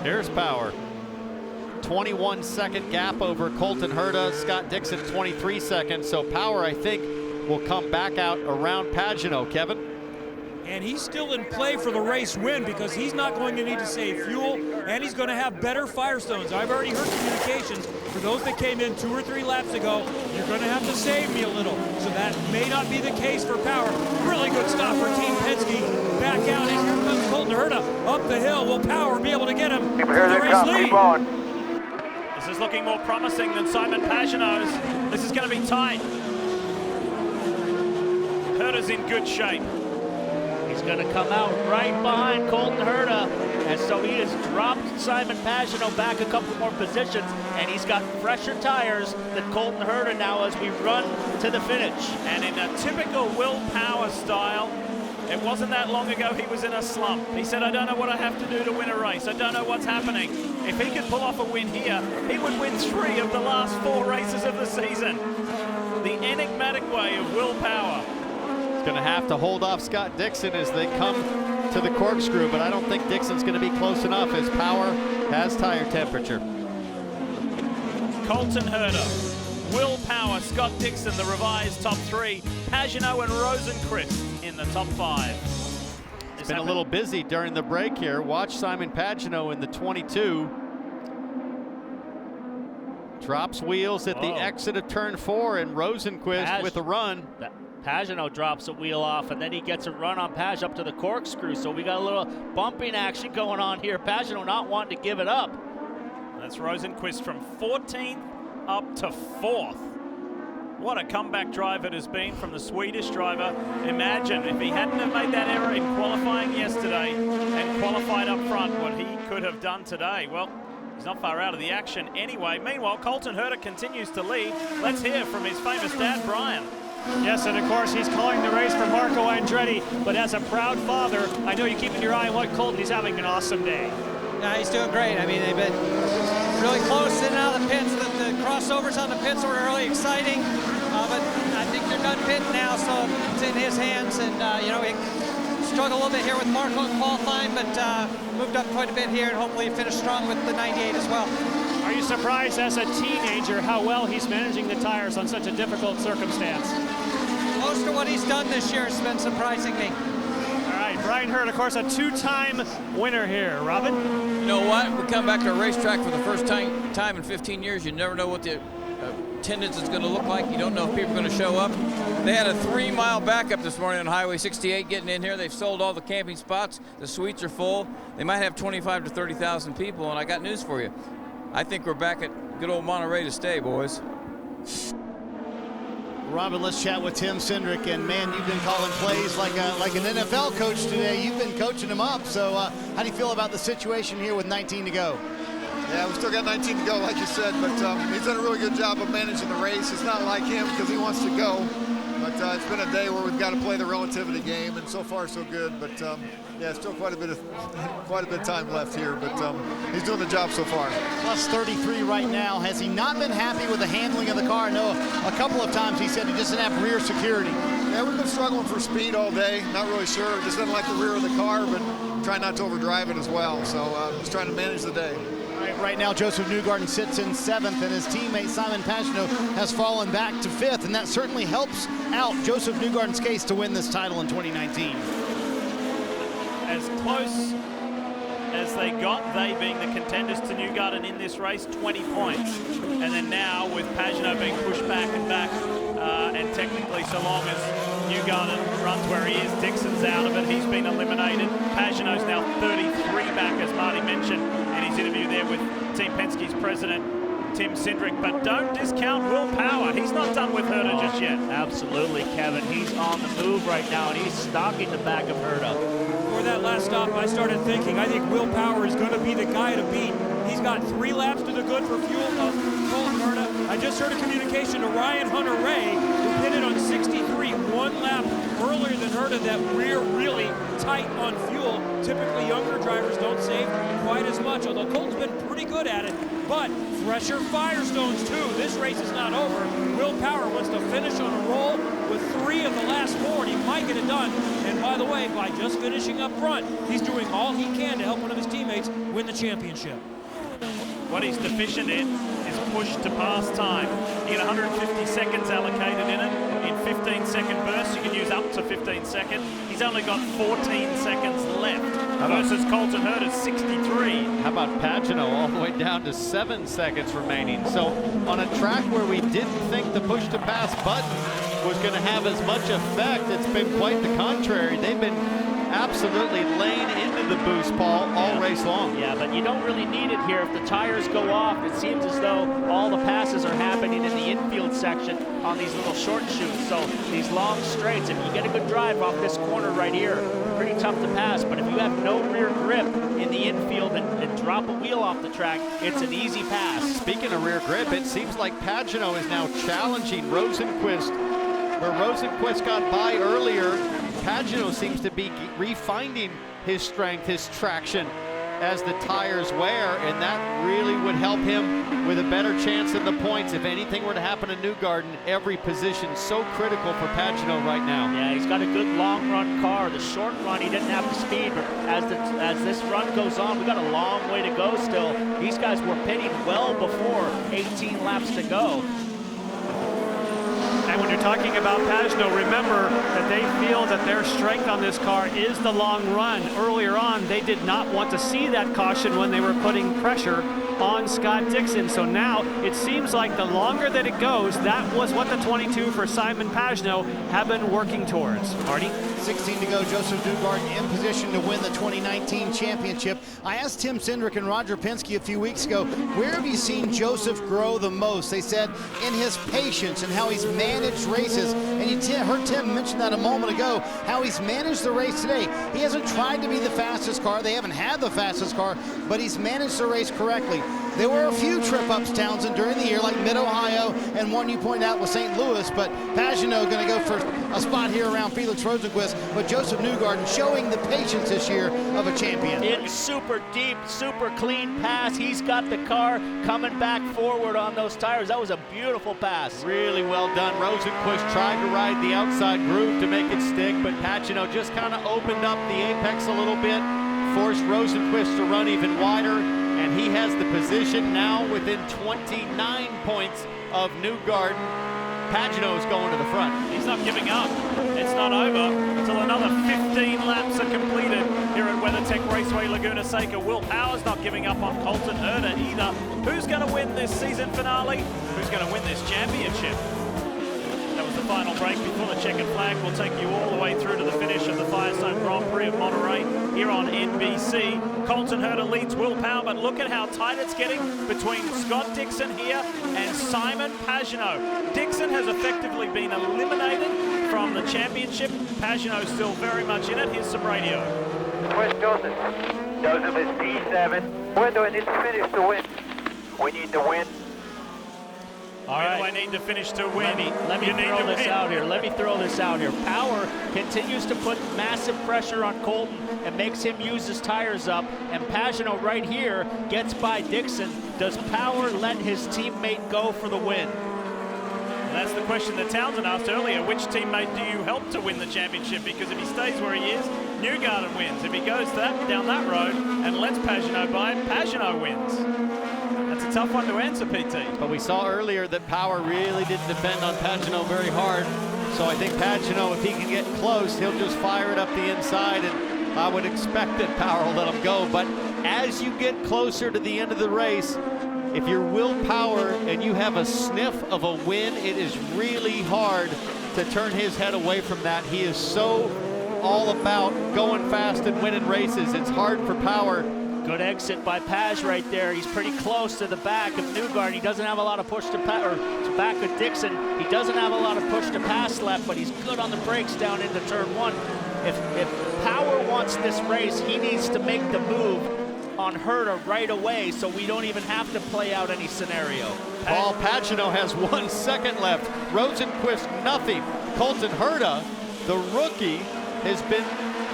Here's Power. 21-second gap over Colton Herta. Scott Dixon, 23 seconds. So Power, I think, will come back out around Pagano, Kevin. And he's still in play for the race win because he's not going to need to save fuel, and he's going to have better Firestones. I've already heard communications for those that came in 2 or 3 laps ago. You're going to have to save me a little. So that may not be the case for Power. Really good stop for Team Penske. Back out, and here comes Colton Herta up the hill. Will Power be able to get him to the race lead? Keep on. This is looking more promising than Simon Pagano's. This is going to be tight. Herta's in good shape. He's going to come out right behind Colton Herta. And so he has dropped Simon Pagenaud back a couple more positions, and he's got fresher tires than Colton Herta now as we run to the finish. And in a typical Will Power style, it wasn't that long ago he was in a slump. He said, I don't know what I have to do to win a race. I don't know what's happening. If he could pull off a win here, he would win 3 of the last 4 races of the season. The enigmatic way of Will Power. He's going to have to hold off Scott Dixon as they come to the corkscrew, but I don't think Dixon's going to be close enough as Power has tire temperature. Colton Herta, Will Power, Scott Dixon, the revised top 3, Pagenaud and Rosenqvist in the top 5. It's been a little busy during the break here. Watch Simon Pagenaud in the 22. Drops wheels at the exit of turn 4, and Rosenqvist with a run. Pagenaud drops a wheel off, and then he gets a run on Page up to the corkscrew. So we got a little bumping action going on here. Pagenaud not wanting to give it up. That's Rosenqvist from 14th up to 4th. What a comeback drive it has been from the Swedish driver. Imagine if he hadn't have made that error in qualifying yesterday and qualified up front, what he could have done today. Well, he's not far out of the action anyway. Meanwhile, Colton Herta continues to lead. Let's hear from his famous dad, Brian. Yes, and of course he's calling the race for Marco Andretti, but as a proud father, I know you're keeping your eye on what Colton. He's having an awesome day. Yeah, he's doing great. I mean, they've been really close in and out of the pits. The crossovers on the pits were really exciting, but I think they're done pitting now, so it's in his hands. And, you know, he struggled a little bit here with Marco in qualifying, but moved up quite a bit here, and hopefully finished strong with the 98 as well. Are you surprised as a teenager how well he's managing the tires on such a difficult circumstance? Most of what he's done this year has been surprising me. All right, Brian Hurt, of course, a 2-time winner here. Robin? You know what? We come back to a racetrack for the first time in 15 years. You never know what the attendance is going to look like. You don't know if people are going to show up. They had a 3-mile backup this morning on Highway 68 getting in here. They've sold all the camping spots. The suites are full. They might have 25 to 30,000 people, and I got news for you. I think we're back at good old Monterey to stay, boys. Robin, let's chat with Tim Cindric. And man, you've been calling plays like an NFL coach today. You've been coaching them up. So how do you feel about the situation here with 19 to go? Yeah, we still got 19 to go, like you said, but he's done a really good job of managing the race. It's not like him because he wants to go, but it's been a day where we've got to play the relativity game, and so far so good. But yeah, still quite a bit of time left here, but he's doing the job so far. Plus 33 right now. Has he not been happy with the handling of the car? No, a couple of times he said he just didn't have rear security. Yeah, we've been struggling for speed all day. Not really sure. Just doesn't like the rear of the car, but trying not to overdrive it as well. So just trying to manage the day. Right now, Joseph Newgarden sits in 7th, and his teammate Simon Pagenaud has fallen back to 5th, and that certainly helps out Joseph Newgarden's case to win this title in 2019. As close as they got, they being the contenders to Newgarden in this race, 20 points. And then now with Pagenaud being pushed back and back, and technically so long as Newgarden runs where he is, Dixon's out of it, he's been eliminated. Pagenaud's now 33 back, as Marty mentioned in his interview there with Team Penske's president, Tim Cindric. But don't discount Will Power. He's not done with Herta just yet. Absolutely, Kevin. He's on the move right now, and he's stalking the back of Herta. For that last stop, I started thinking, I think Will Power is going to be the guy to beat. He's got 3 laps to the good for fuel. Colton Herta. I just heard a communication to Ryan Hunter-Ray, who pitted on 63, 1 lap earlier than Herta, that we're really tight on fuel. Typically, younger drivers don't save quite as much, although Colton's been pretty good at it. But fresher Firestones, too. This race is not over. Will Power wants to finish on a roll with 3 of the last 4, and he might get it done. And by the way, by just finishing up front, he's doing all he can to help one of his teammates win the championship. What he's deficient in is push to pass time. He had 150 seconds allocated in it. In 15-second bursts, you can use up to 15 seconds. He's only got 14 seconds left versus Colton Herta's 63. How about Pagenaud all the way down to 7 seconds remaining? So on a track where we didn't think the push to pass button was going to have as much effect, it's been quite the contrary. They've been absolutely laying into the boost, Paul, all race long. Yeah, but you don't really need it here. If the tires go off, it seems as though all the passes are happening in the infield section on these little short chutes. So these long straights, if you get a good drive off this corner right here, pretty tough to pass. But if you have no rear grip in the infield and drop a wheel off the track, it's an easy pass. Speaking of rear grip, it seems like Pagano is now challenging Rosenqvist. Where Rosenqvist got by earlier, Pagano seems to be refining his strength, his traction as the tires wear, and that really would help him with a better chance in the points. If anything were to happen to Newgarden, every position so critical for Pagano right now. Yeah, he's got a good long run car. The short run, he didn't have the speed, but as this run goes on, we got a long way to go still. These guys were pitting well before 18 laps to go. And when you're talking about Pagano, remember that they feel that their strength on this car is the long run. Earlier on, they did not want to see that caution when they were putting pressure on Scott Dixon. So now it seems like the longer that it goes, that was what the 22 for Simon Pagano have been working towards. Marty? 16 to go. Joseph Newgarden in position to win the 2019 championship. I asked Tim Cindric and Roger Penske a few weeks ago, where have you seen Joseph grow the most? They said in his patience and how he's managed races. And you heard Tim mention that a moment ago, how he's managed the race today. He hasn't tried to be the fastest car. They haven't had the fastest car, but he's managed the race correctly. There were a few trip-ups, Townsend, during the year, like Mid-Ohio, and one you pointed out was St. Louis, but Pagano going to go for a spot here around Felix Rosenqvist, but Joseph Newgarden showing the patience this year of a champion. In super deep, super clean pass. He's got the car coming back forward on those tires. That was a beautiful pass. Really well done. Rosenqvist tried to ride the outside groove to make it stick, but Pagano just kind of opened up the apex a little bit, forced Rosenqvist to run even wider, and he has the position now within 29 points of Newgarden. Pagano is going to the front. He's not giving up. It's not over until another 15 laps are completed here at WeatherTech Raceway Laguna Seca. Will Power's not giving up on Colton Herta either. Who's going to win this season finale? Who's going to win this championship? That was the final break before the checkered flag. We'll take you all the way through to the finish of the Firestone Grand Prix of Monterey here on NBC. Colton Herta leads Will Power, but look at how tight it's getting between Scott Dixon here and Simon Pagano. Dixon has effectively been eliminated from the championship. Pagano's still very much in it. Here's some radio. Where's Joseph? Joseph is P7. Where do I need to finish to win? We need to win. All right. Where do I need to finish to win? Let me throw this out here. Let me throw this out here. Power continues to put massive pressure on Colton and makes him use his tires up. And Pagano right here gets by Dixon. Does Power let his teammate go for the win? That's the question that Townsend asked earlier. Which teammate do you help to win the championship? Because if he stays where he is, Newgarden wins. If he goes down that road and lets Pagano by, Pagano wins. That's a tough one to answer, PT. But we saw earlier that Power really didn't depend on Pagano very hard. So I think Pagano, if he can get close, he'll just fire it up the inside, and I would expect that Power will let him go. But as you get closer to the end of the race, if you're Will Power and you have a sniff of a win, it is really hard to turn his head away from that. He is so all about going fast and winning races. It's hard for Power. Good exit by Page right there. He's pretty close to the back of Newgarden. He doesn't have a lot of push to pass, or to back of Dixon. He doesn't have a lot of push to pass left, but he's good on the brakes down into turn one. If Power wants this race, he needs to make the move on Herta right away, so we don't even have to play out any scenario. Paul Pagano has 1 second left. Rosenqvist, nothing. Colton Herta, the rookie, has been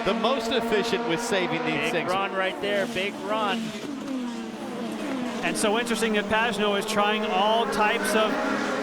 the most efficient with saving these things. Big run right there, big run. And so interesting that Pagano is trying all types of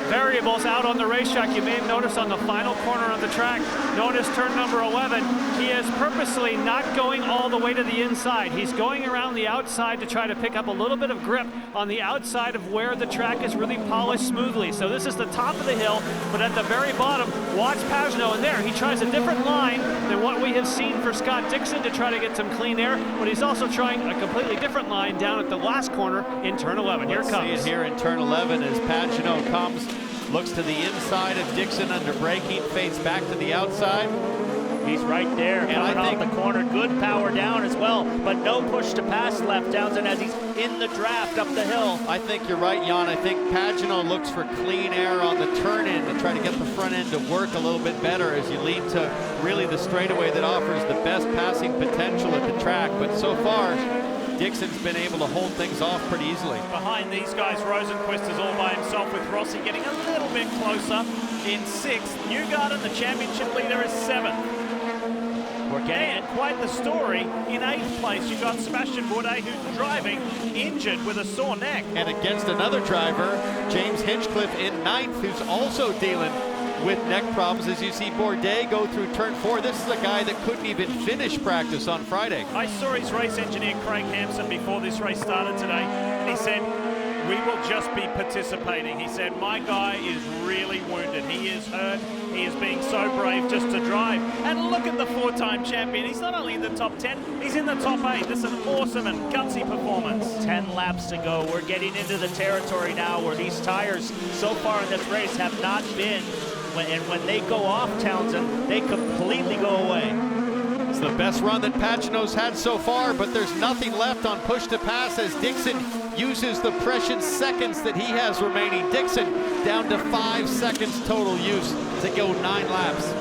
variables out on the racetrack. You may have noticed on the final corner of the track, notice turn number 11, he is purposely not going all the way to the inside. He's going around the outside to try to pick up a little bit of grip on the outside of where the track is really polished smoothly. So this is the top of the hill, but at the very bottom, watch Pagano, and there he tries a different line than what we have seen for Scott Dixon to try to get some clean air, but he's also trying a completely different line down at the last corner in turn 11. Here it comes. See it here in turn 11 as Pagano comes, looks to the inside of Dixon under braking, fades back to the outside. He's right there, coming off the corner. Good power down as well, but no push to pass left, Townsend, as he's in the draft up the hill. I think you're right, Jan. I think Pagenaud looks for clean air on the turn-in to try to get the front end to work a little bit better as you lead to really the straightaway that offers the best passing potential at the track. But so far, Dixon's been able to hold things off pretty easily. Behind these guys, Rosenquist is all by himself with Rossi getting a little bit closer in 6th. Newgarden, the championship leader, is 7th. We're getting quite the story. In 8th place, you've got Sebastian Bourdais, who's driving injured with a sore neck. And against another driver, James Hinchcliffe in 9th, who's also dealing with neck problems. As you see Bourdais go through turn 4, this is a guy that couldn't even finish practice on Friday. I saw his race engineer Craig Hampson before this race started today, and he said, "We will just be participating." He said, "My guy is really wounded. He is hurt. He is being so brave just to drive." And look at the 4-time champion. He's not only in the top 10, he's in the top 8. This is an awesome and gutsy performance. 10 laps to go. We're getting into the territory now where these tires so far in this race have not been. And when they go off, Townsend, they completely go away. It's the best run that Pagenaud's had so far, but there's nothing left on push to pass as Dixon uses the precious seconds that he has remaining. Dixon down to 5 seconds total use to go 9 laps.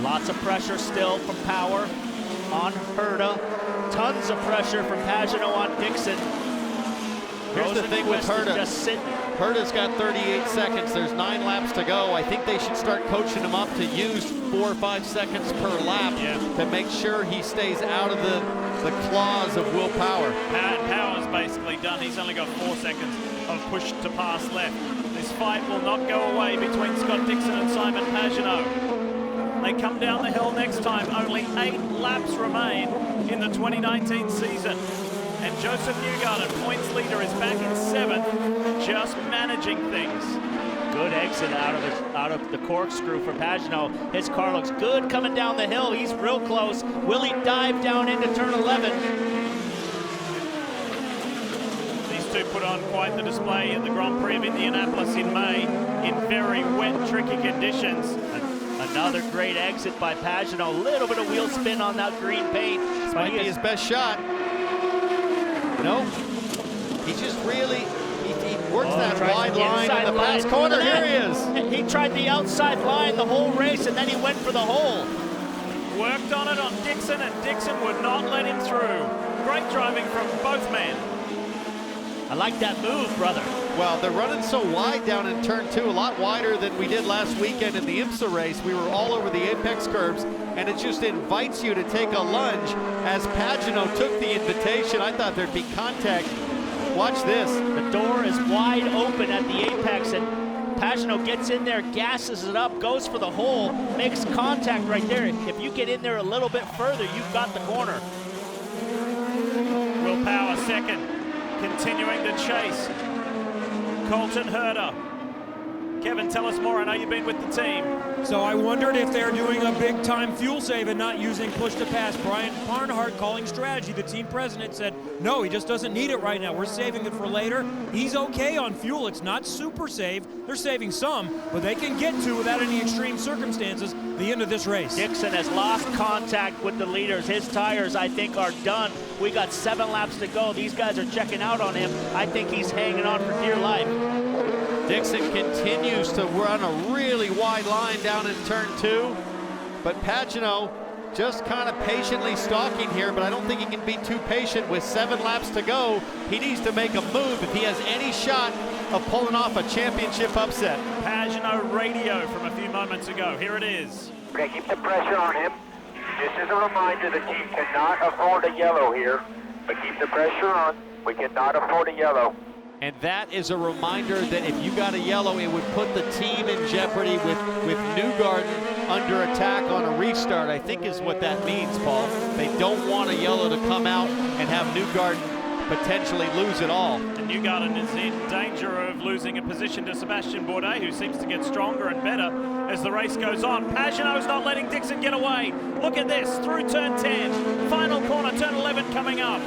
Lots of pressure still from Power on Herta. Tons of pressure from Pagenaud on Dixon. Here's the thing with Herta. Just sitting. Herta's got 38 seconds. There's 9 laps to go. I think they should start coaching him up to use 4 or 5 seconds per lap to make sure he stays out of the claws of Will Power. Power's basically done. He's only got 4 seconds of push to pass left. This fight will not go away between Scott Dixon and Simon Pagenaud. They come down the hill next time. Only 8 laps remain in the 2019 season. And Joseph Newgarden, points leader, is back in 7th, just managing things. Good exit out of the corkscrew for Pagenaud. His car looks good coming down the hill. He's real close. Will he dive down into turn 11? These two put on quite the display at the Grand Prix of Indianapolis in May in very wet, tricky conditions. Another great exit by Pagenaud. A little bit of wheel spin on that green paint. This might be his best shot. No, he just really, he works that wide line in the last corner. Here he is. He tried the outside line the whole race, and then he went for the hole. Worked on it on Dixon, and Dixon would not let him through. Great driving from both men. I like that move, brother. Well, they're running so wide down in turn 2, a lot wider than we did last weekend in the IMSA race. We were all over the apex curbs, and it just invites you to take a lunge. As Pagenaud took the invitation, I thought there'd be contact. Watch this. The door is wide open at the apex, and Pagenaud gets in there, gasses it up, goes for the hole, makes contact right there. If you get in there a little bit further, you've got the corner. Will Power second, continuing to chase. Colton Herta. Kevin, tell us more. I know you've been with the team. So I wondered if they're doing a big-time fuel save and not using push to pass. Brian Barnhart calling strategy. The team president said, no, he just doesn't need it right now. We're saving it for later. He's okay on fuel. It's not super save. They're saving some, but they can get to, without any extreme circumstances, the end of this race. Dixon has lost contact with the leaders. His tires, I think, are done. We got 7 laps to go. These guys are checking out on him. I think he's hanging on for dear life. Dixon continues to run a really wide line down in turn 2, but Pagenaud just kind of patiently stalking here, but I don't think he can be too patient with 7 laps to go. He needs to make a move if he has any shot of pulling off a championship upset. Pagenaud radio from a few moments ago. Here it is. Okay, keep the pressure on him. Just as a reminder, the team cannot afford a yellow here, but keep the pressure on. We cannot afford a yellow. And that is a reminder that if you got a yellow, it would put the team in jeopardy with Newgarden under attack on a restart, I think is what that means, Paul. They don't want a yellow to come out and have Newgarden potentially lose it all. And Newgarden is in danger of losing a position to Sebastian Bourdais, who seems to get stronger and better as the race goes on. Pagenaud's not letting Dixon get away. Look at this, through turn 10. Final corner, turn 11 coming up.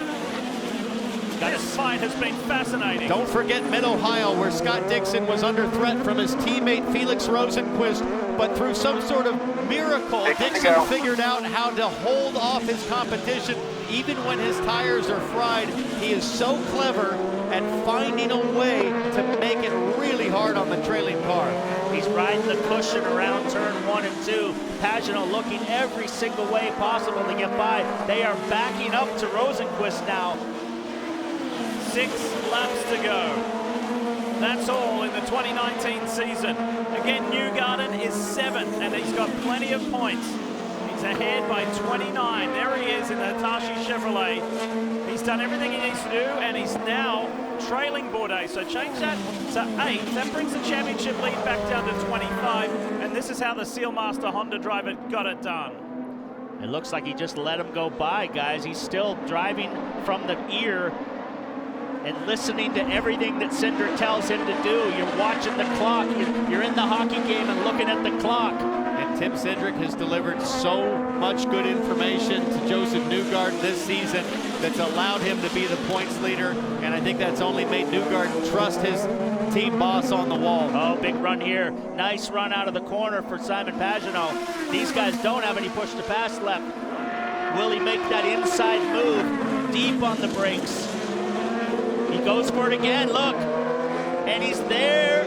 This fight has been fascinating. Don't forget Mid-Ohio, where Scott Dixon was under threat from his teammate Felix Rosenquist, but through some sort of miracle, Dixon figured out how to hold off his competition even when his tires are fried. He is so clever at finding a way to make it really hard on the trailing car. He's riding the cushion around turn 1 and 2. Pagenaud looking every single way possible to get by. They are backing up to Rosenquist now. 6 laps to go. That's all in the 2019 season. Again, Newgarden is 7th, and he's got plenty of points. He's ahead by 29. There he is in the Hitachi Chevrolet. He's done everything he needs to do, and he's now trailing Bourdais. So change that to 8. That brings the championship lead back down to 25. And this is how the Sealmaster Honda driver got it done. It looks like he just let him go by, guys. He's still driving from the ear and listening to everything that Cindric tells him to do. You're watching the clock. You're in the hockey game and looking at the clock. And Tim Cindric has delivered so much good information to Joseph Newgarden this season that's allowed him to be the points leader, and I think that's only made Newgarden trust his team boss on the wall. Oh, big run here. Nice run out of the corner for Simon Pagenaud. These guys don't have any push to pass left. Will he make that inside move deep on the brakes? He goes for it again, look. And he's there,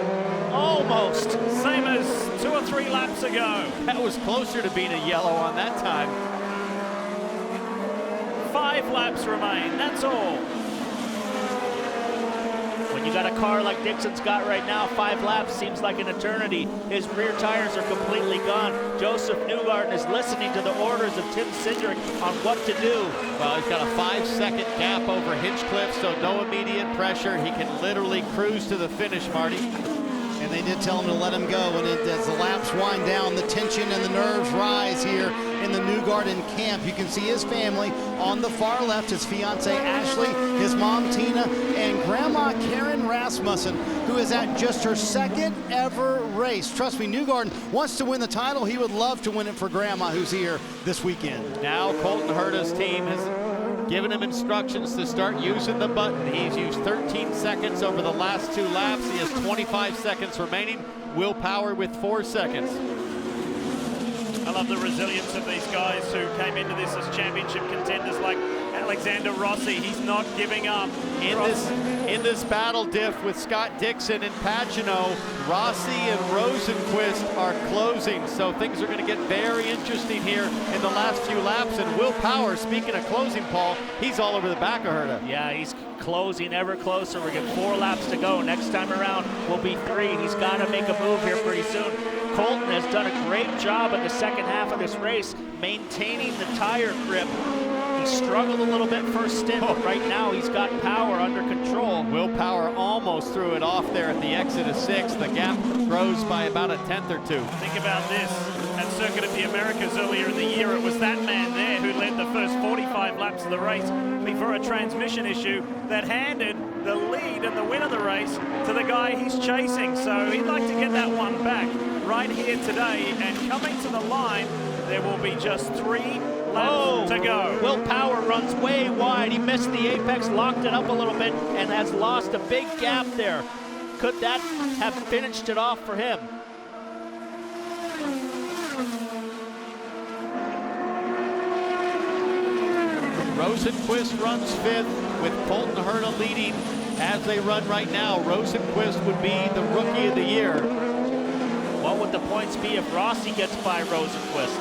almost. Same as 2 or 3 laps ago. That was closer to being a yellow on that time. 5 laps remain, that's all. When you got a car like Dixon's got right now, 5 laps seems like an eternity. His rear tires are completely gone. Joseph Newgarden is listening to the orders of Tim Cindric on what to do. Well, he's got a 5-second gap over Hinchcliffe, so no immediate pressure. He can literally cruise to the finish, Marty. And they did tell him to let him go. And as the laps wind down, the tension and the nerves rise here in the Newgarden camp. You can see his family on the far left, his fiancee Ashley, his mom Tina, and Grandma Karen Rasmussen, who is at just her 2nd ever race. Trust me, Newgarden wants to win the title. He would love to win it for Grandma, who's here this weekend. Now Colton Herta's team has given him instructions to start using the button. He's used 13 seconds over the last 2 laps. He has 25 seconds remaining. Will Power with 4 seconds. I love the resilience of these guys who came into this as championship contenders, like Alexander Rossi. He's not giving up. In this battle diff with Scott Dixon and Pagenaud, Rossi and Rosenquist are closing, so things are going to get very interesting here in the last few laps. And Will Power, speaking of closing, Paul, he's all over the back of Herta. Yeah, he's closing ever closer. We're getting 4 laps to go. Next time around will be 3. He's got to make a move here pretty soon. Colton has done a great job in the second half of this race, maintaining the tire grip. He struggled a little bit first stint, but right now he's got Power under control. Will Power almost threw it off there at the exit of 6. The gap grows by about a 1/10 or 2. Think about this. At Circuit of the Americas earlier in the year, it was that man there who led the first 45 laps of the race before a transmission issue that handed the lead and the win of the race to the guy he's chasing. So he'd like to get that one back right here today. And coming to the line, there will be just 3 laps to go. Will Power runs way wide. He missed the apex, locked it up a little bit, and has lost a big gap there. Could that have finished it off for him? Rosenquist runs 5th with Colton Herta leading as they run right now. Rosenquist would be the Rookie of the Year. What would the points be if Rossi gets by Rosenquist?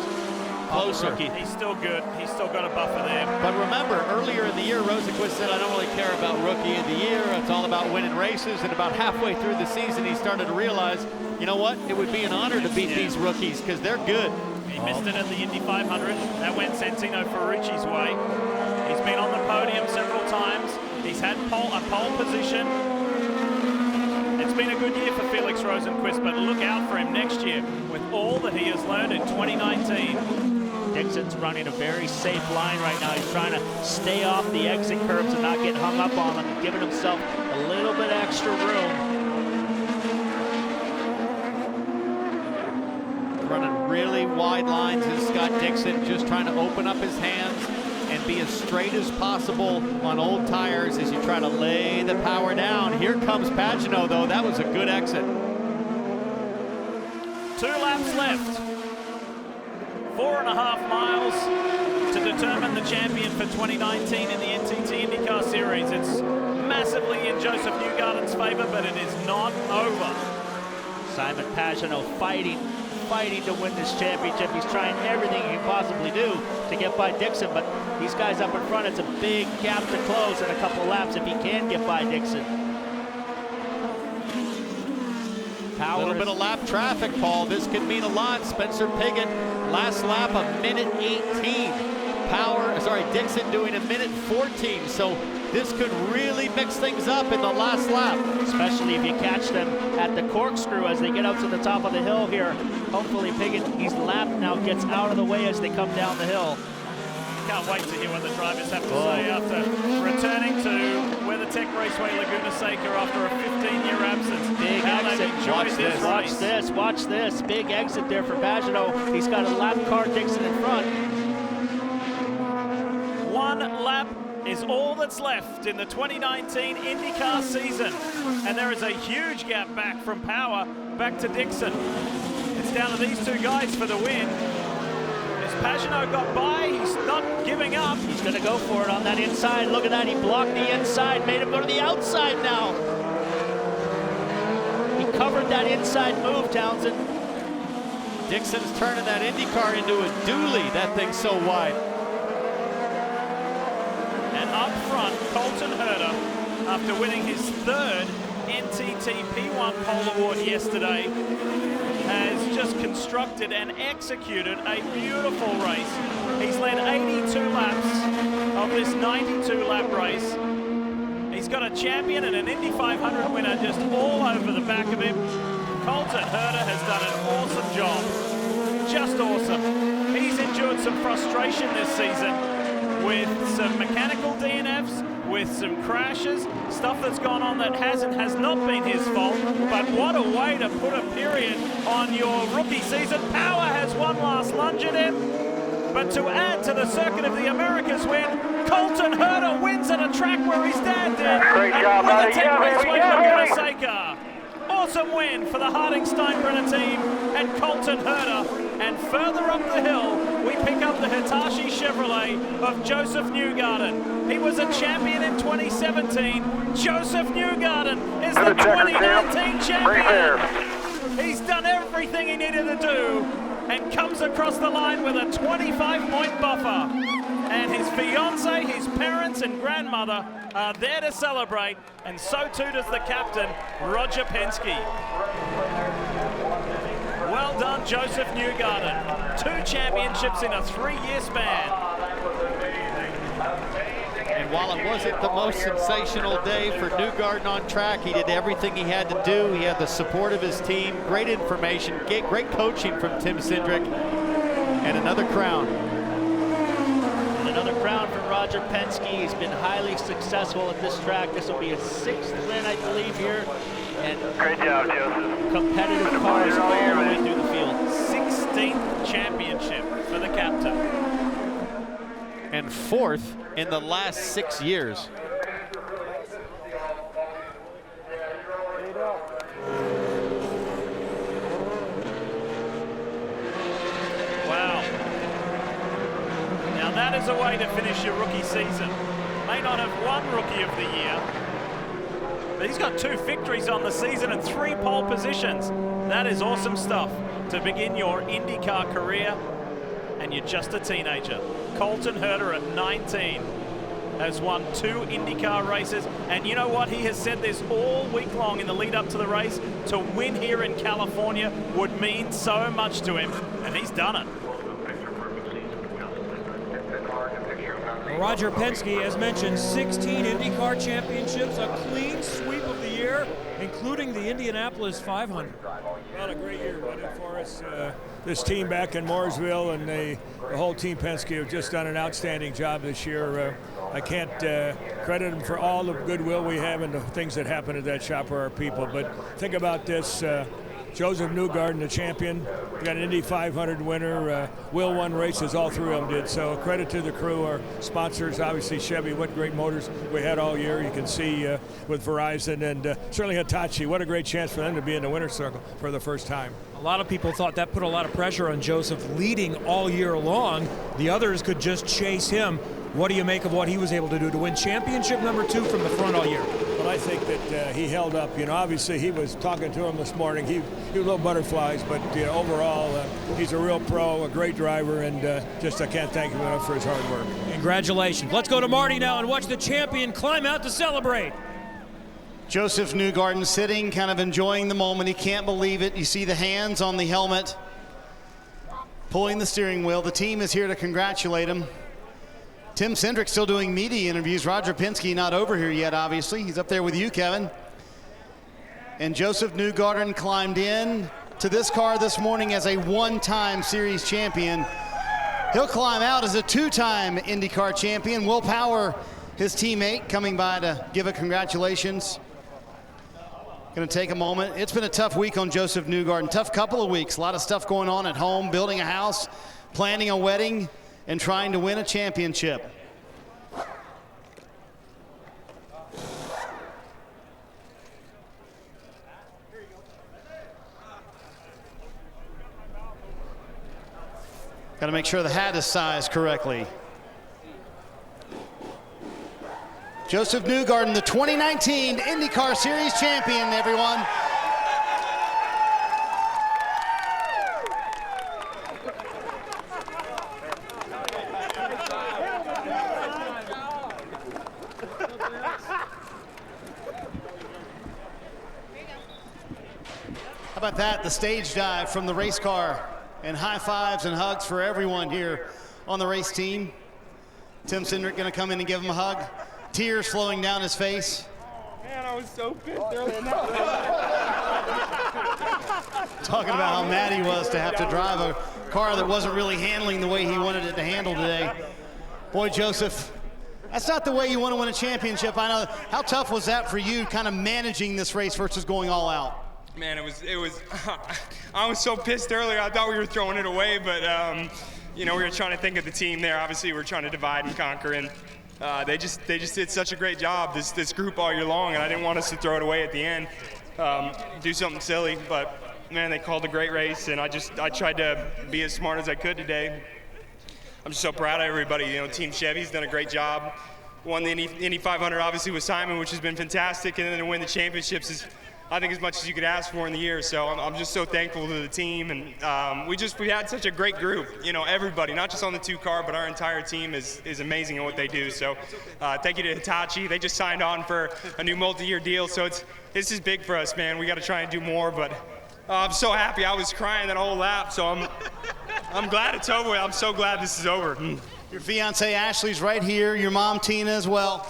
Closer. He's still good. He's still got a buffer there. But remember, earlier in the year, Rosenquist said, I don't really care about Rookie of the Year. It's all about winning races. And about halfway through the season, he started to realize, you know what? It would be an honor to beat these rookies because they're good. He missed it at the Indy 500. That went Santino Ferrucci's way. He's been on the podium several times. He's had a pole position. It's been a good year for Felix Rosenquist, but look out for him next year with all that he has learned in 2019. Dixon's running a very safe line right now. He's trying to stay off the exit curves and not get hung up on them, and giving himself a little bit extra room. Running really wide lines is Scott Dixon, just trying to open up his hands and be as straight as possible on old tires as you try to lay the power down. Here comes Pagano, though. That was a good exit. 2 laps left. 4.5 miles to determine the champion for 2019 in the NTT IndyCar Series. It's massively in Joseph Newgarden's favor, but it is not over. Simon Pagano fighting to win this championship. He's trying everything he can possibly do to get by Dixon, but these guys up in front, it's a big gap to close in a couple laps if he can get by Dixon. A little bit of lap traffic, Paul. This could mean a lot. Spencer Pigot, last lap, 1:18. Dixon doing 1:14. So this could really mix things up in the last lap. Especially if you catch them at the corkscrew as they get up to the top of the hill here. Hopefully Pigot, he's lapped now, gets out of the way as they come down the hill. Can't wait to hear what the drivers have to say after returning to WeatherTech Raceway Laguna Seca after a 15-year absence. Big exit. Watch this. Big exit there for Pagano. He's got a lap car, Dixon in front. 1 lap is all that's left in the 2019 IndyCar season. And there is a huge gap back from Power back to Dixon. It's down to these 2 guys for the win. Pagano got by, he's not giving up. He's gonna go for it on that inside. Look at that, he blocked the inside, made him go to the outside now. He covered that inside move, Townsend. Dixon's turning that IndyCar into a dually. That thing's so wide. And up front, Colton Herta, after winning his 3rd NTT P1 pole award yesterday, has just constructed and executed a beautiful race. He's led 82 laps of this 92-lap race. He's got a champion and an Indy 500 winner just all over the back of him. Colton Herta has done an awesome job. Just awesome. He's endured some frustration this season with some mechanical DNFs, with some crashes, stuff that's gone on that has not been his fault, but what a way to put a period on your rookie season. Power has one last lunge at him, but to add to the Circuit of the Americas win, Colton Herta wins at a track where his dad did. Great job, buddy. Yeah, baby, Laguna Seca. Awesome win for the Harding Steinbrenner team and Colton Herta. And further up the hill, we pick up the Hitachi Chevrolet of Joseph Newgarden. He was a champion in 2017. Joseph Newgarden is the 2019 champion. He's done everything he needed to do and comes across the line with a 25-point buffer. And his fiance, his parents, and grandmother are there to celebrate, and so too does the captain, Roger Penske. Well done, Joseph Newgarden. 2 championships in a 3-year span. And while it wasn't the most sensational day for Newgarden on track, he did everything he had to do. He had the support of his team, great information, great coaching from Tim Cindric, and another crown. And another crown for Roger Penske. He's been highly successful at this track. This will be his 6th win, I believe, here. And great job, Joseph. Competitive cars all the way through the field. 16th championship for the captain. And 4th in the last 6 years. Wow. Now that is a way to finish your rookie season. May not have won Rookie of the Year, but he's got 2 victories on the season and 3 pole positions. That is awesome stuff to begin your IndyCar career, and you're just a teenager. Colton Herta at 19 has won 2 IndyCar races, and you know what? He has said this all week long in the lead up to the race. To win here in California would mean so much to him, and he's done it. Roger Penske, as mentioned, 16 IndyCar championships, a clean sweep of the year, including the Indianapolis 500. Well, a great year running for us. This team back in Mooresville and the whole team Penske have just done an outstanding job this year. I can't credit them for all the goodwill we have and the things that happen at that shop for our people. But think about this. Joseph Newgarden, the champion. We got an Indy 500 winner. Will won races, all three of them did. So credit to the crew, our sponsors, obviously Chevy. What great motors we had all year. You can see with Verizon and certainly Hitachi. What a great chance for them to be in the winner's circle for the first time. A lot of people thought that put a lot of pressure on Joseph leading all year long. The others could just chase him. What do you make of what he was able to do to win championship number 2 from the front all year? Well, I think that he held up. You know, obviously he was talking to him this morning. He was little butterflies, but overall he's a real pro, a great driver, and I can't thank him enough for his hard work. Congratulations. Let's go to Marty now and watch the champion climb out to celebrate. Joseph Newgarden sitting, kind of enjoying the moment. He can't believe it. You see the hands on the helmet, pulling the steering wheel. The team is here to congratulate him. Tim Cindric still doing media interviews. Roger Penske not over here yet, obviously. He's up there with you, Kevin. And Joseph Newgarden climbed in to this car this morning as a one-time series champion. He'll climb out as a two-time IndyCar champion. Will Power, his teammate, coming by to give a congratulations. Going to take a moment. It's been a tough week on Joseph Newgarden. Tough couple of weeks. A lot of stuff going on at home, building a house, planning a wedding, and trying to win a championship. Got to make sure the hat is sized correctly. Joseph Newgarden, the 2019 IndyCar Series champion, everyone. How about that, the stage dive from the race car, and high fives and hugs for everyone here on the race team. Tim Cindric gonna come in and give him a hug. Tears flowing down his face. Man, I was so pissed earlier. Talking about how mad he was to have to drive a car that wasn't really handling the way he wanted it to handle today. Boy, Joseph, that's not the way you want to win a championship. I know. How tough was that for you, kind of managing this race versus going all out? Man, it was. I was so pissed earlier. I thought we were throwing it away, but we were trying to think of the team there. Obviously, we're trying to divide and conquer, and they just did such a great job, this group all year long, and I didn't want us to throw it away at the end, do something silly. But man, they called a great race, and I tried to be as smart as I could today. I'm just so proud of everybody. Team Chevy's done a great job. Won the Indy 500 obviously with Simon, which has been fantastic, and then to win the championships is, I think, as much as you could ask for in the year. So I'm just so thankful to the team, and we had such a great group. Everybody, not just on the 2-car, but our entire team is amazing at what they do. So thank you to Hitachi. They just signed on for a new multi-year deal, so this is big for us, man. We got to try and do more, but I'm so happy. I was crying that whole lap, so I'm glad it's over. I'm so glad this is over. Your fiance Ashley's right here. Your mom Tina as well.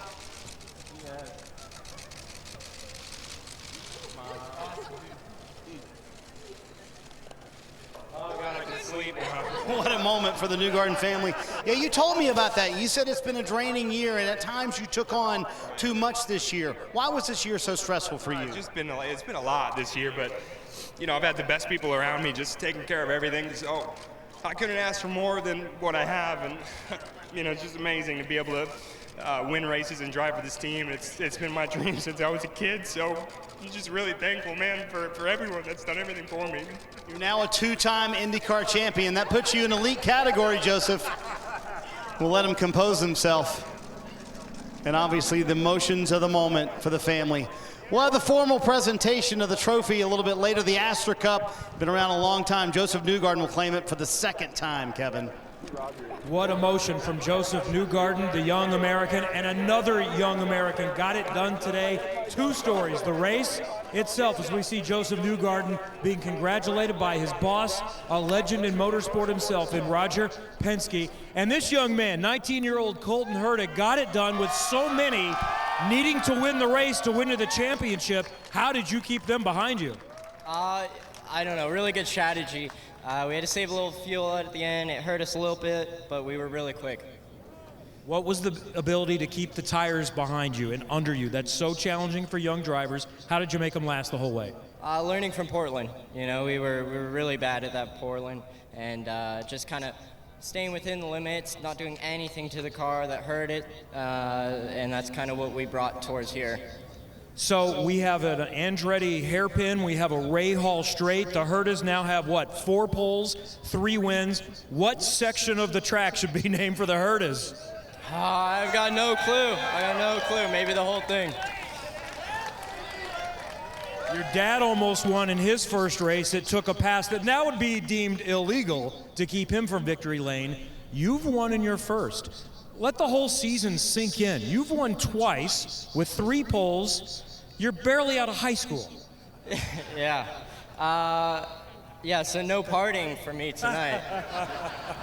What a moment for the Newgarden family. Yeah, you told me about that. You said it's been a draining year, and at times you took on too much this year. Why was this year so stressful for you? It's been a lot this year, but I've had the best people around me, just taking care of everything. So I couldn't ask for more than what I have, and it's just amazing to be able to win races and drive for this team. It's been my dream since I was a kid, so I'm just really thankful, man, for everyone that's done everything for me. You're now a 2-time IndyCar champion. That puts you in elite category, Joseph. We'll let him compose himself. And obviously the emotions of the moment for the family. We'll have the formal presentation of the trophy a little bit later. The Astor Cup, been around a long time. Joseph Newgarden will claim it for the second time, Kevin. What emotion from Joseph Newgarden, the young American, and another young American got it done today. 2 stories. The race itself, as we see Joseph Newgarden being congratulated by his boss, a legend in motorsport himself, in Roger Penske. And this young man, 19-year-old Colton Herta, got it done with so many needing to win the race to win the championship. How did you keep them behind you? I don't know, really good strategy. We had to save a little fuel at the end. It hurt us a little bit, but we were really quick. What was the ability to keep the tires behind you and under you? That's so challenging for young drivers. How did you make them last the whole way? Learning from Portland. You know, we were really bad at that Portland, and just kind of staying within the limits, not doing anything to the car that hurt it, and that's kind of what we brought towards here. So we have an Andretti hairpin, we have a Ray Hall straight. The Hertas now have, what, 4 poles, 3 wins. What section of the track should be named for the Hertas? I've got no clue. Maybe the whole thing. Your dad almost won in his first race. It took a pass that now would be deemed illegal to keep him from victory lane. You've won in your first. Let the whole season sink in. You've won twice with 3 poles. You're barely out of high school. Yeah. So no partying for me tonight.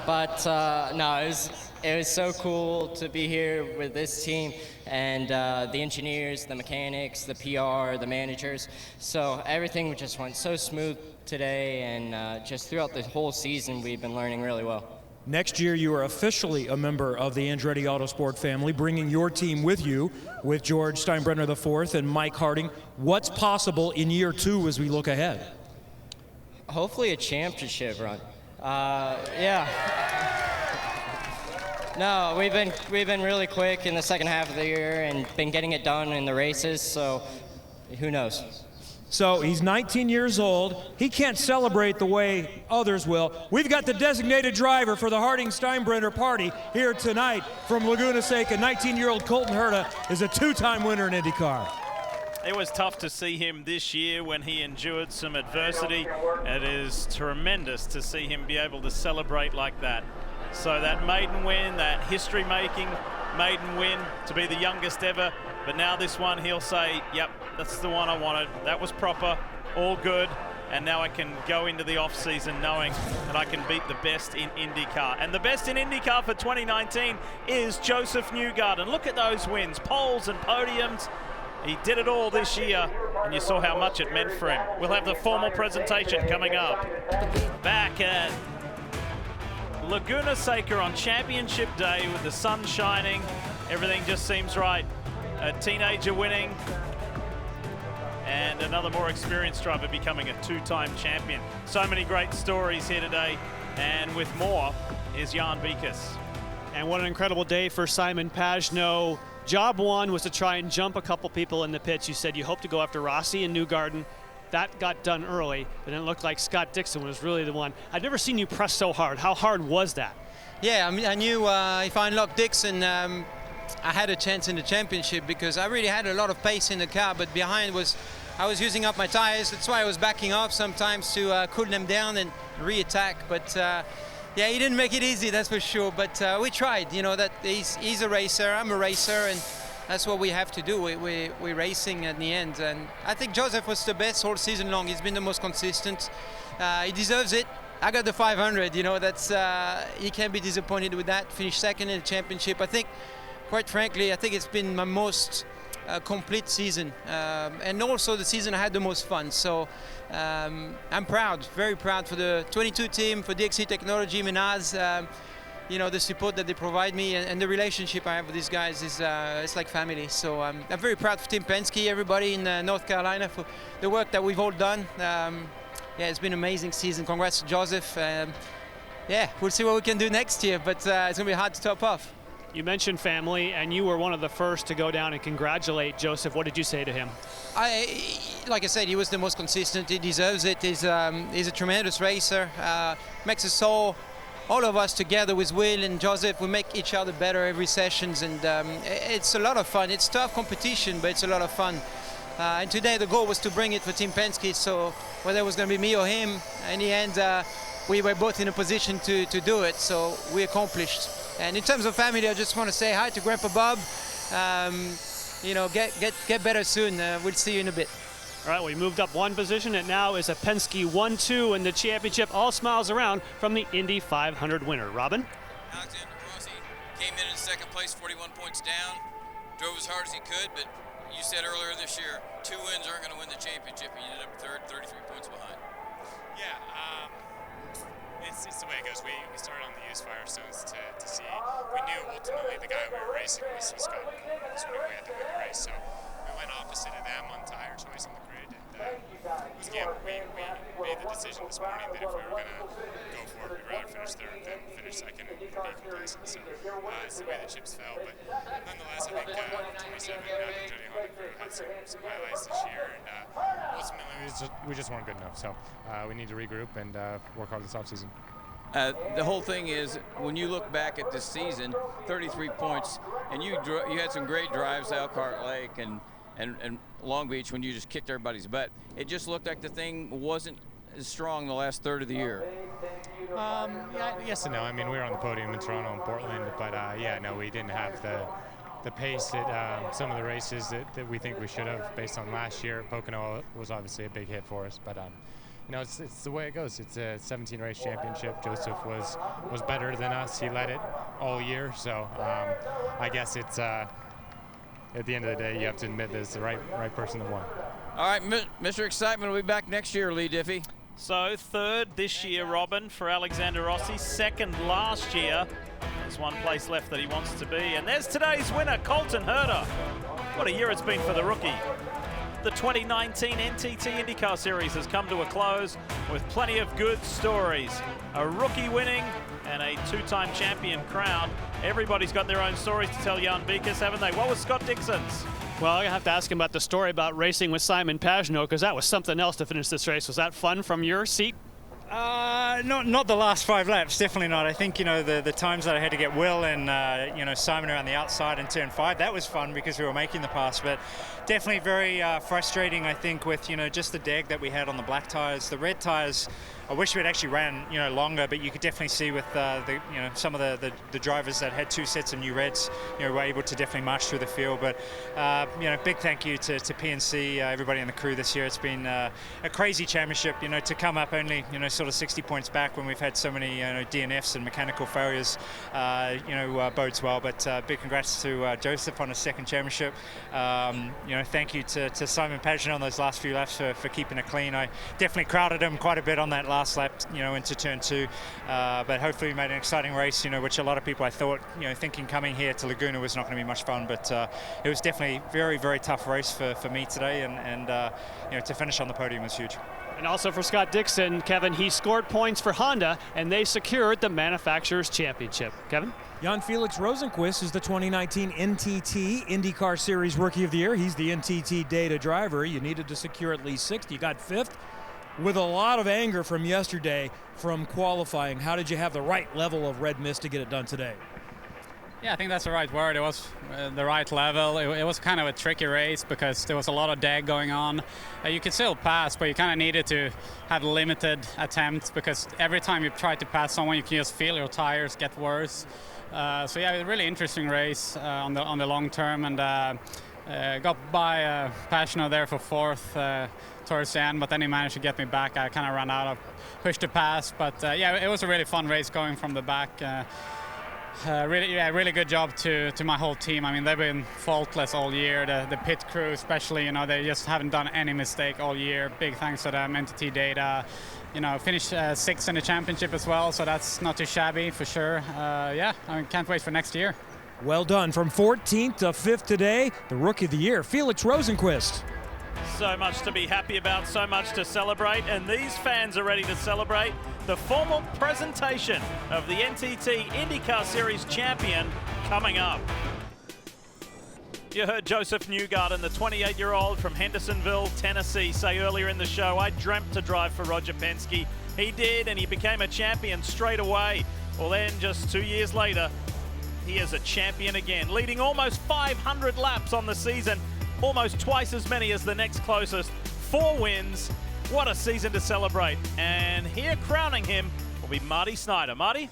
But no, it was so cool to be here with this team and the engineers, the mechanics, the PR, the managers. So everything just went so smooth today, and just throughout the whole season we've been learning really well. Next year, you are officially a member of the Andretti Autosport family, bringing your team with you, with George Steinbrenner IV and Mike Harding. What's possible in year 2 as we look ahead? Hopefully a championship run. Yeah. No, we've been really quick in the second half of the year and been getting it done in the races, so who knows? So he's 19 years old. He can't celebrate the way others will. We've got the designated driver for the Harding-Steinbrenner party here tonight from Laguna Seca. 19-year-old Colton Herta is a 2-time winner in IndyCar. It was tough to see him this year when he endured some adversity. It is tremendous to see him be able to celebrate like that. So that maiden win, that history-making maiden win, to be the youngest ever. But now this one, he'll say, yep, that's the one I wanted. That was proper, all good. And now I can go into the off-season knowing that I can beat the best in IndyCar. And the best in IndyCar for 2019 is Josef Newgarden. Look at those wins, poles and podiums. He did it all this year, and you saw how much it meant for him. We'll have the formal presentation coming up. Back at Laguna Seca on championship day with the sun shining. Everything just seems right. A teenager winning and another more experienced driver becoming a 2-time champion. So many great stories here today, and with more is Jan Vikas. And what an incredible day for Simon Pagenaud. Job 1 was to try and jump a couple people in the pits. You said you hope to go after Rossi and Newgarden. That got done early, but it looked like Scott Dixon was really the one. I've never seen you press so hard. How hard was that? Yeah, I mean, I knew if I unlocked Dixon, I had a chance in the championship because I really had a lot of pace in the car, but behind I was using up my tires. That's why I was backing off sometimes to cool them down and re-attack. But yeah, he didn't make it easy, that's for sure. But we tried. You know that he's a racer, I'm a racer, and that's what we have to do. We're racing at the end, and I think Josef was the best all season long. He's been the most consistent. He deserves it. I got the 500. You know, that's he can't be disappointed with that. Finished second in the championship. I think, quite frankly, I think it's been my most complete season, and also the season I had the most fun. So I'm proud, very proud for the 22 team, for DXC Technology, Minaz. You know, the support that they provide me and the relationship I have with these guys is it's like family. So I'm very proud for Tim Penske, everybody in North Carolina for the work that we've all done. Yeah, it's been an amazing season. Congrats to Joseph. Yeah, we'll see what we can do next year, but it's going to be hard to top off. You mentioned family, and you were one of the first to go down and congratulate Joseph. What did you say to him? Like I said, he was the most consistent. He deserves it. He's a tremendous racer. Makes us all of us together with Will and Joseph, we make each other better every sessions, and it's a lot of fun. It's tough competition, but it's a lot of fun. And today the goal was to bring it for Team Penske, so whether it was going to be me or him, in the end we were both in a position to do it, so we accomplished. And in terms of family, I just want to say hi to Grandpa Bob. You know, get better soon. We'll see you in a bit. All right, we moved up one position, and now is a Penske 1-2 in the championship. All smiles around from the Indy 500 winner. Robin? Alexander Rossi came in second place, 41 points down, drove as hard as he could, but you said earlier this year, 2 wins aren't going to win the championship, and you ended up third, 33 points behind. Yeah, it's the way it goes. We started on the used Firestones to see. We knew ultimately the guy we were racing was Scott. So we knew we had to win the race. So we went opposite of them on tire choice on the grid. And it was a gamble. We made the decision this morning that if we were going to go for it, we'd rather finish third than finish second and be complacent. So it's the way the chips fell. But nonetheless, I think 27 Jody Honda crew had some highlights this year, and ultimately we just weren't good enough. So we need to regroup and work hard this offseason. The whole thing is, when you look back at this season, 33 points, and you had some great drives to Elkhart Lake and Long Beach when you just kicked everybody's butt. It just looked like the thing wasn't as strong the last third of the year. Yeah, yes and no. I mean, we were on the podium in Toronto and Portland, but we didn't have the pace at some of the races that we think we should have based on last year. Pocono was obviously a big hit for us, but it's the way it goes. It's a 17-race championship. Joseph was better than us. He led it all year, so I guess it's at the end of the day, you have to admit that it's the right person that won. All right, Mr. Excitement will be back next year, Lee Diffie. So third this year, Robin, for Alexander Rossi. Second last year. There's one place left that he wants to be. And there's today's winner, Colton Herter. What a year it's been for the rookie. The 2019 NTT IndyCar Series has come to a close with plenty of good stories. A rookie winning and a two-time champion crown. Everybody's got their own stories to tell Jan Beekes, haven't they? What was Scott Dixon's? Well, I have to ask him about the story about racing with Simon Pagenaud, because that was something else to finish this race. Was that fun from your seat? Not the last 5 laps, definitely not. I think, the times that I had to get Will and, Simon around the outside in turn 5, that was fun because we were making the pass, but definitely very frustrating, I think, with, just the deg that we had on the black tires. The red tires, I wish we had actually ran, longer, but you could definitely see with some of the drivers that had 2 sets of new reds, were able to definitely march through the field. But, big thank you to PNC, everybody in the crew this year. It's been a crazy championship, to come up only, sort of 60 points back when we've had so many, DNFs and mechanical failures, bodes well. But big congrats to Joseph on his second championship. Thank you to Simon Pagenaud on those last few laps for keeping it clean. I definitely crowded him quite a bit on that last lap, into turn 2. But hopefully we made an exciting race, which a lot of people I thought, thinking coming here to Laguna was not going to be much fun. But it was definitely a very, very tough race for me today. And to finish on the podium was huge. And also for Scott Dixon, Kevin, he scored points for Honda, and they secured the Manufacturers' Championship. Kevin? Jan-Felix Rosenqvist is the 2019 NTT IndyCar Series Rookie of the Year. He's the NTT data driver. You needed to secure at least 6th. You got 5th. With a lot of anger from yesterday from qualifying, how did you have the right level of red mist to get it done today? Yeah, I think that's the right word. It was the right level. It was kind of a tricky race because there was a lot of drag going on. You could still pass, but you kind of needed to have limited attempts because every time you try to pass someone, you can just feel your tires get worse. So yeah, it was a really interesting race on the long term, and got by Pagenaud there for 4th towards the end, but then he managed to get me back. I kind of ran out of push to pass, but yeah, it was a really fun race going from the back. Really good job to my whole team. I mean, they've been faultless all year. The pit crew especially, they just haven't done any mistake all year. Big thanks to them, NTT Data. Finished 6th in the championship as well, so that's not too shabby for sure. Yeah, I can't wait for next year. Well done. From 14th to 5th today, the Rookie of the Year, Felix Rosenqvist. So much to be happy about, so much to celebrate, and these fans are ready to celebrate the formal presentation of the NTT IndyCar Series champion coming up. You heard Joseph Newgarden, the 28-year-old from Hendersonville, Tennessee, say earlier in the show, I dreamt to drive for Roger Penske. He did, and he became a champion straight away. Well, then, just 2 years later, he is a champion again, leading almost 500 laps on the season, almost twice as many as the next closest. 4 wins. What a season to celebrate. And here crowning him will be Marty Snyder. Marty?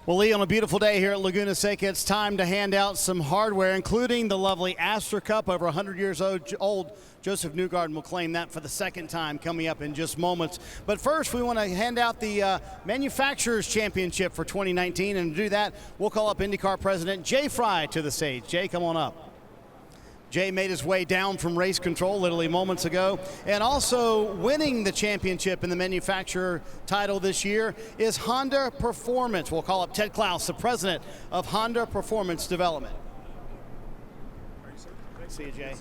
Well, Lee, on a beautiful day here at Laguna Seca, it's time to hand out some hardware, including the lovely Astra Cup, over 100 years old. Joseph Newgarden will claim that for the 2nd time coming up in just moments. But first, we want to hand out the Manufacturers' Championship for 2019. And to do that, we'll call up IndyCar President Jay Fry to the stage. Jay, come on up. Jay made his way down from race control literally moments ago. And also winning the championship in the manufacturer title this year is Honda Performance. We'll call up Ted Klaus, the president of Honda Performance Development. See you, Jay.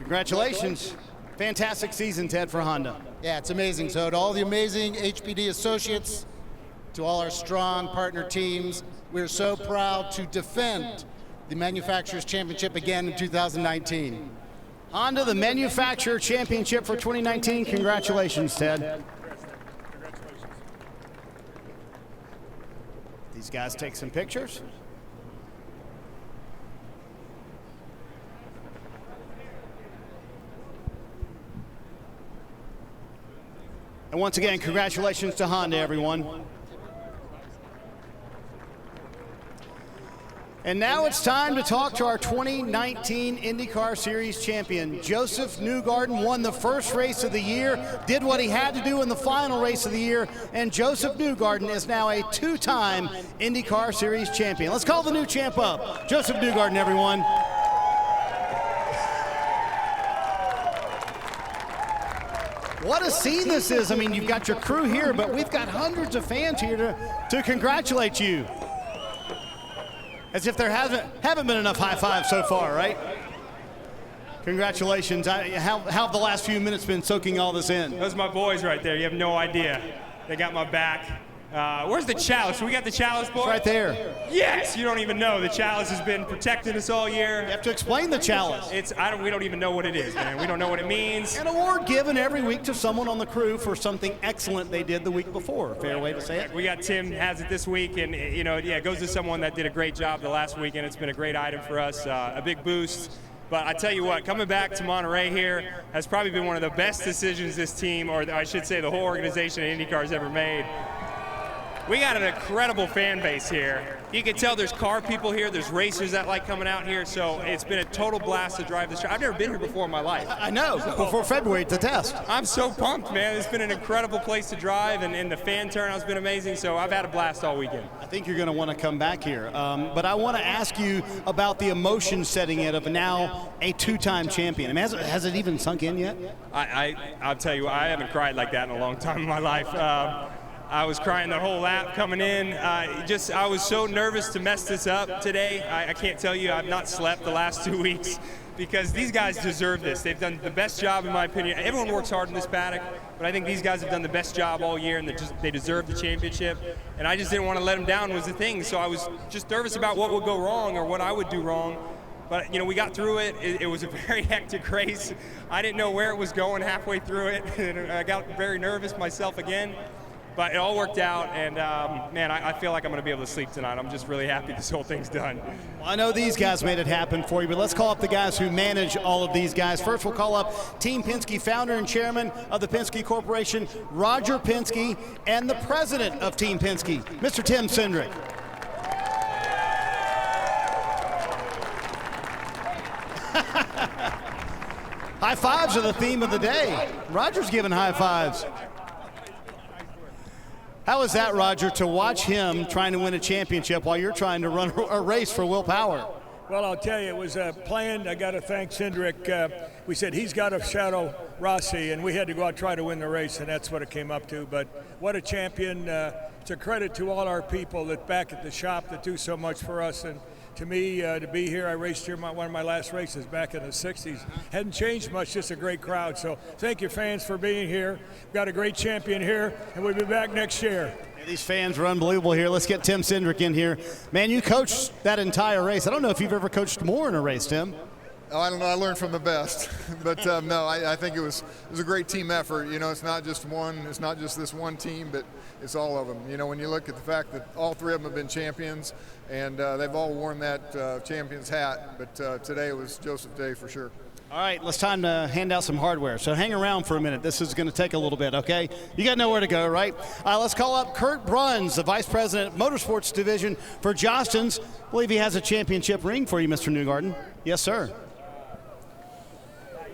Congratulations. Fantastic season, Ted, for Honda. Yeah, it's amazing. So to all the amazing HPD associates, to all our strong partner teams, we're so proud to defend the Manufacturers Championship again in 2019. Honda, the Manufacturer Championship for 2019. Congratulations, Ted. These guys take some pictures. And once again, congratulations to Honda, everyone. And now it's time to talk to our 2019 IndyCar Series champion. Joseph Newgarden won the first race of the year, did what he had to do in the final race of the year, and Joseph Newgarden is now a two-time IndyCar Series champion. Let's call the new champ up. Joseph Newgarden, everyone. What a scene this is. I mean, you've got your crew here, but we've got hundreds of fans here to congratulate you. As if there haven't been enough high fives so far, right? Congratulations. How have the last few minutes been soaking all this in? Those are my boys right there. You have no idea. They got my back. Where's the chalice? We got the chalice, boy? It's right there. Yes, you don't even know. The chalice has been protecting us all year. You have to explain the chalice. We don't even know what it is, man. We don't know what it means. An award given every week to someone on the crew for something excellent they did the week before. Fair way to say it. We got Tim has it this week, and it goes to someone that did a great job the last weekend. It's been a great item for us, a big boost. But I tell you what, coming back to Monterey here has probably been one of the best decisions this team, or I should say the whole organization at IndyCar has ever made. We got an incredible fan base here. You can tell there's car people here, there's racers that like coming out here, so it's been a total blast to drive this track. I've never been here before in my life. I know, before February to test. I'm so pumped, man. It's been an incredible place to drive, and the fan turnout's been amazing, so I've had a blast all weekend. I think you're going to want to come back here, but I want to ask you about the emotion setting in of now a two-time champion. I mean, has it even sunk in yet? I'll tell you, I haven't cried like that in a long time in my life. I was crying the whole lap coming in. I was so nervous to mess this up today. I can't tell you, I've not slept the last 2 weeks because these guys deserve this. They've done the best job, in my opinion. Everyone works hard in this paddock, but I think these guys have done the best job all year, and they deserve the championship. And I just didn't want to let them down was the thing. So I was just nervous about what would go wrong or what I would do wrong. But, we got through it. It was a very hectic race. I didn't know where it was going halfway through it, and I got very nervous myself again. But it all worked out, and man, I feel like I'm going to be able to sleep tonight. I'm just really happy this whole thing's done. Well, I know these guys made it happen for you, but let's call up the guys who manage all of these guys. First, we'll call up Team Penske founder and chairman of the Penske Corporation, Roger Penske, and the president of Team Penske, Mr. Tim Cindric. High fives are the theme of the day. Roger's giving high fives. How is that, Roger, to watch him trying to win a championship while you're trying to run a race for Will Power? Well, I'll tell you, it was planned. I got to thank Cindric. We said he's got to shadow Rossi, and we had to go out and try to win the race, and that's what it came up to. But what a champion. It's a credit to all our people that back at the shop that do so much for us. And to me, to be here, I raced here one of my last races back in the 60s. Hadn't changed much, just a great crowd. So thank you, fans, for being here. We've got a great champion here, and we'll be back next year. These fans are unbelievable here. Let's get Tim Cindric in here. Man, you coached that entire race. I don't know if you've ever coached more in a race, Tim. Oh, I don't know. I learned from the best. But, no, I think it was a great team effort. It's not just one. It's not just this one team, but it's all of them. When you look at the fact that all three of them have been champions, and they've all worn that champion's hat. But today it was Joseph's day for sure. All right, it's time to hand out some hardware. So hang around for a minute. This is going to take a little bit, okay? You got nowhere to go, right? Let's call up Kurt Bruns, the Vice President, Motorsports Division for Jostens. I believe he has a championship ring for you, Mr. Newgarden. Yes, sir.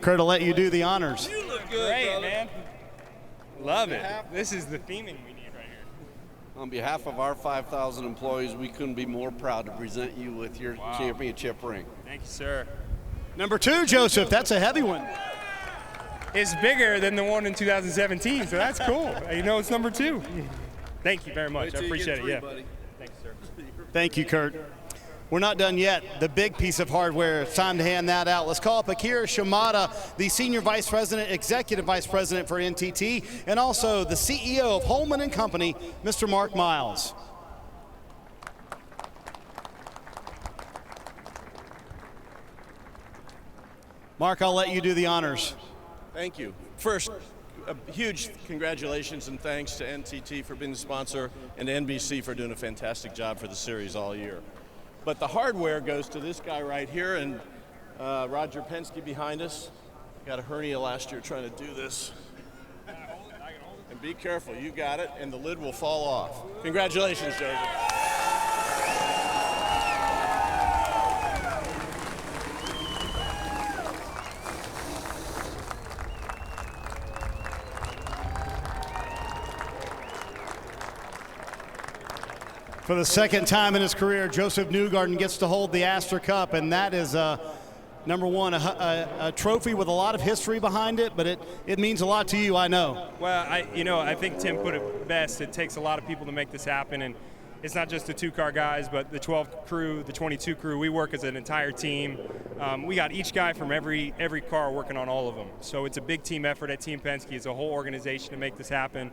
Kurt, I'll let you do the honors. You look good, great, brother. Man. Love it. This is the theming we need right here. On behalf of our 5,000 employees, we couldn't be more proud to present you with your championship ring. Thank you, sir. Number 2, Joseph, that's a heavy one. It's bigger than the one in 2017, so that's cool. It's number 2. Thank you very much. I appreciate it. Yeah. Thanks, sir. Thank you, Kurt. We're not done yet. The big piece of hardware, it's time to hand that out. Let's call up Akira Shimada, the Senior Vice President, Executive Vice President for NTT, and also the CEO of Holman & Company, Mr. Mark Miles. Mark, I'll let you do the honors. Thank you. First, a huge congratulations and thanks to NTT for being the sponsor and to NBC for doing a fantastic job for the series all year. But the hardware goes to this guy right here and Roger Penske behind us. Got a hernia last year trying to do this. And be careful, you got it, and the lid will fall off. Congratulations, Joseph. For the second time in his career, Joseph Newgarden gets to hold the Astor Cup, and that is, number one, a trophy with a lot of history behind it, but it means a lot to you, I know. Well, I think Tim put it best. It takes a lot of people to make this happen, and it's not just the 2-car guys, but the 12 crew, the 22 crew. We work as an entire team. We got each guy from every car working on all of them. So it's a big team effort at Team Penske. It's a whole organization to make this happen.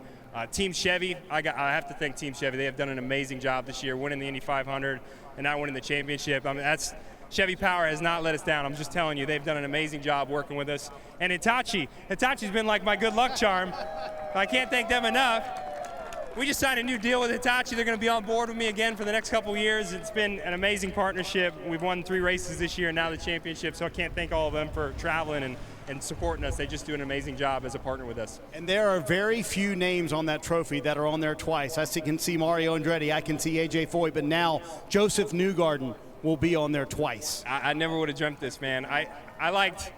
Team Chevy, I have to thank Team Chevy. They have done an amazing job this year, winning the Indy 500 and now winning the championship. I mean, Chevy Power has not let us down. I'm just telling you, they've done an amazing job working with us. And Hitachi's been like my good luck charm. I can't thank them enough. We just signed a new deal with Hitachi. They're going to be on board with me again for the next couple of years. It's been an amazing partnership. We've won 3 races this year and now the championship, so I can't thank all of them for traveling and supporting us. They just do an amazing job as a partner with us. And there are very few names on that trophy that are on there twice. I can see Mario Andretti, I can see AJ Foyt, but now Joseph Newgarden will be on there twice. I never would have dreamt this, man. I liked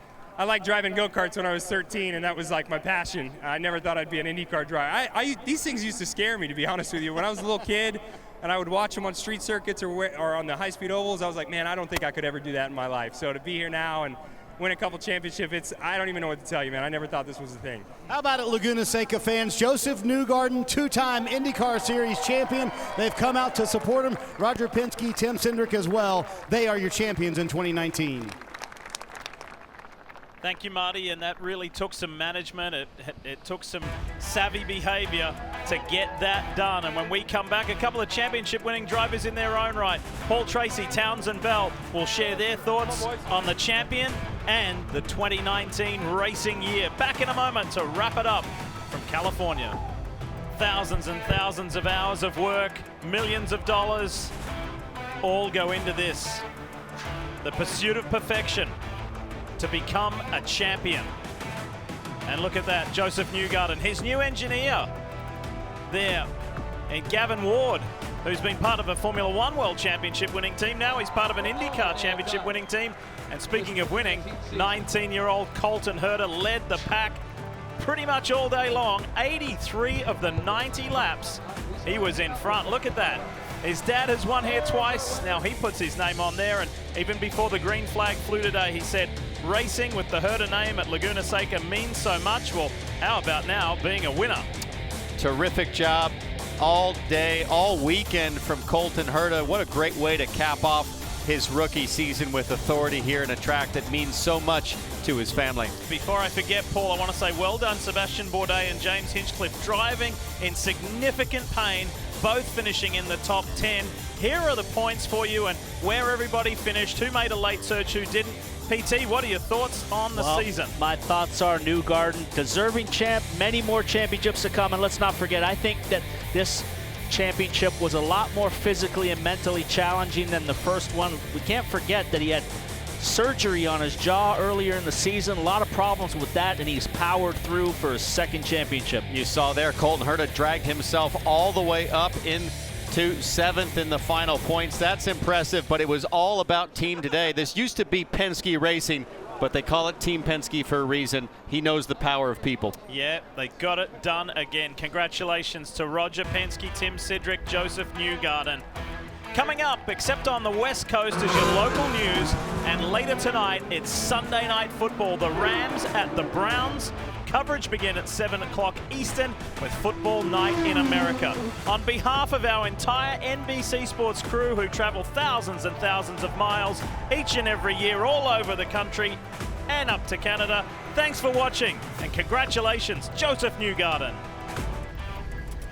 driving go-karts when I was 13, and that was like my passion. I never thought I'd be an IndyCar driver. These things used to scare me, to be honest with you. When I was a little kid and I would watch them on street circuits or on the high-speed ovals, I was like, man, I don't think I could ever do that in my life. So to be here now and win a couple championships, I don't even know what to tell you, man. I never thought this was a thing. How about it, Laguna Seca fans? Joseph Newgarden, 2-time IndyCar Series champion. They've come out to support him. Roger Penske, Tim Cindric as well. They are your champions in 2019. Thank you, Marty, and that really took some management. It took some savvy behavior to get that done. And when we come back, a couple of championship-winning drivers in their own right, Paul Tracy, Townsend Bell, will share their thoughts on the champion and the 2019 racing year. Back in a moment to wrap it up from California. Thousands and thousands of hours of work, millions of dollars, all go into this. The pursuit of perfection to become a champion. And look at that, Joseph Newgarden, his new engineer there, and Gavin Ward, who's been part of a Formula One World Championship winning team. Now he's part of an IndyCar Championship winning team. And speaking of winning, 19-year-old Colton Herta led the pack pretty much all day long. 83 of the 90 laps, he was in front. Look at that. His dad has won here twice. Now he puts his name on there, and even before the green flag flew today, he said, racing with the Herta name at Laguna Seca means so much. Well, how about now being a winner? Terrific job all day, all weekend from Colton Herta. What a great way to cap off his rookie season with authority here in a track that means so much to his family. Before I forget, Paul, I want to say well done, Sebastian Bourdais and James Hinchcliffe, driving in significant pain, both finishing in the top 10. Here are the points for you and where everybody finished, who made a late surge, who didn't. PT, what are your thoughts on the season? My thoughts are Newgarden, deserving champ, many more championships to come. And let's not forget, I think that this championship was a lot more physically and mentally challenging than the first one. We can't forget that he had surgery on his jaw earlier in the season, a lot of problems with that, and he's powered through for his second championship. You saw there, Colton Herta dragged himself all the way up into 7th in the final points. That's impressive, but it was all about team today. This used to be Penske Racing, but they call it Team Penske for a reason. He knows the power of people. Yeah, they got it done again. Congratulations to Roger Penske, Tim Cindric, Joseph Newgarden. Coming up, except on the West Coast, is your local news. And later tonight, it's Sunday Night Football. The Rams at the Browns. Coverage begins at 7 o'clock Eastern with Football Night in America. On behalf of our entire NBC Sports crew who travel thousands and thousands of miles each and every year all over the country and up to Canada, thanks for watching and congratulations, Joseph Newgarden.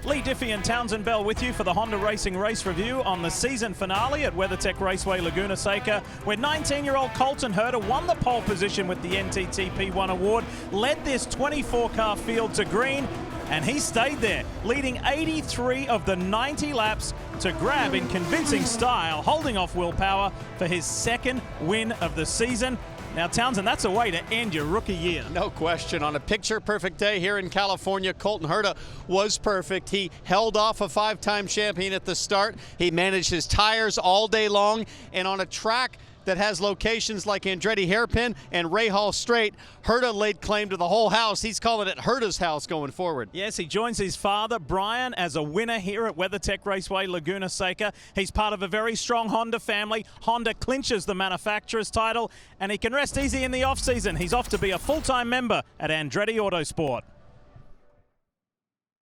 Lee Diffie and Townsend Bell with you for the Honda Racing Race Review on the season finale at WeatherTech Raceway Laguna Seca, where 19-year-old Colton Herta won the pole position with the NTT P1 award, led this 24-car field to green, and he stayed there, leading 83 of the 90 laps to grab in convincing style, holding off Will Power for his second win of the season. Now, Townsend, that's a way to end your rookie year. No question. On a picture-perfect day here in California, Colton Herta was perfect. He held off a 5-time champion at the start. He managed his tires all day long. And on a track that has locations like Andretti Hairpin and Rahal Strait, Herta laid claim to the whole house. He's calling it Herta's house going forward. Yes, he joins his father, Brian, as a winner here at WeatherTech Raceway Laguna Seca. He's part of a very strong Honda family. Honda clinches the manufacturer's title, and he can rest easy in the off-season. He's off to be a full-time member at Andretti Autosport.